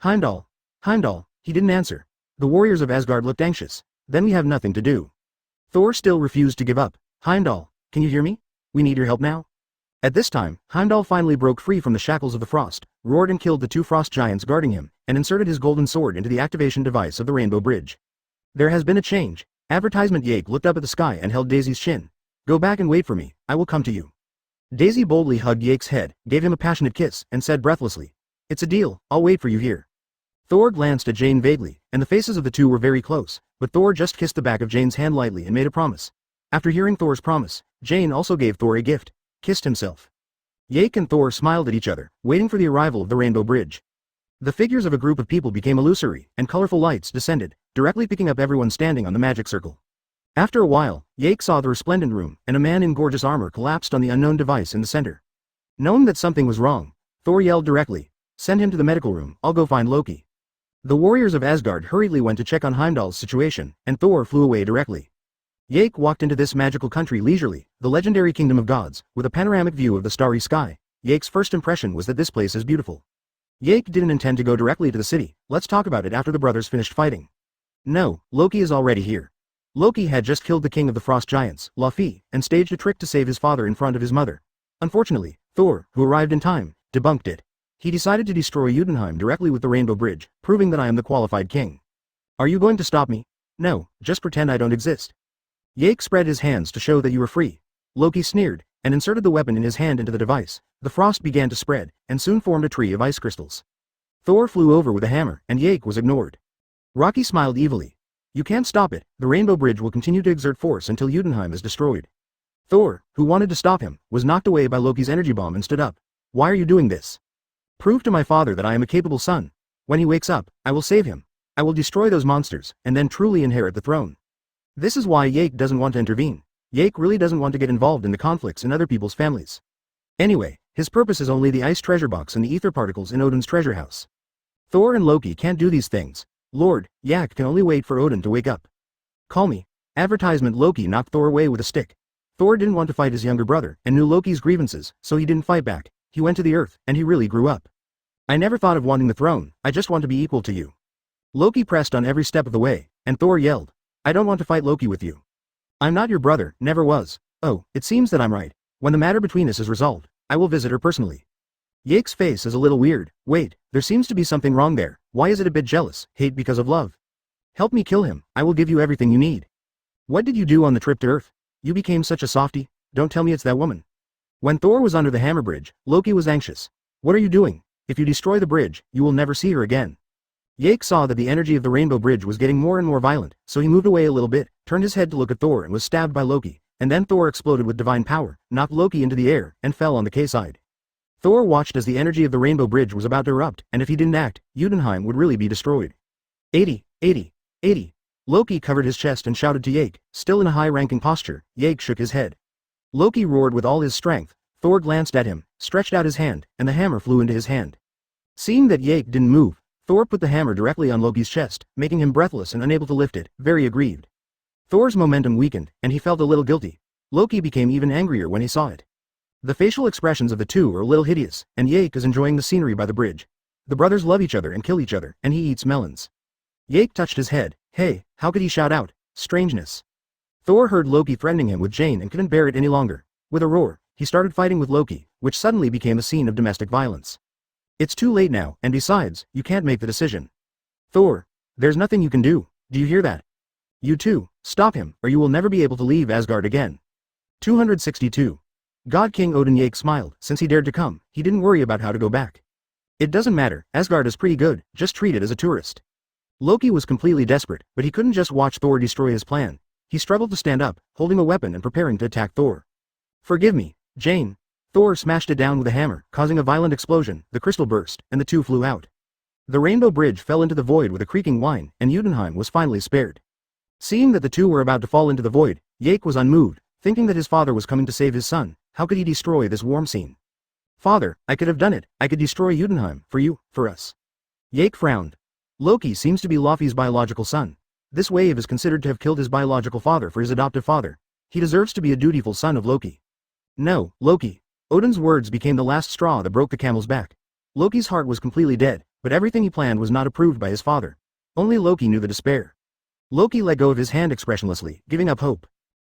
Heimdall. Heimdall, he didn't answer. The warriors of Asgard looked anxious. Then we have nothing to do. Thor still refused to give up. Heimdall, can you hear me? We need your help now. At this time, Heimdall finally broke free from the shackles of the frost, roared and killed the two frost giants guarding him, and inserted his golden sword into the activation device of the Rainbow Bridge. There has been a change. Advertisement. Yake looked up at the sky and held Daisy's shin. Go back and wait for me, I will come to you. Daisy boldly hugged Yake's head, gave him a passionate kiss, and said breathlessly, it's a deal, I'll wait for you here. Thor glanced at Jane vaguely, and the faces of the two were very close, but Thor just kissed the back of Jane's hand lightly and made a promise. After hearing Thor's promise, Jane also gave Thor a gift, kissed himself. Yake and Thor smiled at each other, waiting for the arrival of the Rainbow Bridge. The figures of a group of people became illusory, and colorful lights descended, directly picking up everyone standing on the magic circle. After a while, Yake saw the resplendent room, and a man in gorgeous armor collapsed on the unknown device in the center. Knowing that something was wrong, Thor yelled directly, send him to the medical room, I'll go find Loki. The warriors of Asgard hurriedly went to check on Heimdall's situation, and Thor flew away directly. Yake walked into this magical country leisurely, the legendary kingdom of gods, with a panoramic view of the starry sky. Yake's first impression was that this place is beautiful. Yake didn't intend to go directly to the city, let's talk about it after the brothers finished fighting. No, Loki is already here. Loki had just killed the king of the frost giants, Laufey, and staged a trick to save his father in front of his mother. Unfortunately, Thor, who arrived in time, debunked it. He decided to destroy Jotunheim directly with the Rainbow Bridge, proving that I am the qualified king. Are you going to stop me? No, just pretend I don't exist. Yake spread his hands to show that you were free. Loki sneered, and inserted the weapon in his hand into the device. The frost began to spread, and soon formed a tree of ice crystals. Thor flew over with a hammer, and Yake was ignored. Rocky smiled evilly. You can't stop it, the Rainbow Bridge will continue to exert force until Jotunheim is destroyed. Thor, who wanted to stop him, was knocked away by Loki's energy bomb and stood up. Why are you doing this? Prove to my father that I am a capable son. When he wakes up, I will save him. I will destroy those monsters, and then truly inherit the throne. This is why Yake doesn't want to intervene. Yake really doesn't want to get involved in the conflicts in other people's families. Anyway, his purpose is only the ice treasure box and the ether particles in Odin's treasure house. Thor and Loki can't do these things. Lord, Yak can only wait for Odin to wake up. Call me. Advertisement. Loki knocked Thor away with a stick. Thor didn't want to fight his younger brother, and knew Loki's grievances, so he didn't fight back. He went to the earth, and he really grew up. I never thought of wanting the throne, I just want to be equal to you. Loki pressed on every step of the way, and Thor yelled, I don't want to fight Loki with you. I'm not your brother, never was. Oh, it seems that I'm right. When the matter between us is resolved, I will visit her personally. Yake's face is a little weird. Wait, there seems to be something wrong there. Why is it a bit jealous, hate because of love? Help me kill him, I will give you everything you need. What did you do on the trip to Earth? You became such a softie, don't tell me it's that woman. When Thor was under the hammer bridge, Loki was anxious. What are you doing? If you destroy the bridge, you will never see her again. Yake saw that the energy of the Rainbow Bridge was getting more and more violent, so he moved away a little bit, turned his head to look at Thor and was stabbed by Loki, and then Thor exploded with divine power, knocked Loki into the air, and fell on the K-side. Thor watched as the energy of the Rainbow Bridge was about to erupt, and if he didn't act, Jotunheim would really be destroyed. 80, 80, 80. Loki covered his chest and shouted to Yake, still in a high-ranking posture. Yake shook his head. Loki roared with all his strength. Thor glanced at him, stretched out his hand, and the hammer flew into his hand. Seeing that Yake didn't move, Thor put the hammer directly on Loki's chest, making him breathless and unable to lift it, very aggrieved. Thor's momentum weakened, and he felt a little guilty. Loki became even angrier when he saw it. The facial expressions of the two are a little hideous, and Yake is enjoying the scenery by the bridge. The brothers love each other and kill each other, and he eats melons. Yake touched his head. Hey, how could he shout out? Strangeness. Thor heard Loki threatening him with Jane and couldn't bear it any longer. With a roar, he started fighting with Loki, which suddenly became a scene of domestic violence. It's too late now, and besides, you can't make the decision. Thor, there's nothing you can do, do you hear that? You too, stop him, or you will never be able to leave Asgard again. 262. God King Odin. Yake smiled, since he dared to come, he didn't worry about how to go back. It doesn't matter, Asgard is pretty good, just treat it as a tourist. Loki was completely desperate, but he couldn't just watch Thor destroy his plan. He struggled to stand up, holding a weapon and preparing to attack Thor. Forgive me, Jane. Thor smashed it down with a hammer, causing a violent explosion. The crystal burst, and the two flew out. The Rainbow Bridge fell into the void with a creaking whine, and Jotunheim was finally spared. Seeing that the two were about to fall into the void, Yake was unmoved, thinking that his father was coming to save his son. How could he destroy this warm scene? Father, I could have done it. I could destroy Jotunheim, for you, for us. Yake frowned. Loki seems to be Laufey's biological son. This wave is considered to have killed his biological father for his adoptive father. He deserves to be a dutiful son of Loki. No, Loki. Odin's words became the last straw that broke the camel's back. Loki's heart was completely dead, but everything he planned was not approved by his father. Only Loki knew the despair. Loki let go of his hand expressionlessly, giving up hope.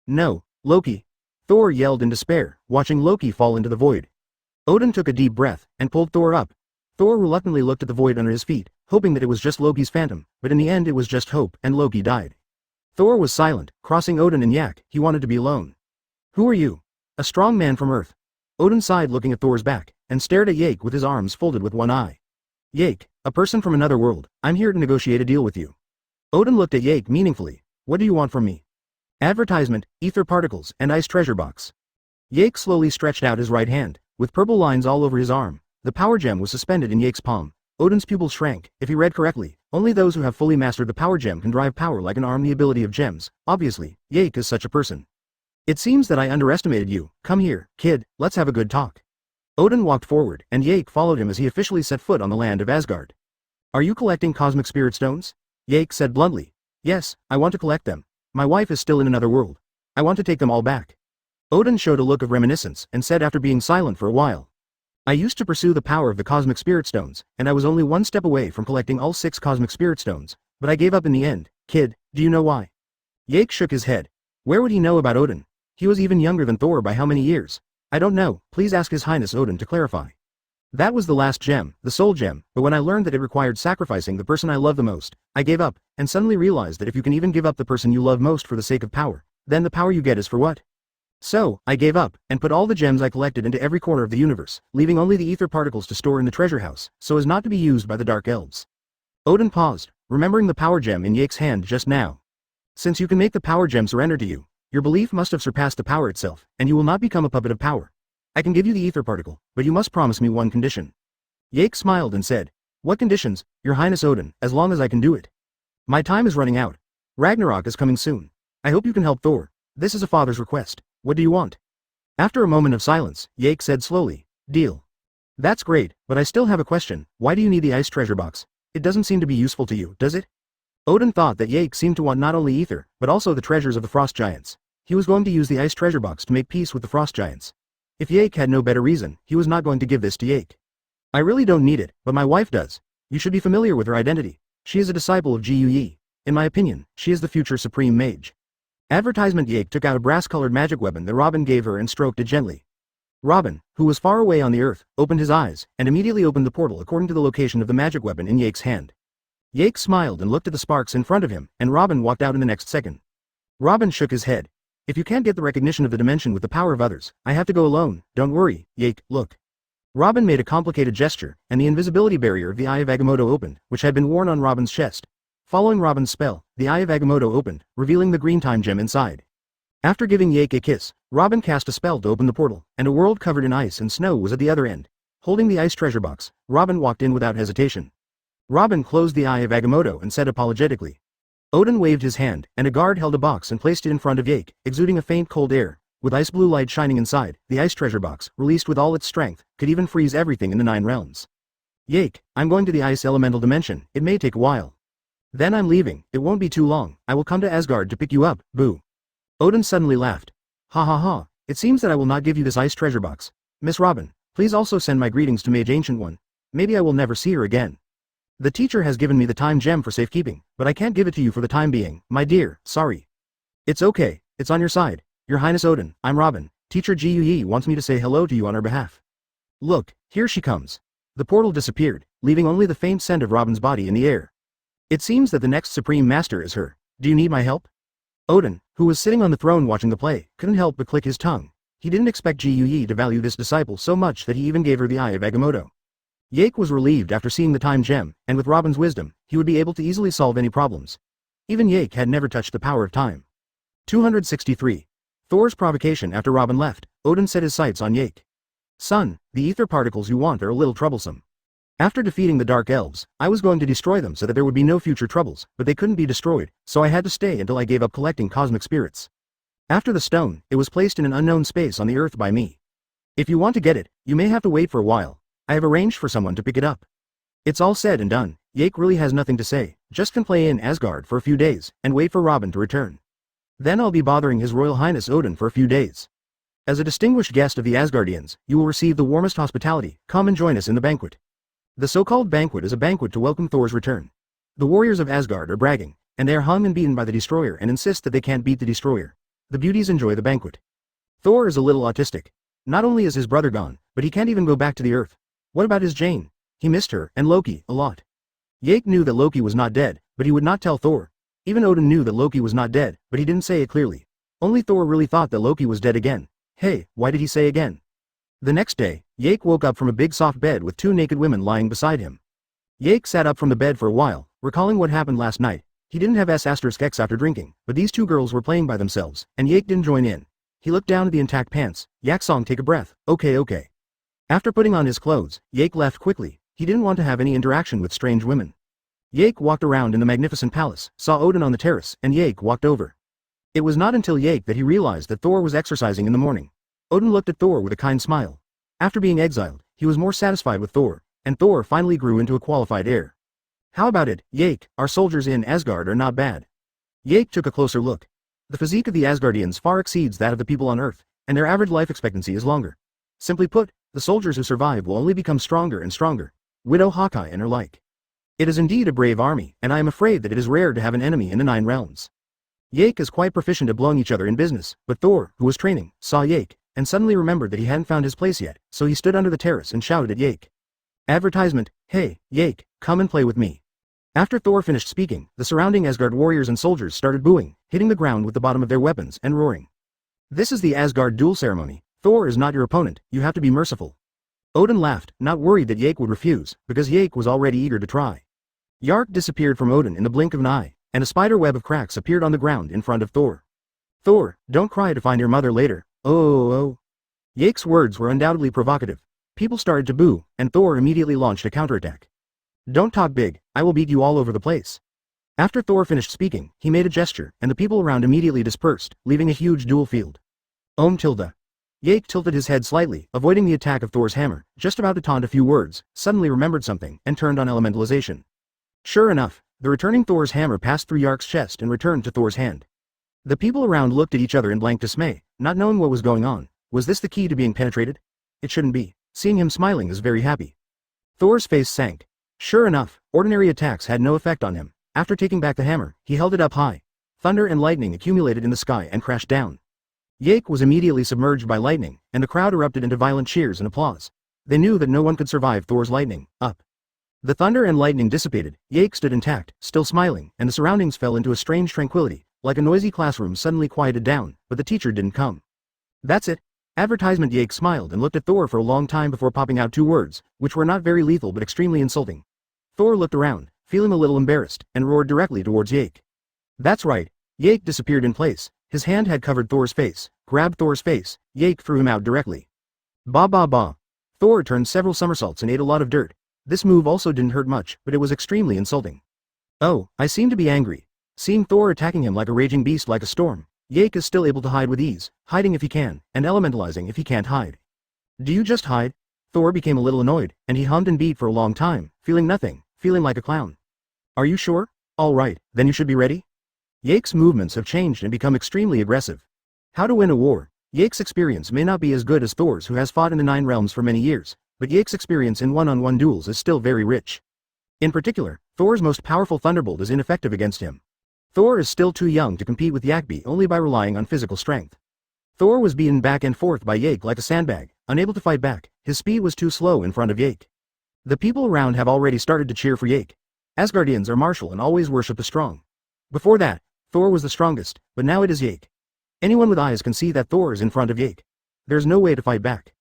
No, Loki. Thor yelled in despair, watching Loki fall into the void. Odin took a deep breath, and pulled Thor up. Thor reluctantly looked at the void under his feet, hoping that it was just Loki's phantom, but in the end it was just hope, and Loki died. Thor was silent, crossing Odin and Yak. He wanted to be alone. Who are you? A strong man from Earth. Odin sighed, looking at Thor's back, and stared at Yak with his arms folded with one eye. Yak, a person from another world, I'm here to negotiate a deal with you. Odin looked at Yak meaningfully. What do you want from me? Advertisement, ether particles, and ice treasure box. Yak slowly stretched out his right hand, with purple lines all over his arm. The power gem was suspended in Yak's palm. Odin's pupils shrank. If he read correctly, only those who have fully mastered the power gem can drive power like an arm. The ability of gems. Obviously, Yak is such a person. It seems that I underestimated you. Come here, kid, let's have a good talk. Odin walked forward, and Yak followed him as he officially set foot on the land of Asgard. Are you collecting cosmic spirit stones? Yak said bluntly. Yes, I want to collect them. My wife is still in another world. I want to take them all back. Odin showed a look of reminiscence, and said after being silent for a while. I used to pursue the power of the cosmic spirit stones, and I was only one step away from collecting all 6 cosmic spirit stones, but I gave up in the end. Kid, do you know why? Yak shook his head. Where would he know about Odin? He was even younger than Thor by how many years? I don't know, please ask His Highness Odin to clarify. That was the last gem, the soul gem, but when I learned that it required sacrificing the person I love the most, I gave up, and suddenly realized that if you can even give up the person you love most for the sake of power, then the power you get is for what? So, I gave up, and put all the gems I collected into every corner of the universe, leaving only the ether particles to store in the treasure house, so as not to be used by the Dark Elves. Odin paused, remembering the power gem in Yak's hand just now. Since you can make the power gem surrender to you, your belief must have surpassed the power itself, and you will not become a puppet of power. I can give you the ether particle, but you must promise me one condition. Yak smiled and said, What conditions, Your Highness Odin, as long as I can do it? My time is running out. Ragnarok is coming soon. I hope you can help Thor. This is a father's request. What do you want? After a moment of silence, Yak said slowly, Deal. That's great, but I still have a question. Why do you need the ice treasure box? It doesn't seem to be useful to you, does it? Odin thought that Yak seemed to want not only ether, but also the treasures of the frost giants. He was going to use the ice treasure box to make peace with the frost giants. If Yak had no better reason, he was not going to give this to Yak. I really don't need it, but my wife does. You should be familiar with her identity. She is a disciple of Gui. In my opinion, she is the future supreme mage. Advertisement. Yak took out a brass-colored magic weapon that Robin gave her and stroked it gently. Robin, who was far away on the earth, opened his eyes, and immediately opened the portal according to the location of the magic weapon in Yak's hand. Yak smiled and looked at the sparks in front of him, and Robin walked out in the next second. Robin shook his head. If you can't get the recognition of the dimension with the power of others, I have to go alone. Don't worry, Yak, look. Robin made a complicated gesture, and the invisibility barrier of the Eye of Agamotto opened, which had been worn on Robin's chest. Following Robin's spell, the Eye of Agamotto opened, revealing the green time gem inside. After giving Yak a kiss, Robin cast a spell to open the portal, and a world covered in ice and snow was at the other end. Holding the ice treasure box, Robin walked in without hesitation. Robin closed the Eye of Agamotto and said apologetically. Odin waved his hand, and a guard held a box and placed it in front of Yak, exuding a faint cold air. With ice blue light shining inside, the ice treasure box, released with all its strength, could even freeze everything in the 9 realms. Yak, I'm going to the ice elemental dimension. It may take a while. Then I'm leaving. It won't be too long. I will come to Asgard to pick you up, boo. Odin suddenly laughed. Ha ha ha, it seems that I will not give you this ice treasure box. Miss Robin, please also send my greetings to Mage Ancient One. Maybe I will never see her again. The teacher has given me the time gem for safekeeping, but I can't give it to you for the time being, my dear, sorry. It's okay, it's on your side. Your Highness Odin, I'm Robin. Teacher Gui wants me to say hello to you on her behalf. Look, here she comes. The portal disappeared, leaving only the faint scent of Robin's body in the air. It seems that the next Supreme Master is her. Do you need my help? Odin, who was sitting on the throne watching the play, couldn't help but click his tongue. He didn't expect Gui to value this disciple so much that he even gave her the Eye of Agamotto. Yak was relieved after seeing the time gem, and with Robin's wisdom, he would be able to easily solve any problems. Even Yak had never touched the power of time. 263. Thor's provocation. After Robin left, Odin set his sights on Yak. Son, the ether particles you want are a little troublesome. After defeating the Dark Elves, I was going to destroy them so that there would be no future troubles, but they couldn't be destroyed, so I had to stay until I gave up collecting cosmic spirits. After the stone, it was placed in an unknown space on the earth by me. If you want to get it, you may have to wait for a while. I have arranged for someone to pick it up. It's all said and done. Yak really has nothing to say, just can play in Asgard for a few days, and wait for Robin to return. Then I'll be bothering His Royal Highness Odin for a few days. As a distinguished guest of the Asgardians, you will receive the warmest hospitality. Come and join us in the banquet. The so-called banquet is a banquet to welcome Thor's return. The warriors of Asgard are bragging, and they are hung and beaten by the destroyer and insist that they can't beat the destroyer. The beauties enjoy the banquet. Thor is a little autistic. Not only is his brother gone, but he can't even go back to the Earth. What about his Jane? He missed her, and Loki, a lot. Jake knew that Loki was not dead, but he would not tell Thor. Even Odin knew that Loki was not dead, but he didn't say it clearly. Only Thor really thought that Loki was dead again. Hey, why did he say again? The next day, Jake woke up from a big soft bed with two naked women lying beside him. Jake sat up from the bed for a while, recalling what happened last night. He didn't have S** X after drinking, but these two girls were playing by themselves, and Jake didn't join in. He looked down at the intact pants. Yak Song, take a breath. Okay. After putting on his clothes, Jake left quickly. He didn't want to have any interaction with strange women. Jake walked around in the magnificent palace, saw Odin on the terrace, and Jake walked over. It was not until Jake that he realized that Thor was exercising in the morning. Odin looked at Thor with a kind smile. After being exiled, he was more satisfied with Thor, and Thor finally grew into a qualified heir. How about it, Jake? Our soldiers in Asgard are not bad. Jake took a closer look. The physique of the Asgardians far exceeds that of the people on Earth, and their average life expectancy is longer. Simply put, the soldiers who survive will only become stronger and stronger. Widow Hawkeye and her like. It is indeed a brave army, and I am afraid that it is rare to have an enemy in the 9 realms. Jake is quite proficient at blowing each other in business, but Thor, who was training, saw Jake, and suddenly remembered that he hadn't found his place yet, so he stood under the terrace and shouted at Jake. Advertisement, hey, Jake, come and play with me. After Thor finished speaking, the surrounding Asgard warriors and soldiers started booing, hitting the ground with the bottom of their weapons, and roaring. This is the Asgard duel ceremony. Thor is not your opponent, you have to be merciful. Odin laughed, not worried that Jake would refuse, because Jake was already eager to try. Yark disappeared from Odin in the blink of an eye, and a spider web of cracks appeared on the ground in front of Thor. Thor, don't cry to find your mother later. Oh. Jake's words were undoubtedly provocative. People started to boo, and Thor immediately launched a counterattack. Don't talk big, I will beat you all over the place. After Thor finished speaking, he made a gesture, and the people around immediately dispersed, leaving a huge duel field. Tilde. Jake tilted his head slightly, avoiding the attack of Thor's hammer, just about to taunt a few words, suddenly remembered something, and turned on elementalization. Sure enough, the returning Thor's hammer passed through Yark's chest and returned to Thor's hand. The people around looked at each other in blank dismay, not knowing what was going on. Was this the key to being penetrated? It shouldn't be. Seeing him smiling is very happy. Thor's face sank. Sure enough, ordinary attacks had no effect on him. After taking back the hammer, he held it up high. Thunder and lightning accumulated in the sky and crashed down. Jake was immediately submerged by lightning, and the crowd erupted into violent cheers and applause. They knew that no one could survive Thor's lightning. Up. The thunder and lightning dissipated, Jake stood intact, still smiling, and the surroundings fell into a strange tranquility, like a noisy classroom suddenly quieted down, but the teacher didn't come. That's it. Advertisement. Jake smiled and looked at Thor for a long time before popping out 2 words, which were not very lethal but extremely insulting. Thor looked around, feeling a little embarrassed, and roared directly towards Jake. That's right. Jake disappeared in place. His hand had covered Thor's face, grabbed Thor's face. Jake threw him out directly. Ba. Thor turned several somersaults and ate a lot of dirt. This move also didn't hurt much, but it was extremely insulting. Oh, I seem to be angry. Seeing Thor attacking him like a raging beast like a storm, Jake is still able to hide with ease, hiding if he can, and elementalizing if he can't hide. Do you just hide? Thor became a little annoyed, and he hummed and beat for a long time, feeling nothing, feeling like a clown. Are you sure? Alright, then you should be ready? Jake's movements have changed and become extremely aggressive. How to win a war. Jake's experience may not be as good as Thor's, who has fought in the 9 realms for many years, but Jake's experience in one-on-one duels is still very rich. In particular, Thor's most powerful thunderbolt is ineffective against him. Thor is still too young to compete with Yakby only by relying on physical strength. Thor was beaten back and forth by Jake like a sandbag, unable to fight back. His speed was too slow in front of Jake. The people around have already started to cheer for Jake. Asgardians are martial and always worship the strong. Before that, Thor was the strongest, but now it is Jake. Anyone with eyes can see that Thor is in front of Jake. There's no way to fight back.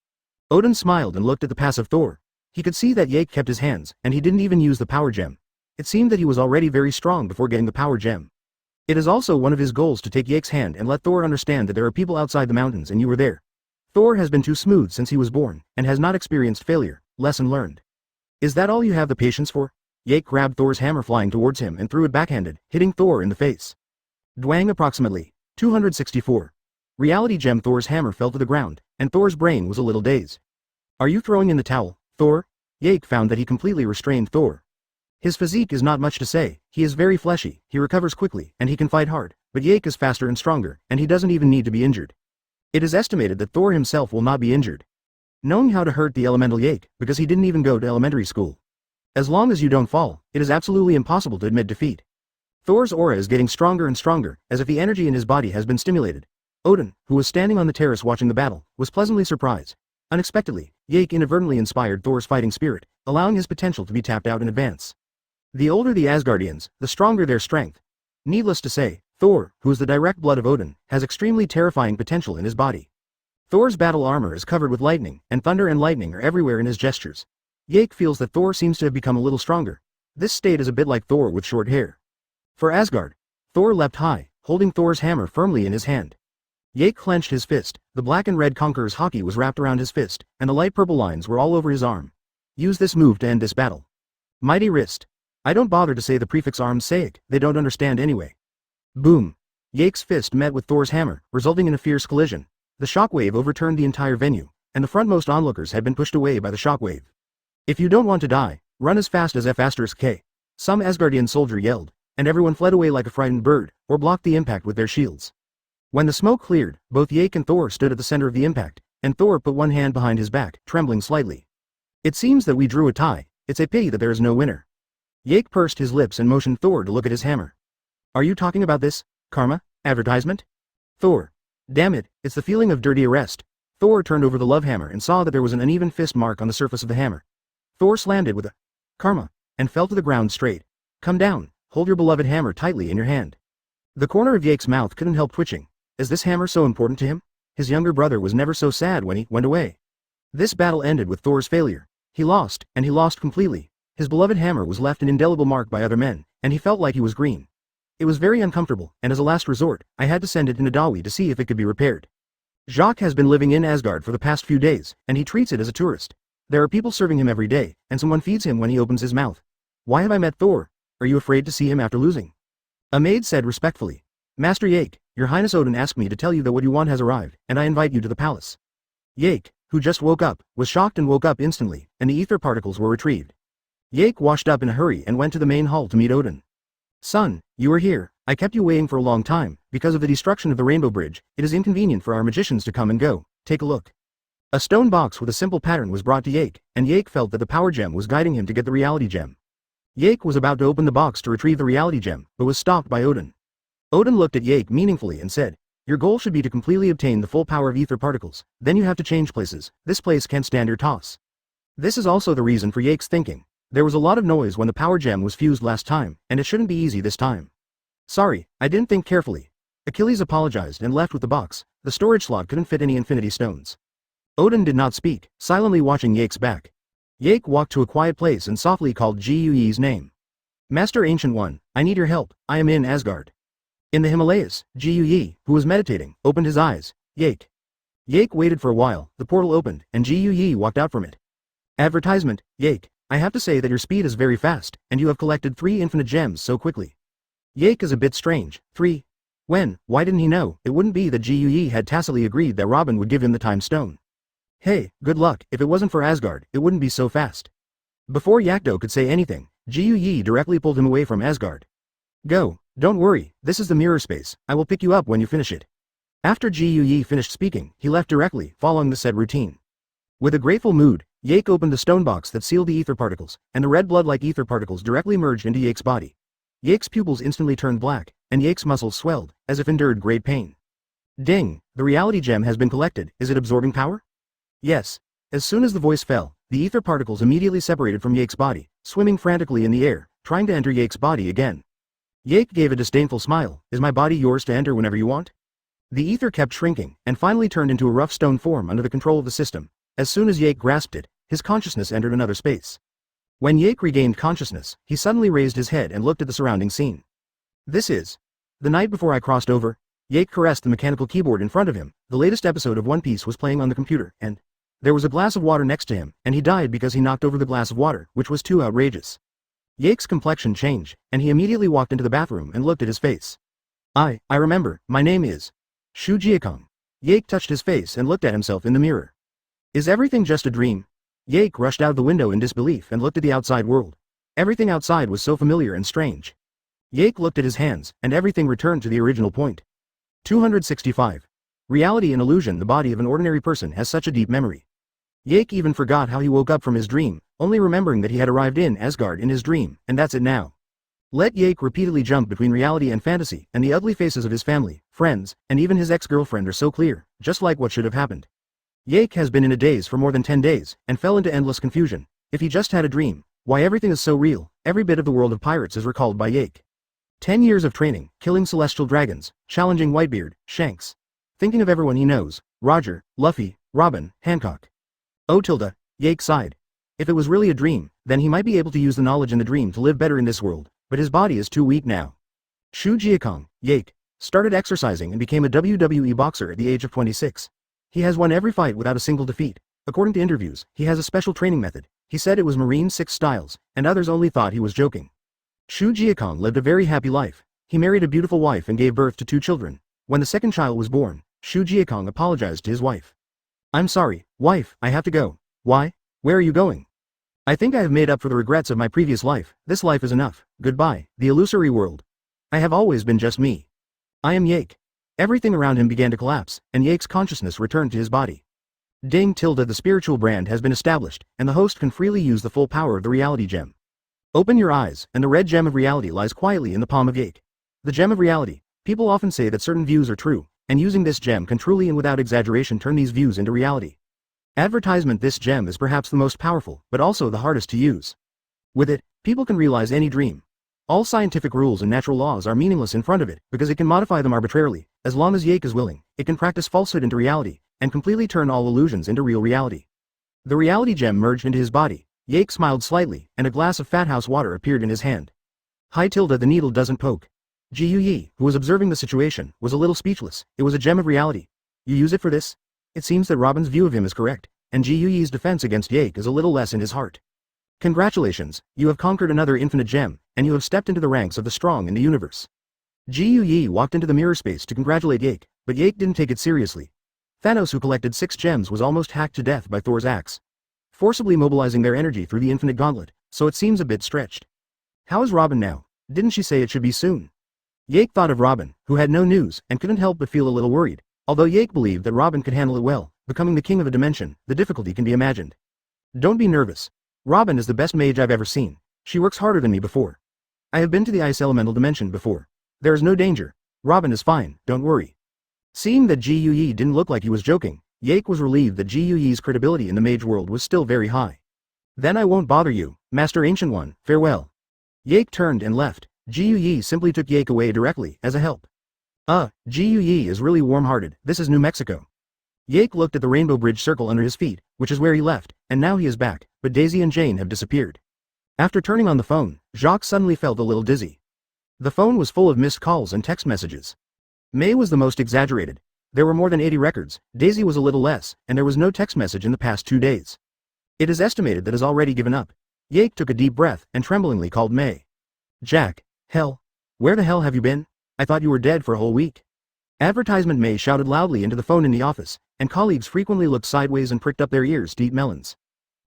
Odin smiled and looked at the passive Thor. He could see that Jake kept his hands, and he didn't even use the power gem. It seemed that he was already very strong before getting the power gem. It is also one of his goals to take Jake's hand and let Thor understand that there are people outside the mountains and you were there. Thor has been too smooth since he was born, and has not experienced failure. Lesson learned. Is that all you have the patience for? Jake grabbed Thor's hammer flying towards him and threw it backhanded, hitting Thor in the face. Dwang. Approximately 264. Reality gem. Thor's hammer fell to the ground, and Thor's brain was a little dazed. Are you throwing in the towel, Thor? Jake found that he completely restrained Thor. His physique is not much to say, he is very fleshy, he recovers quickly, and he can fight hard, but Jake is faster and stronger, and he doesn't even need to be injured. It is estimated that Thor himself will not be injured. Knowing how to hurt the elemental Jake, because he didn't even go to elementary school. As long as you don't fall, it is absolutely impossible to admit defeat. Thor's aura is getting stronger and stronger, as if the energy in his body has been stimulated. Odin, who was standing on the terrace watching the battle, was pleasantly surprised. Unexpectedly, Yake inadvertently inspired Thor's fighting spirit, allowing his potential to be tapped out in advance. The older the Asgardians, the stronger their strength. Needless to say, Thor, who is the direct blood of Odin, has extremely terrifying potential in his body. Thor's battle armor is covered with lightning, and thunder and lightning are everywhere in his gestures. Yake feels that Thor seems to have become a little stronger. This state is a bit like Thor with short hair. For Asgard, Thor leapt high, holding Thor's hammer firmly in his hand. Yake clenched his fist, the black and red conqueror's hockey was wrapped around his fist, and the light purple lines were all over his arm. Use this move to end this battle. Mighty wrist. I don't bother to say the prefix arm's sake, they don't understand anyway. Boom. Yake's fist met with Thor's hammer, resulting in a fierce collision. The shockwave overturned the entire venue, and the frontmost onlookers had been pushed away by the shockwave. If you don't want to die, run as fast as F*K. Some Asgardian soldier yelled, and everyone fled away like a frightened bird, or blocked the impact with their shields. When the smoke cleared, both Yake and Thor stood at the center of the impact, and Thor put one hand behind his back, trembling slightly. It seems that we drew a tie, it's a pity that there is no winner. Yake pursed his lips and motioned Thor to look at his hammer. Are you talking about this? Karma? Advertisement? Thor. Damn it, it's the feeling of dirty arrest. Thor turned over the love hammer and saw that there was an uneven fist mark on the surface of the hammer. Thor slammed it with a karma, and fell to the ground straight. Come down, hold your beloved hammer tightly in your hand. The corner of Yake's mouth couldn't help twitching. Is this hammer so important to him? His younger brother was never so sad when he went away. This battle ended with Thor's failure. He lost, and he lost completely. His beloved hammer was left an indelible mark by other men, and he felt like he was green. It was very uncomfortable, and as a last resort, I had to send it to Nadawi to see if it could be repaired. Jacques has been living in Asgard for the past few days, and he treats it as a tourist. There are people serving him every day, and someone feeds him when he opens his mouth. Why have I met Thor? Are you afraid to see him after losing? A maid said respectfully. Master Yake, your Highness Odin asked me to tell you that what you want has arrived, and I invite you to the palace. Yake, who just woke up, was shocked and woke up instantly, and the ether particles were retrieved. Yake washed up in a hurry and went to the main hall to meet Odin. Son, you are here. I kept you waiting for a long time. Because of the destruction of the Rainbow Bridge, it is inconvenient for our magicians to come and go. Take a look. A stone box with a simple pattern was brought to Yake, and Yake felt that the power gem was guiding him to get the reality gem. Yake was about to open the box to retrieve the reality gem, but was stopped by Odin. Odin looked at Yake meaningfully and said, your goal should be to completely obtain the full power of ether particles, then you have to change places. This place can't stand your toss. This is also the reason for Yake's thinking. There was a lot of noise when the power gem was fused last time, and it shouldn't be easy this time. Sorry, I didn't think carefully. Achilles apologized and left with the box. The storage slot couldn't fit any infinity stones. Odin did not speak, silently watching Yake's back. Yake walked to a quiet place and softly called Gu's name. Master Ancient One, I need your help. I am in Asgard. In the Himalayas, Gu, who was meditating, opened his eyes. Yake. Yake waited for a while, the portal opened, and Gu walked out from it. Advertisement, Yake, I have to say that your speed is very fast, and you have collected 3 infinite gems so quickly. Yake is a bit strange. 3. When? Why didn't he know? It wouldn't be that Gu had tacitly agreed that Robin would give him the time stone. Hey, good luck. If it wasn't for Asgard, it wouldn't be so fast. Before Yakdo could say anything, Gu directly pulled him away from Asgard. Go, don't worry, this is the mirror space, I will pick you up when you finish it. After Gu finished speaking, he left directly, following the said routine. With a grateful mood, Yake opened the stone box that sealed the ether particles, and the red blood-like ether particles directly merged into Yake's body. Yake's pupils instantly turned black, and Yake's muscles swelled, as if endured great pain. Ding, the reality gem has been collected. Is it absorbing power? Yes. As soon as the voice fell, the ether particles immediately separated from Yake's body, swimming frantically in the air, trying to enter Yake's body again. Yake gave a disdainful smile. Is my body yours to enter whenever you want? The ether kept shrinking, and finally turned into a rough stone form under the control of the system. As soon as Yake grasped it, his consciousness entered another space. When Yake regained consciousness, he suddenly raised his head and looked at the surrounding scene. This is. The night before I crossed over, Yake caressed the mechanical keyboard in front of him. The latest episode of One Piece was playing on the computer, and there was a glass of water next to him, and he died because he knocked over the glass of water, which was too outrageous. Yake's complexion changed, and he immediately walked into the bathroom and looked at his face. I remember, my name is Shu Jiakong. Yake touched his face and looked at himself in the mirror. Is everything just a dream? Yake rushed out of the window in disbelief and looked at the outside world. Everything outside was so familiar and strange. Yake looked at his hands, and everything returned to the original point. 265. Reality and illusion. The body of an ordinary person has such a deep memory. Yake even forgot how he woke up from his dream, only remembering that he had arrived in Asgard in his dream, and that's it now. Let Yake repeatedly jump between reality and fantasy, and the ugly faces of his family, friends, and even his ex-girlfriend are so clear, just like what should have happened. Yake has been in a daze for more than 10 days, and fell into endless confusion. If he just had a dream, why everything is so real, every bit of the world of pirates is recalled by Yake. 10 years of training, killing celestial dragons, challenging Whitebeard, Shanks. Thinking of everyone he knows, Roger, Luffy, Robin, Hancock. Oh tilde, Yake sighed. If it was really a dream, then he might be able to use the knowledge in the dream to live better in this world, but his body is too weak now. Shu Jiakong, Yake, started exercising and became a WWE boxer at the age of 26. He has won every fight without a single defeat. According to interviews, he has a special training method. He said it was Marine 6 styles, and others only thought he was joking. Shu Jiakong lived a very happy life. He married a beautiful wife and gave birth to 2 children. When the second child was born, Shu Jiakong apologized to his wife. I'm sorry, wife, I have to go. Why? Where are you going? I think I have made up for the regrets of my previous life. This life is enough. Goodbye, the illusory world. I have always been just me. I am Yake. Everything around him began to collapse, and Yake's consciousness returned to his body. Ding tilde, the spiritual brand has been established, and the host can freely use the full power of the reality gem. Open your eyes, and the red gem of reality lies quietly in the palm of Yake. The gem of reality. People often say that certain views are true, and using this gem can truly and without exaggeration turn these views into reality. Advertisement. This gem is perhaps the most powerful, but also the hardest to use. With it, people can realize any dream. All scientific rules and natural laws are meaningless in front of it, because it can modify them arbitrarily. As long as Yake is willing, it can practice falsehood into reality, and completely turn all illusions into real reality. The reality gem merged into his body. Yake smiled slightly, and a glass of fat house water appeared in his hand. Hi tilde, the needle doesn't poke. Ji Yi, who was observing the situation, was a little speechless. It was a gem of reality. You use it for this? It seems that Robin's view of him is correct, and Ji Yi's defense against Yake is a little less in his heart. Congratulations, you have conquered another infinite gem, and you have stepped into the ranks of the strong in the universe. Ji Yi walked into the mirror space to congratulate Yake, but Yake didn't take it seriously. Thanos, who collected 6 gems, was almost hacked to death by Thor's axe, forcibly mobilizing their energy through the infinite gauntlet, so it seems a bit stretched. How is Robin now? Didn't she say it should be soon? Yake thought of Robin, who had no news, and couldn't help but feel a little worried. Although Yake believed that Robin could handle it well, becoming the king of a dimension, the difficulty can be imagined. Don't be nervous. Robin is the best mage I've ever seen. She works harder than me before. I have been to the ice elemental dimension before. There is no danger. Robin is fine, don't worry. Seeing that Ji Yi didn't look like he was joking, Yake was relieved that Ji Yi's credibility in the mage world was still very high. Then I won't bother you, Master Ancient One, farewell. Yake turned and left. Ji Yi simply took Yake away directly, as a help. Ji Yi is really warm-hearted. This is New Mexico. Yake looked at the Rainbow Bridge circle under his feet, which is where he left, and now he is back, but Daisy and Jane have disappeared. After turning on the phone, Jacques suddenly felt a little dizzy. The phone was full of missed calls and text messages. May was the most exaggerated. There were more than 80 records, Daisy was a little less, and there was no text message in the past 2 days. It is estimated that has already given up. Yake took a deep breath and tremblingly called May. Jack, hell. Where the hell have you been? I thought you were dead for a whole week. Advertisement. May shouted loudly into the phone in the office, and colleagues frequently looked sideways and pricked up their ears to eat melons.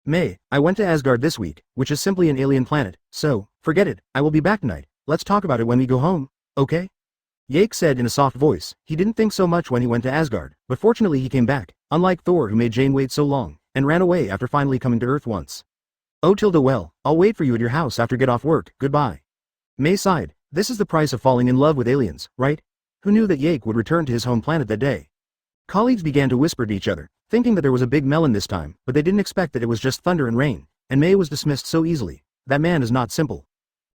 May, I went to Asgard this week, which is simply an alien planet, so, forget it, I will be back tonight. Let's talk about it when we go home, okay? Yake said in a soft voice. He didn't think so much when he went to Asgard, but fortunately he came back, unlike Thor, who made Jane wait so long, and ran away after finally coming to Earth once. Oh tilde, well, I'll wait for you at your house after get off work, goodbye. May sighed. This is the price of falling in love with aliens, right? Who knew that Yake would return to his home planet that day? Colleagues began to whisper to each other, thinking that there was a big melon this time, but they didn't expect that it was just thunder and rain, and May was dismissed so easily. That man is not simple.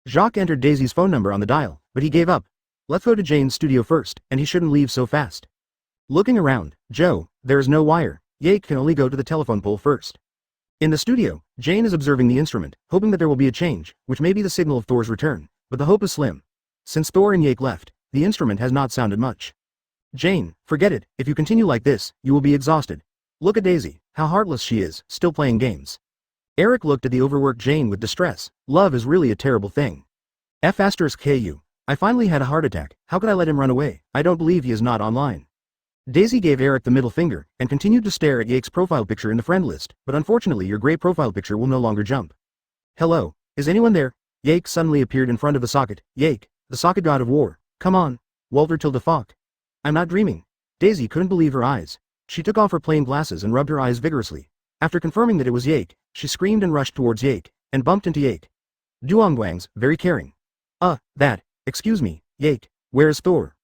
Jacques entered Daisy's phone number on the dial, but he gave up. Let's go to Jane's studio first, and he shouldn't leave so fast. Looking around, Joe, there is no wire. Yake can only go to the telephone pole first. In the studio, Jane is observing the instrument, hoping that there will be a change, which may be the signal of Thor's return, but the hope is slim. Since Thor and Yake left, the instrument has not sounded much. Jane, forget it, if you continue like this, you will be exhausted. Look at Daisy, how heartless she is, still playing games. Eric looked at the overworked Jane with distress. Love is really a terrible thing. F***KU. I finally had a heart attack, how could I let him run away? I don't believe he is not online. Daisy gave Eric the middle finger, and continued to stare at Yake's profile picture in the friend list, but unfortunately your gray profile picture will no longer jump. Hello, is anyone there? Yake suddenly appeared in front of the socket. Yake, the socket god of war. Come on. Walter tilde Falk. I'm not dreaming. Daisy couldn't believe her eyes. She took off her plain glasses and rubbed her eyes vigorously. After confirming that it was Yake, she screamed and rushed towards Yake, and bumped into Yake. Duongguang's, very caring. That, excuse me, Yake, where's Thor?